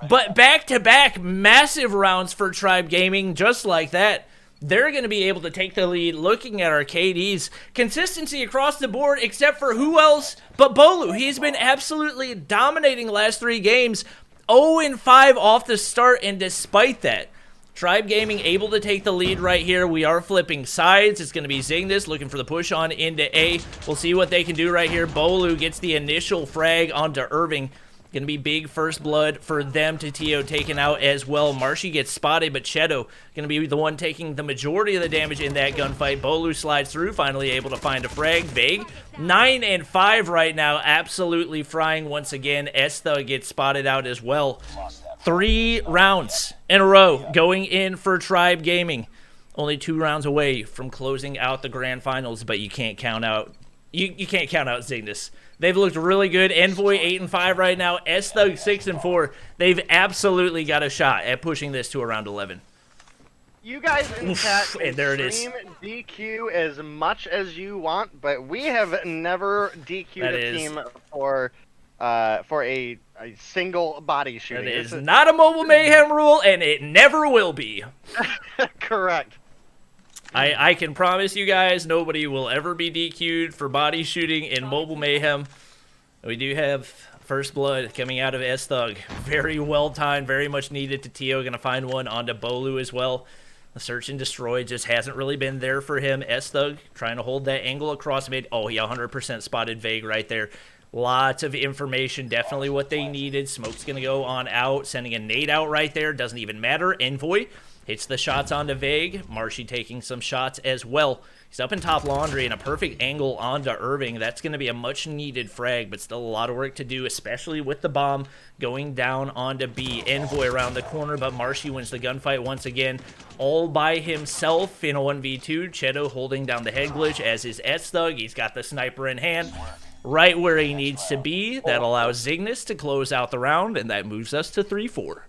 But back-to-back massive rounds for Tribe Gaming just like that. They're going to be able to take the lead. Looking at our KDs, consistency across the board, except for who else but Bolu. He's been absolutely dominating the last 3 games, 0-5 off the start, and despite that, Tribe Gaming able to take the lead right here. We are flipping sides. It's going to be Zygnus looking for the push on into A. We'll see what they can do right here. Bolu gets the initial frag onto Irving. Going to be big first blood for them. Titio taken out as well. Marshy gets spotted, but Cheto going to be the one taking the majority of the damage in that gunfight. Bolu slides through, finally able to find a frag. Vague, 9-5 right now. Absolutely frying once again. Esta gets spotted out as well. 3 rounds in a row going in for Tribe Gaming. only 2 rounds away from closing out the grand finals, but you can't count out you can't count out Zygnus. They've looked really good. Envoy 8-5 right now. S-Thug 6-4. They've absolutely got a shot at pushing this to around 11. You guys in chat and there it is. stream DQ as much as you want, but we have never DQ'd a team for a single body shooting. That is not a Mobile Mayhem rule, and it never will be. Correct. I can promise you guys nobody will ever be DQ'd for body shooting in Mobile Mayhem. We do have first blood coming out of S-Thug. Very well timed, very much needed to Tio. Going to find one onto Bolu as well. The search and destroy just hasn't really been there for him. S-Thug trying to hold that angle across mid. Oh, he 100% spotted Vague right there. Lots of information, definitely what they needed. Smoke's going to go on out, sending a nade out right there. Doesn't even matter. Envoy hits the shots onto Vague. Marshy taking some shots as well. He's up in top laundry and a perfect angle onto Irving. That's going to be a much-needed frag, but still a lot of work to do, especially with the bomb going down onto B. Envoy around the corner, but Marshy wins the gunfight once again, all by himself in a 1v2. Cheto holding down the head glitch, as is S-Thug. He's got the sniper in hand, right where he needs to be. That allows Zygnus to close out the round, and that moves us to 3-4.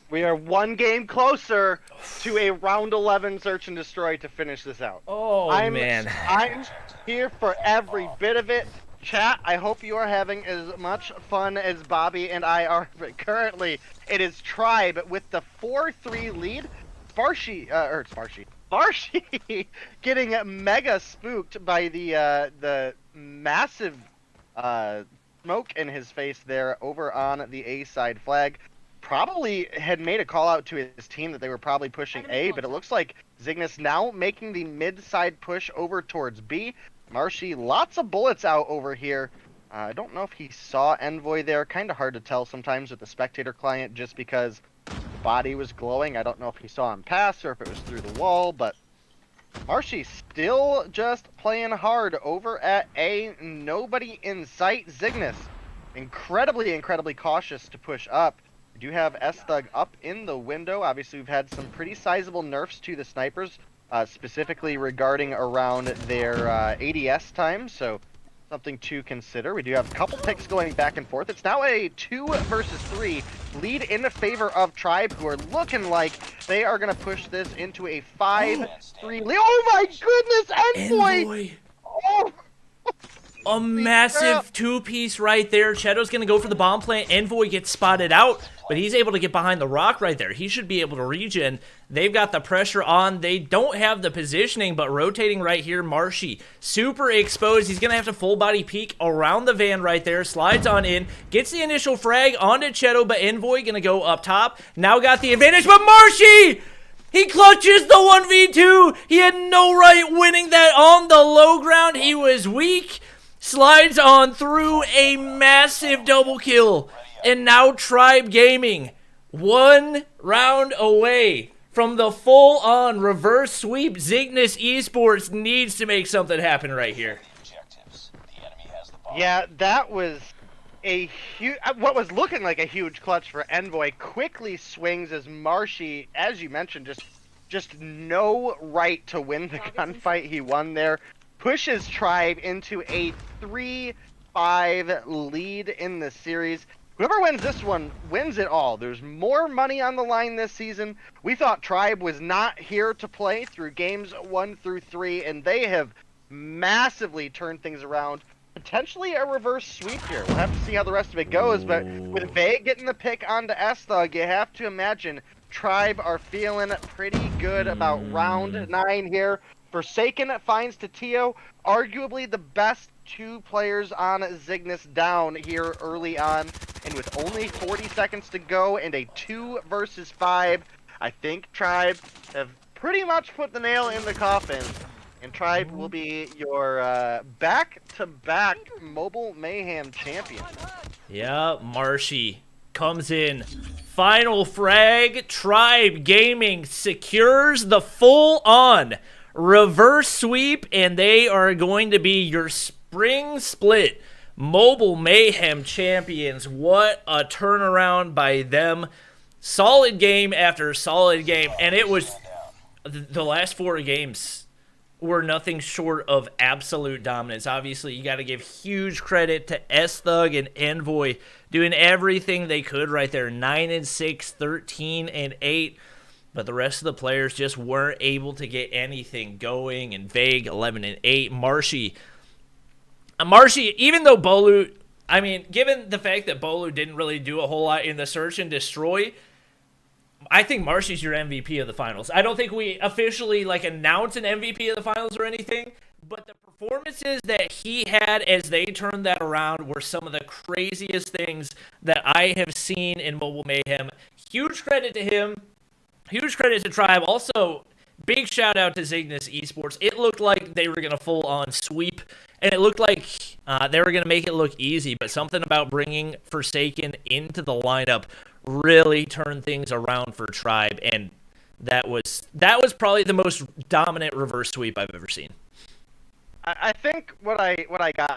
We are one game closer to a round 11 search and destroy to finish this out. Oh, man. I'm here for every bit of it. Chat, I hope you are having as much fun as Bobby and I are. But currently, it is Tribe with the 4-3 lead. Barshy getting mega spooked by the massive smoke in his face there over on the A side flag. Probably had made a call out to his team that they were probably pushing A, but it looks like Zygnus now making the mid-side push over towards B. Marshy, lots of bullets out over here. I don't know if he saw Envoy there. Kind of hard to tell sometimes with the spectator client just because the body was glowing. I don't know if he saw him pass or if it was through the wall, but Marshy still just playing hard over at A. Nobody in sight. Zygnus, incredibly cautious to push up. We do have S-Thug up in the window. Obviously, we've had some pretty sizable nerfs to the snipers, specifically regarding around their ADS time, so something to consider. We do have a couple picks going back and forth. It's now a 2 versus 3 lead in favor of Tribe, who are looking like they are going to push this into a 5-3 lead. Oh my goodness, Envoy! Oh. A massive 2-piece right there. Cheto's going to go for the bomb plant. Envoy gets spotted out, but he's able to get behind the rock right there. He should be able to regen. They've got the pressure on. They don't have the positioning, but rotating right here, Marshy, super exposed. He's going to have to full body peek around the van right there. Slides on in, gets the initial frag onto Cheto, but Envoy going to go up top. Now got the advantage, but Marshy! He clutches the 1v2. He had no right winning that on the low ground. He was weak. Slides on through a massive double kill. And now Tribe Gaming, 1 round away from the full-on reverse sweep. Zygnus Esports needs to make something happen right here. Yeah, that was a huge, what was looking like a huge clutch for Envoy. Quickly swings as Marshy, as you mentioned, just no right to win the gunfight. He won there. Pushes Tribe into a 3-5 lead in the series. Whoever wins this one wins it all. There's more money on the line this season. We thought Tribe was not here to play through games 1 through 3, and they have massively turned things around. Potentially a reverse sweep here. We'll have to see how the rest of it goes, but with Vague getting the pick onto S-Thug, you have to imagine Tribe are feeling pretty good about round 9 here. Forsaken finds to Tio, arguably the best 2 players on Zygnus down here early on. And with only 40 seconds to go and a 2 versus 5, I think Tribe have pretty much put the nail in the coffin. And Tribe will be your back-to-back Mobile Mayhem champion. Yeah, Marshy comes in. Final frag. Tribe Gaming secures the full-on reverse sweep, and they are going to be your spring split Mobile Mayhem champions. What a turnaround by them. Solid game after solid game, and it was the last 4 games were nothing short of absolute dominance. Obviously, you got to give huge credit to S-Thug and Envoy doing everything they could right there. 9-6, 13-8. But the rest of the players just weren't able to get anything going. And Vague, 11-8. Marshy, even though Bolu, I mean, given the fact that Bolu didn't really do a whole lot in the search and destroy, I think Marshy's your MVP of the finals. I don't think we officially announce an MVP of the finals or anything, but the performances that he had as they turned that around were some of the craziest things that I have seen in Mobile Mayhem. Huge credit to him. Huge credit to Tribe. Also, big shout out to Zygnus Esports. It looked like they were going to full on sweep, and it looked like they were going to make it look easy, but something about bringing Forsaken into the lineup really turned things around for Tribe, and that was probably the most dominant reverse sweep I've ever seen. I think what I got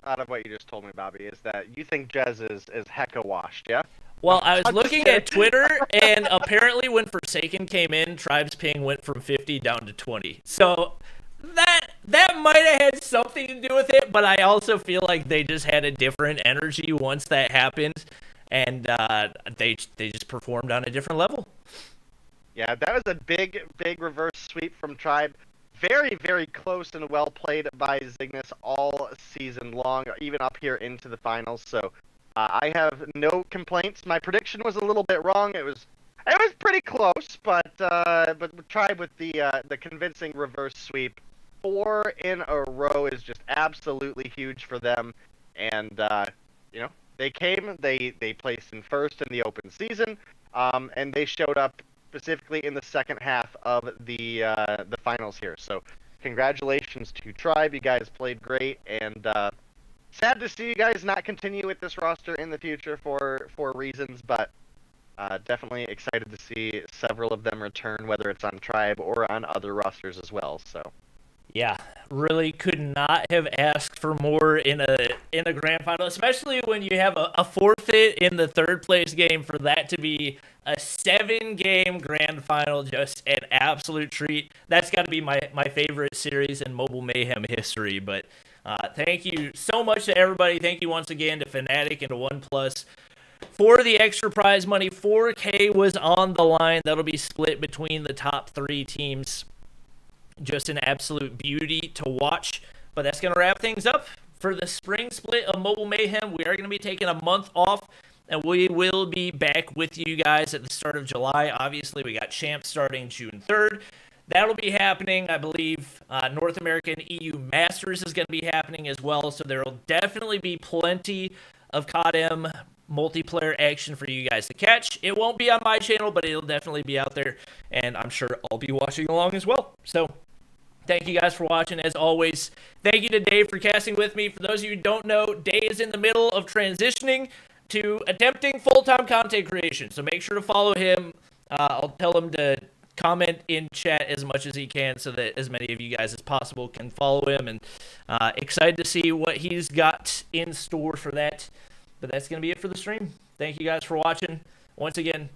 out of what you just told me, Bobby, is that you think Jez is hecka washed, yeah? Well, I was looking at Twitter, and apparently when Forsaken came in, Tribe's ping went from 50 down to 20. So that might have had something to do with it, but I also feel like they just had a different energy once that happened, and they just performed on a different level. Yeah, that was a big reverse sweep from Tribe. Very, very close and well played by Zygnus all season long, even up here into the finals. So I have no complaints. My prediction was a little bit wrong. It was pretty close, but Tribe with the convincing reverse sweep. 4 in a row is just absolutely huge for them, and they came. They placed in first in the open season, and they showed up specifically in the second half of the finals here. So congratulations to Tribe. You guys played great, and sad to see you guys not continue with this roster in the future for reasons, but definitely excited to see several of them return, whether it's on Tribe or on other rosters as well. So yeah, really could not have asked for more in a grand final, especially when you have a forfeit in the third place game. For that to be a 7-game grand final, just an absolute treat. That's got to be my favorite series in Mobile Mayhem history. But thank you so much to everybody. Thank you once again to Fnatic and to OnePlus for the extra prize money. 4K was on the line. That'll be split between the top 3 teams. Just an absolute beauty to watch. But that's going to wrap things up for the spring split of Mobile Mayhem. We are going to be taking a month off, and we will be back with you guys at the start of July. Obviously, we got Champs starting June 3rd. That'll be happening, I believe. North American EU Masters is going to be happening as well, so there will definitely be plenty of COD-M multiplayer action for you guys to catch. It won't be on my channel, but it'll definitely be out there, and I'm sure I'll be watching along as well. So thank you guys for watching. As always, thank you to Dave for casting with me. For those of you who don't know, Dave is in the middle of transitioning to attempting full-time content creation, so make sure to follow him. I'll tell him to comment in chat as much as he can so that as many of you guys as possible can follow him, and excited to see what he's got in store for that. But that's going to be it for the stream. Thank you guys for watching. Once again,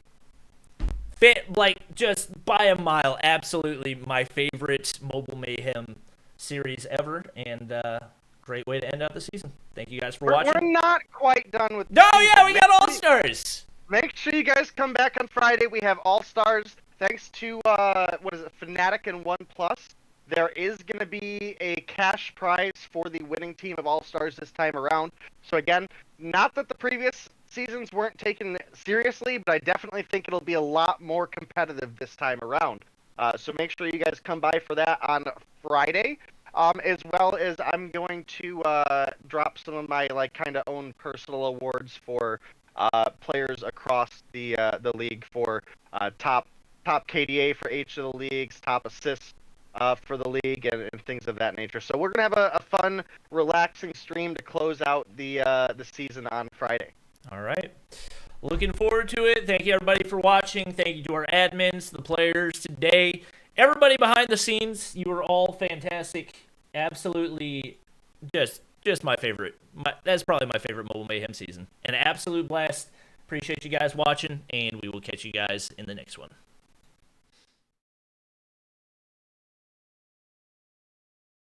just by a mile, absolutely my favorite Mobile Mayhem series ever, and great way to end out the season. Thank you guys for watching. We're not quite done with. No, yeah, we got All-Stars. Make sure you guys come back on Friday. We have All-Stars. Thanks to Fnatic and OnePlus. There is going to be a cash prize for the winning team of All-Stars this time around. So again, not that the previous seasons weren't taken seriously, but I definitely think it'll be a lot more competitive this time around. So make sure you guys come by for that on Friday. As well as I'm going to drop some of my kind of own personal awards for players across the league for top KDA for each of the leagues, top assists for the league, and things of that nature. So we're gonna have a fun, relaxing stream to close out the season on Friday. All right, looking forward to it. Thank you everybody for watching. Thank you to our admins, the players today, everybody behind the scenes. You were all fantastic. Absolutely, just my favorite. That's probably my favorite Mobile Mayhem season. An absolute blast. Appreciate you guys watching, and we will catch you guys in the next one.